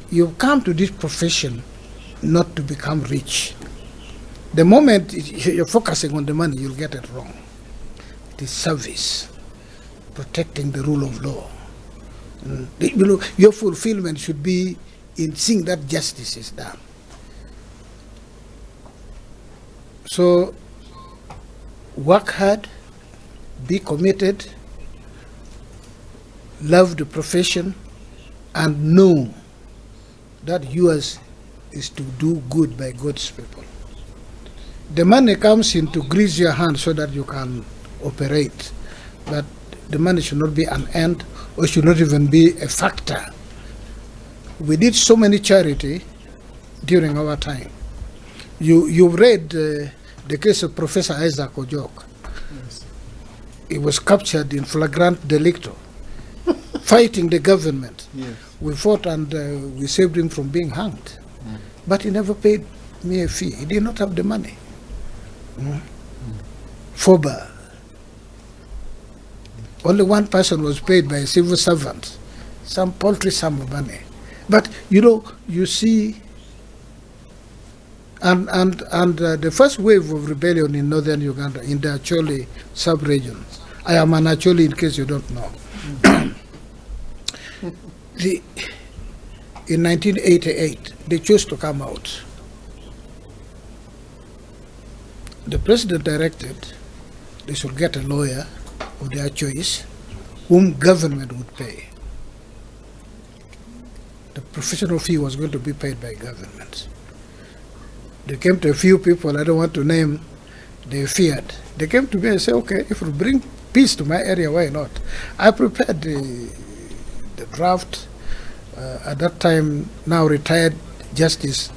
You've come to this profession not to become rich. The moment you're focusing on the money, you'll get it wrong. It is service, protecting the rule of law. Your fulfillment should be in seeing that justice is done. So work hard, be committed, love the profession, and know that yours is to do good by God's people. The money comes in to grease your hands so that you can operate. But the money should not be an end or should not even be a factor. We did so many charity during our time. You read the case of Professor Isaac Ojok. Yes. He was captured in flagrant delicto, fighting the government. Yes. We fought and we saved him from being hanged. But he never paid me a fee. He did not have the money. FOBA. Only one person was paid by a civil servant, some paltry sum of money. But you see, and the first wave of rebellion in northern Uganda, in the Acholi sub-regions. I am an Acholi in case you don't know. In 1988, they chose to come out. The president directed they should get a lawyer of their choice, whom government would pay. The professional fee was going to be paid by government. They came to a few people, I don't want to name, they feared. They came to me and said, okay, if we bring peace to my area, why not? I prepared the draft. At that time, now retired Justice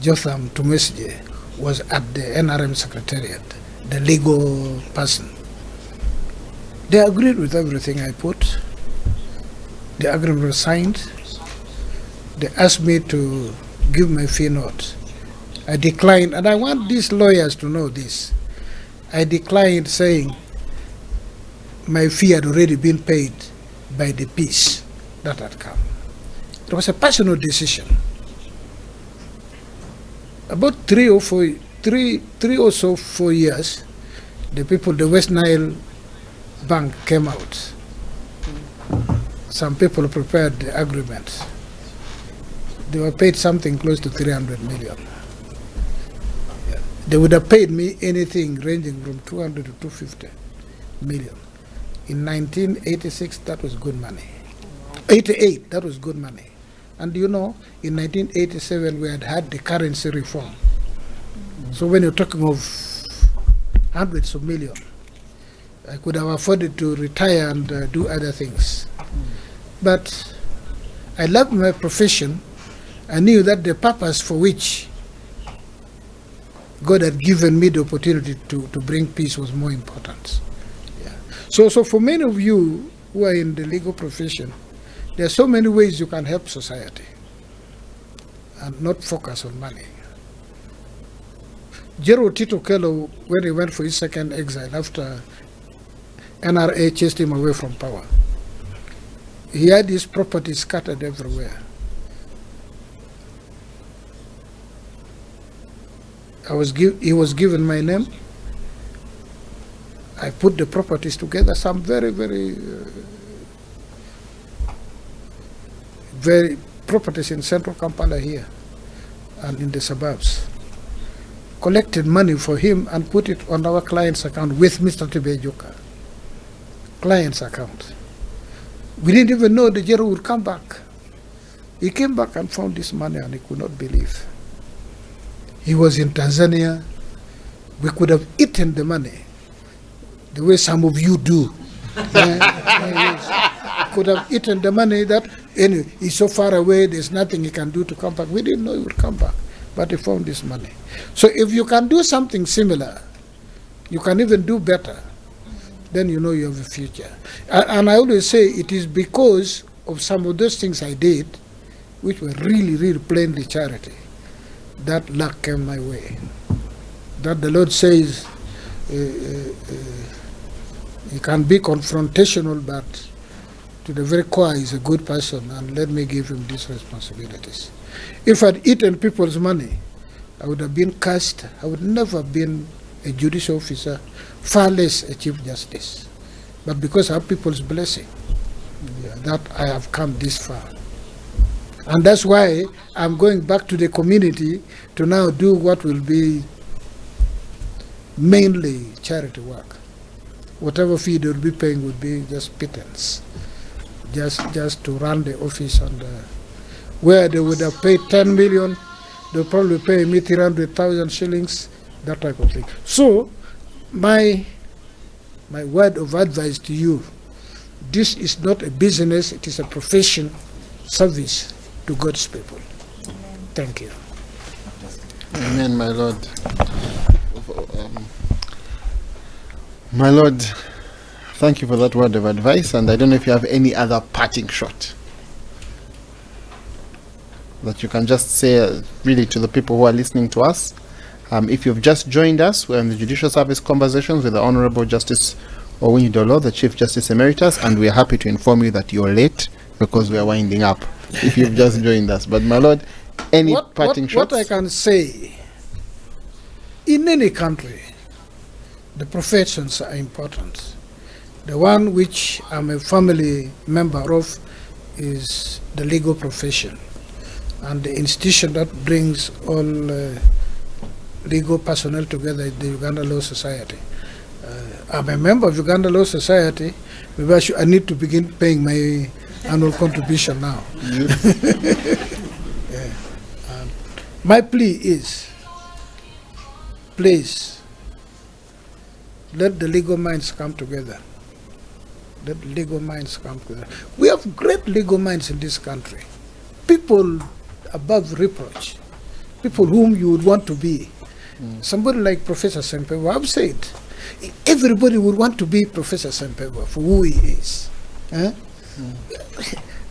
Jotham Tumesje was at the NRM Secretariat, the legal person. They agreed with everything I put. The agreement was signed. They asked me to give my fee note. I declined, and I want these lawyers to know this. I declined, saying my fee had already been paid by the peace that had come. It was a personal decision. About 3 or 4 years, the people, the West Nile Bank came out. Some people prepared the agreement. They were paid something close to 300 million. Yeah. They would have paid me anything ranging from 200 to 250 million. In 1986, that was good money. 88, that was good money. And in 1987, we had the currency reform. So when you're talking of hundreds of millions, I could have afforded to retire and do other things. But I loved my profession. I knew that the purpose for which God had given me the opportunity to bring peace was more important. Yeah. So for many of you who are in the legal profession, there are so many ways you can help society and not focus on money. Gerald Tito Kello, when he went for his second exile after NRA chased him away from power, he had his property scattered everywhere. He was given my name. I put the properties together, some very, very, very properties in central Kampala here and in the suburbs. Collected money for him and put it on our client's account with Mr. Tibejuka. Client's account. We didn't even know the Jero would come back. He came back and found this money and he could not believe. He was in Tanzania. We could have eaten the money the way some of you do. Could have eaten the money that anyway, he's so far away, there's nothing he can do to come back. We didn't know he would come back, but he found this money. So if you can do something similar, you can even do better, then you know you have a future. And I always say it is because of some of those things I did, which were really, really plainly charity, that luck came my way. That the Lord says, he can be confrontational, but to the very core he's a good person, and let me give him these responsibilities. If I'd eaten people's money, I would have been cast. I would never have been a judicial officer, far less a chief justice. But because I have people's blessing, that I have come this far. And that's why I'm going back to the community to now do what will be mainly charity work. Whatever fee they will be paying would be just pittance, just to run the office, and where they would have paid 10 million, they'll probably pay me 300,000 shillings, that type of thing. So, my word of advice to you, this is not a business, it is a profession, service to God's people. Thank you. Amen, my Lord. My Lord, thank you for that word of advice, and I don't know if you have any other parting shot that you can just say really to the people who are listening to us. If you've just joined us, we're in the Judicial Service Conversations with the Honorable Justice Owiny Dollo, the Chief Justice Emeritus, and we are happy to inform you that you're late because we are winding up if you've just joined us. But my Lord, any parting shots? What I can say, in any country, the professions are important. The one which I'm a family member of is the legal profession, and the institution that brings all legal personnel together is the Uganda Law Society. I'm a member of Uganda Law Society. Maybe I need to begin paying my annual contribution now. Yeah. My plea is, please, let the legal minds come together. Let the legal minds come together. We have great legal minds in this country. People above reproach. People whom you would want to be. Somebody like Professor Sempewa, I've said, everybody would want to be Professor Sempewa for who he is.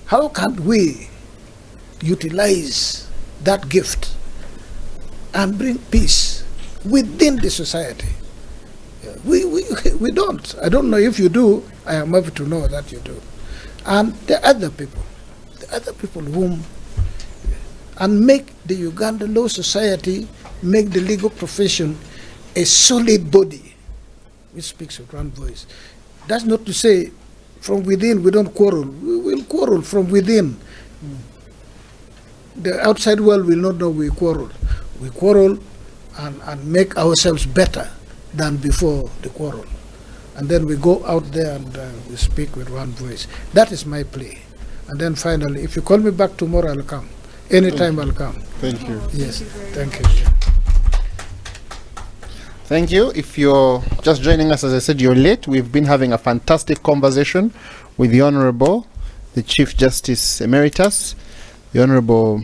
How can we utilize that gift and bring peace within the society? We don't. I don't know if you do. I am happy to know that you do. And the other people whom, and make the Uganda Law Society, make the legal profession a solid body which speaks with one voice. That's not to say from within we don't quarrel. We will quarrel from within. The outside world will not know we quarrel. We quarrel and make ourselves better than before the quarrel. And then we go out there and we speak with one voice. That is my plea. And then finally, if you call me back tomorrow, I'll come. Anytime I'll come. Thank you. Yes, thank you. Thank you. If you're just joining us, as I said, you're late. We've been having a fantastic conversation with the Honorable, the Chief Justice Emeritus, the Honorable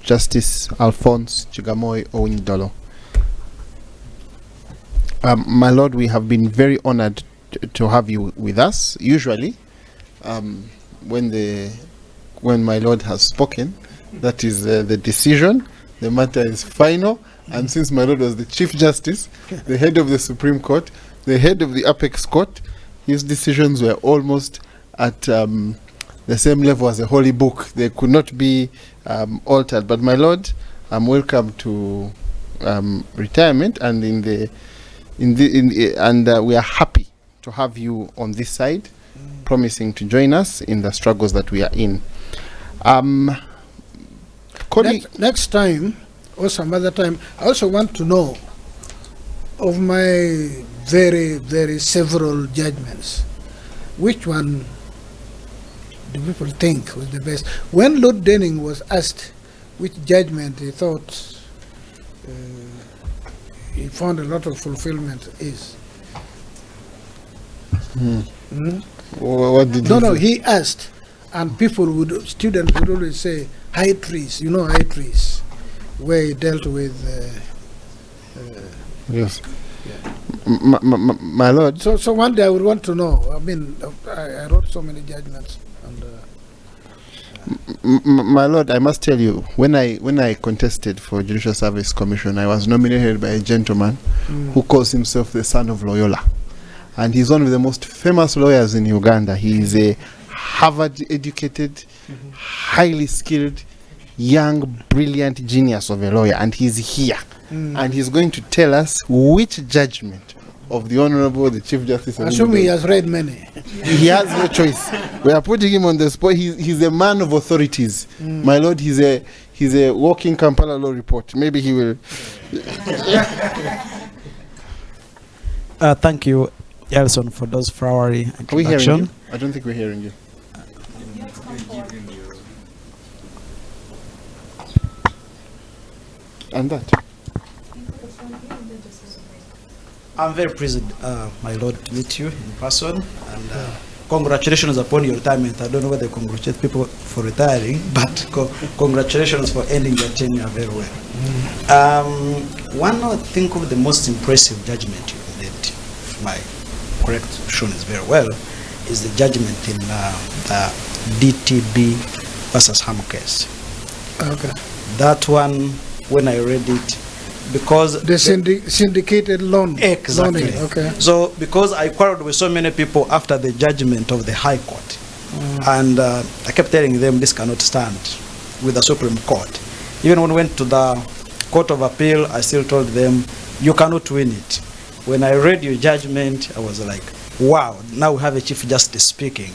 Justice Alfonso Chigamoy Owiny Dollo. My Lord, we have been very honored to have you with us. Usually, when my Lord has spoken, that is the decision, the matter is final. And since my Lord was the Chief Justice, the head of the Supreme Court, the head of the Apex Court, his decisions were almost at the same level as the Holy Book. They could not be altered. But my Lord, welcome to retirement, and we are happy to have you on this side, promising to join us in the struggles that we are in. Next time, or some other time, I also want to know of my very, very several judgments. Which one do people think was the best? When Lord Denning was asked which judgment he thought he found a lot of fulfillment is. What did he asked, and students would always say, high trees, high trees, where he dealt with. Yes. Yeah. My Lord. So one day I would want to know. I mean, I wrote so many judgments. My Lord, I must tell you, when I contested for Judicial Service Commission, I was nominated by a gentleman who calls himself the son of Loyola. And he's one of the most famous lawyers in Uganda. He is a Harvard-educated, highly skilled, young, brilliant genius of a lawyer. And he's here. And he's going to tell us which judgment of the Honorable, the Chief Justice. Assuming he has read many. He has no choice. We are putting him on the spot. He's a man of authorities. My Lord, he's a walking Kampala law report. Maybe he will. Thank you, Elison, for those flowery introduction. Are we hearing you? I don't think we're hearing you. and that. I'm very pleased, my lord, to meet you in person, and congratulations upon your retirement. I don't know whether they congratulate people for retiring, but congratulations for ending your tenure very well. One I think of the most impressive judgment you made, if my correction is very well, is the judgment in the DTB versus Ham case. Okay. That one, when I read it, because The syndicated loan. exactly. Loaning, okay. So because I quarreled with so many people after the judgment of the High Court, and I kept telling them this cannot stand with the Supreme Court. Even when we went to the Court of Appeal, I still told them, you cannot win it. When I read your judgment, I was like, wow, now we have a Chief Justice speaking.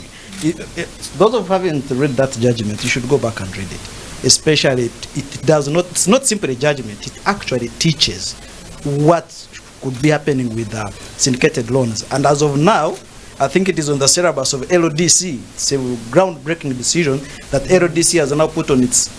Those of you who haven't read that judgment, you should go back and read it. Especially, it's not simply a judgment, it actually teaches what could be happening with syndicated loans. And as of now, I think it is on the syllabus of LODC. It's a groundbreaking decision that LODC has now put on its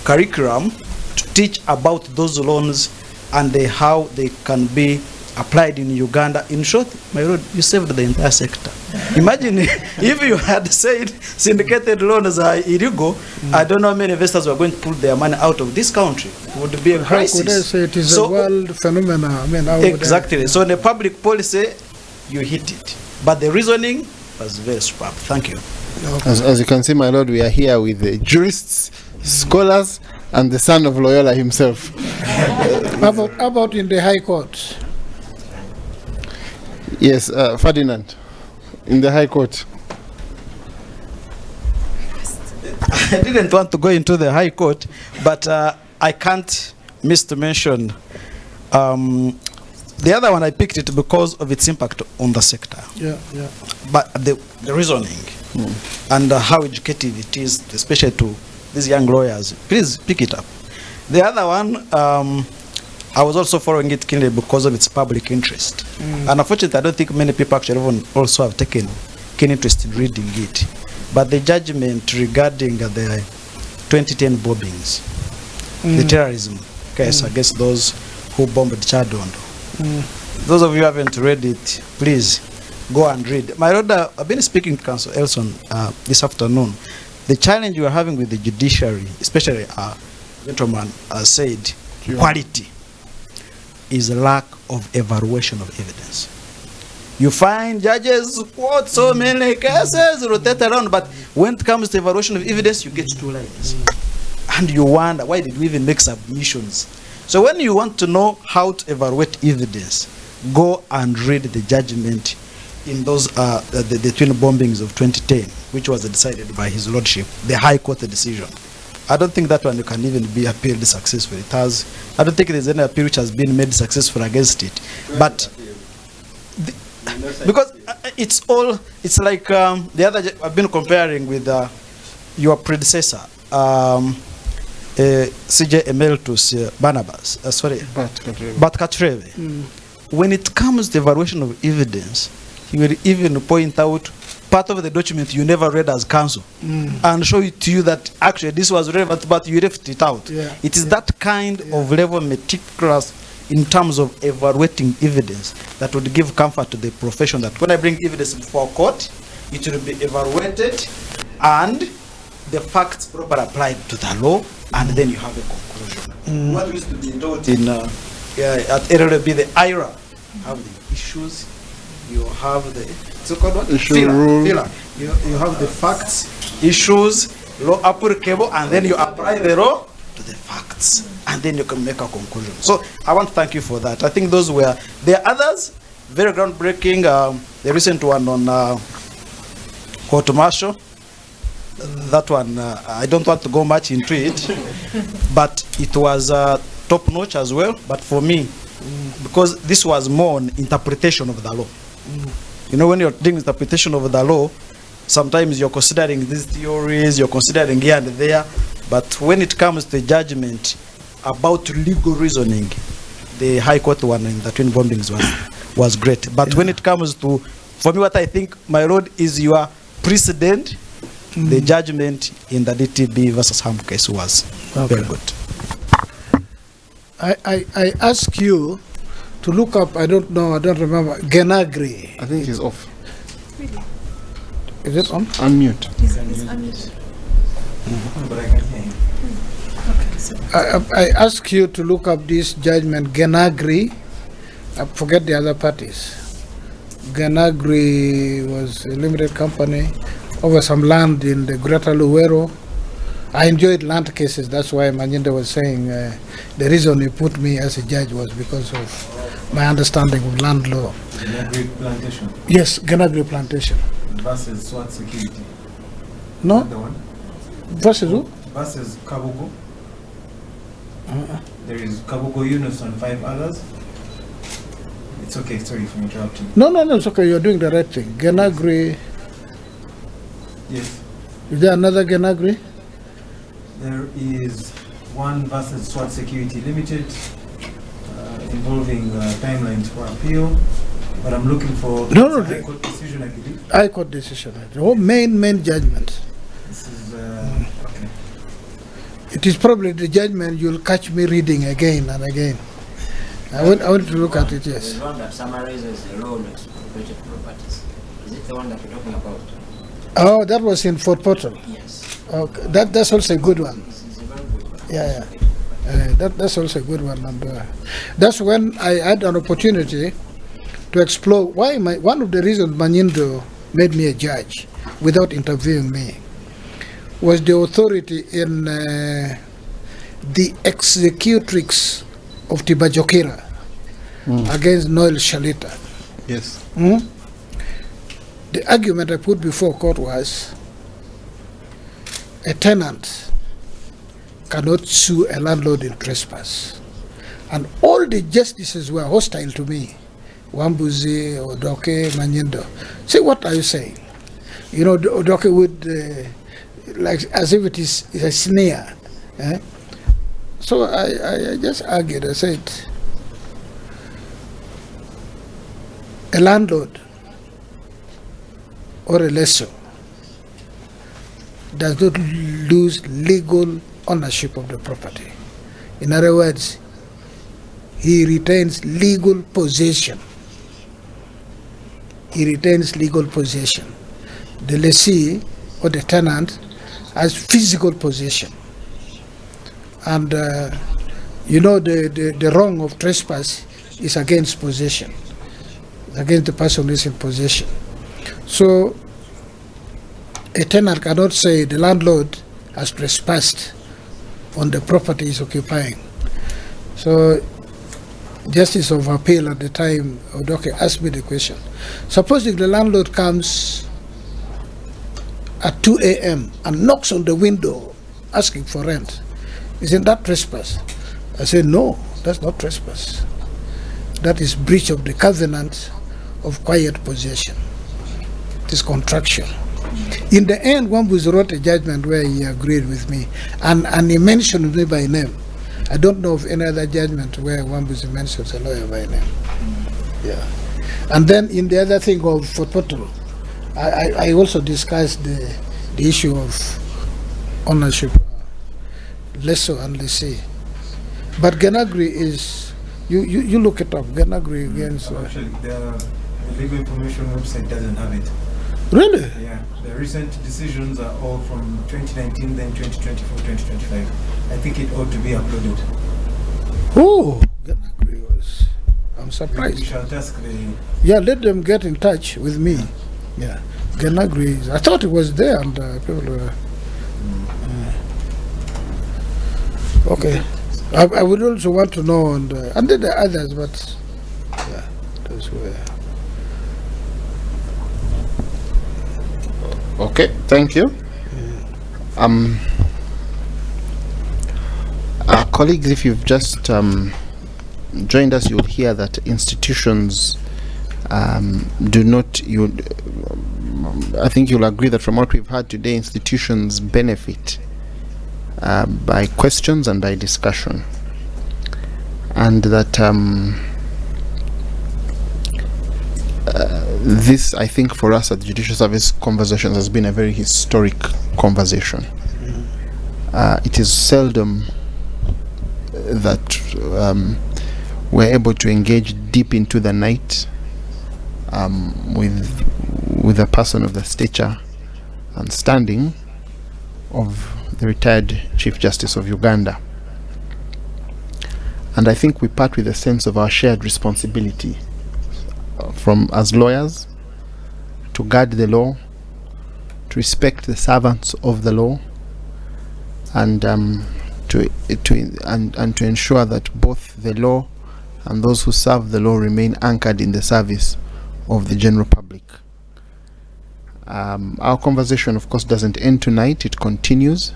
curriculum to teach about those loans and how they can be applied in Uganda. In short, my lord, you saved the entire sector. Imagine if you had said syndicated loans are illegal, I don't know how many investors were going to pull their money out of this country. It would be a crisis. How could I say it is a world phenomenon? I mean, how would exactly. So in the public policy, you hit it. But the reasoning was very superb. Thank you. As you can see, my lord, we are here with the jurists, scholars, and the son of Loyola himself. How about in the High Court? Yes, Ferdinand, in the High Court. I didn't want to go into the High Court, but I can't miss to mention the other one. I picked it because of its impact on the sector. Yeah. But the reasoning and how educative it is, especially to these young lawyers. Please pick it up. The other one, I was also following it keenly because of its public interest. And unfortunately, I don't think many people actually even also have taken keen interest in reading it. But the judgment regarding the 2010 bombings, the terrorism case against those who bombed Chadondo. Those of you who haven't read it, please go and read. My lord, I've been speaking to Counsel Elison this afternoon. The challenge we are having with the judiciary, especially gentleman said, quality, is a lack of evaluation of evidence. You find judges quote so many cases, rotate around, but when it comes to evaluation of evidence, you get 2 lines. And you wonder, why did we even make submissions? So when you want to know how to evaluate evidence, go and read the judgment in those the twin bombings of 2010, which was decided by His Lordship, the High Court decision. I don't think that one can even be appealed successfully. It has. I don't think there's any appeal which has been made successful against it. But because it's like the other. I've been comparing with your predecessor, CJ Emeritus Barnabas. But Katreve. When it comes to evaluation of evidence, he will even point out part of the document you never read as counsel and show it to you that actually this was relevant, but you left it out. It is that kind of level meticulous in terms of evaluating evidence that would give comfort to the profession that when I bring evidence before court, it will be evaluated and the facts properly applied to the law, and then you have a conclusion. What used to be taught in at LLB, the IRA, have the issues, you have the so-called what? Filler. You have the facts, issues, law applicable, and then you apply the law to the facts, and then you can make a conclusion. So I want to thank you for that. I think those were, there are others, very groundbreaking. The recent one on court martial, that one, I don't want to go much into it, but it was top notch as well. But for me, because this was more on interpretation of the law. You know, when you're doing interpretation of the law, sometimes you're considering these theories, you're considering here and there, but when it comes to judgment about legal reasoning, the High Court one in the twin bombings was great. But when it comes to, for me, what I think, my lord, is your precedent, the judgment in the DTB versus Ham case was very good. I ask you to look up, I don't know, I don't remember, Genagri. I think he's off. Is it on? Unmute. He's unmuted. But I can hear him. Okay, so I ask you to look up this judgment, Genagri. I forget the other parties. Genagri was a limited company over some land in the Greater Luero. I enjoyed land cases. That's why Manyinda was saying the reason he put me as a judge was because of my understanding of land law. Genagri plantation Yes, Genagri plantation. versus SWAT security. No? The one Versus who? versus Kabugo. There is Kabugo Yunus and 5 others. It's okay. Sorry for interrupting. No, it's okay. You're doing the right thing. Genagri. Yes. Is there another Genagri? There is one versus SWAT Security Limited involving timelines for appeal, but I'm looking for No, High Court decision, I believe. High Court decision. The whole main judgment. This is okay. It is probably the judgment you'll catch me reading again and again. I want to look at it, yes. The one that summarizes the role of expropriated properties. Is it the one that we're talking about? Oh, that was in Fort Portal. Yes. Okay, that's also a good one. This is a very good one. Yeah. That's also a good one. And that's when I had an opportunity to explore why one of the reasons Manyindo made me a judge without interviewing me was the authority in the executrix of Tibajokira against Noel Shalita. Yes. The argument I put before court was a tenant cannot sue a landlord in trespass. And all the justices were hostile to me. Wambuzi, Odoke, Manyindo. Say, what are you saying? You know, Odoke would, like, as if it is a snare. So I just argued. I said, a landlord or a lessor does not lose legal ownership of the property. In other words, he retains legal possession. He retains legal possession. The lessee or the tenant has physical possession. And you know, the wrong of trespass is against possession, against the person who is in possession. So a tenant cannot say the landlord has trespassed on the property he's occupying. So Justice of Appeal at the time, Odoke, asked me the question. Supposing the landlord comes at 2 a.m. and knocks on the window asking for rent, isn't that trespass? I said, no, that's not trespass. That is breach of the covenant of quiet possession. It is contractual. In the end, Wambus wrote a judgment where he agreed with me, and he mentioned me by name. I don't know of any other judgment where Wambus mentions a lawyer by name. Yeah. And then in the other thing of Fort Portal, I also discussed the issue of ownership, lessor and lessee. But Genagri is, you look it up, Genagri against... Actually, the legal information website doesn't have it. Really? Yeah, the recent decisions are all from 2019, then 2024, 2025. I think it ought to be uploaded. Oh, Genagri was... I'm surprised. We shall task the... Yeah, let them get in touch with me. Yeah, Genagri, I thought it was there and people were... Okay. I would also want to know, and then the others, but yeah, those were... Okay, thank you. Colleagues, if you've just joined us, you'll hear that institutions do not, I think you'll agree that from what we've heard today, institutions benefit by questions and by discussion, and that this, I think, for us at the Judicial Service Conversations has been a very historic conversation. It is seldom that were able to engage deep into the night with a person of the stature and standing of the retired Chief Justice of Uganda. And I think we part with a sense of our shared responsibility from as lawyers to guard the law, to respect the servants of the law, and to ensure that both the law and those who serve the law remain anchored in the service of the general public. Our conversation, of course, doesn't end tonight, it continues,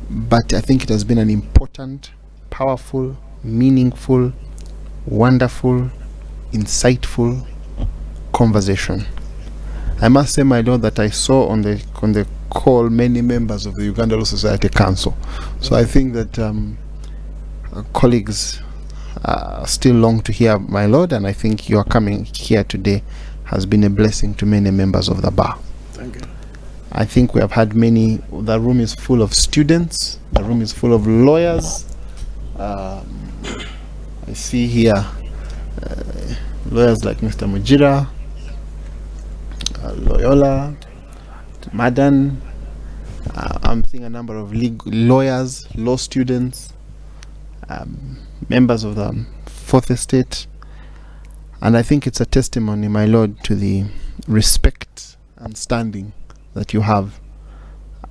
but I think it has been an important, powerful, meaningful, wonderful, insightful conversation. I must say, my Lord, that I saw on the call many members of the Uganda Law Society Council. So I think that colleagues still long to hear, my Lord, and I think your coming here today has been a blessing to many members of the bar. Thank you. I think we have had many. The room is full of students, the room is full of lawyers. I see here lawyers like Mr. Mujira, Loyola, Madan. I'm seeing a number of lawyers, law students, members of the Fourth Estate, and I think it's a testimony, my Lord, to the respect and standing that you have,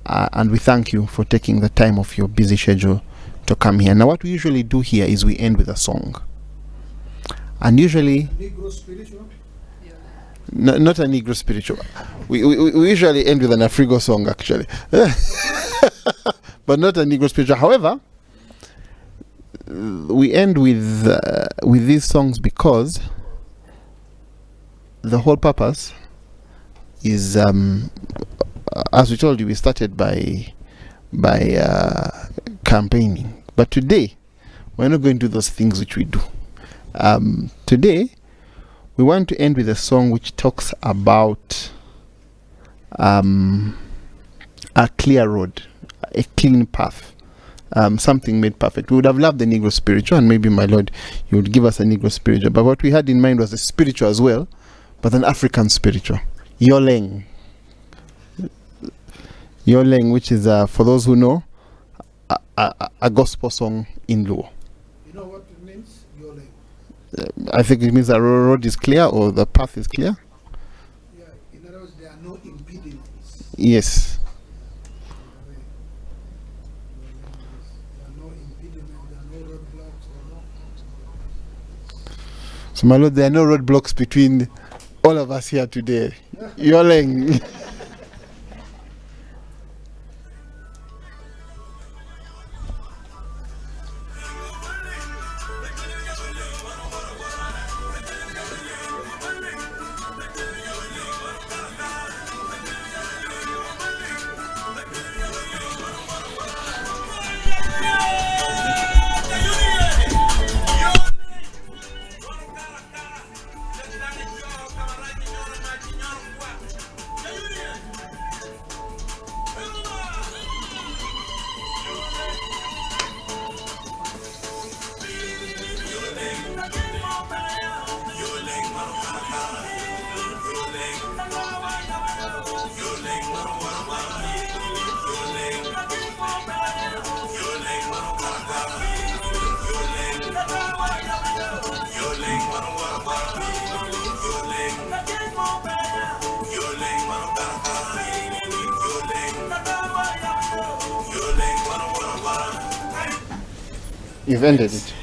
and we thank you for taking the time of your busy schedule to come here. Now, what we usually do here is we end with a song, and usually not a Negro spiritual. We usually end with an Afrigo song, actually, but not a Negro spiritual. However, we end with these songs because the whole purpose is, as we told you, we started by campaigning, but today we're not going to do those things which we do. Today we want to end with a song which talks about a clear road, a clean path, something made perfect. We would have loved the Negro spiritual, and maybe, my Lord, you would give us a Negro spiritual, but what we had in mind was a spiritual as well, but an African spiritual. Yoleng, which is, for those who know, a gospel song in Luo. You know what it means? Yoleng. I think it means the road is clear, or the path is clear. Yeah, in other words, there are no impediments. Yes. There are no impediments, there are no roadblocks. So, my Lord, there are no roadblocks between all of us here today. Yoleng. You've ended it.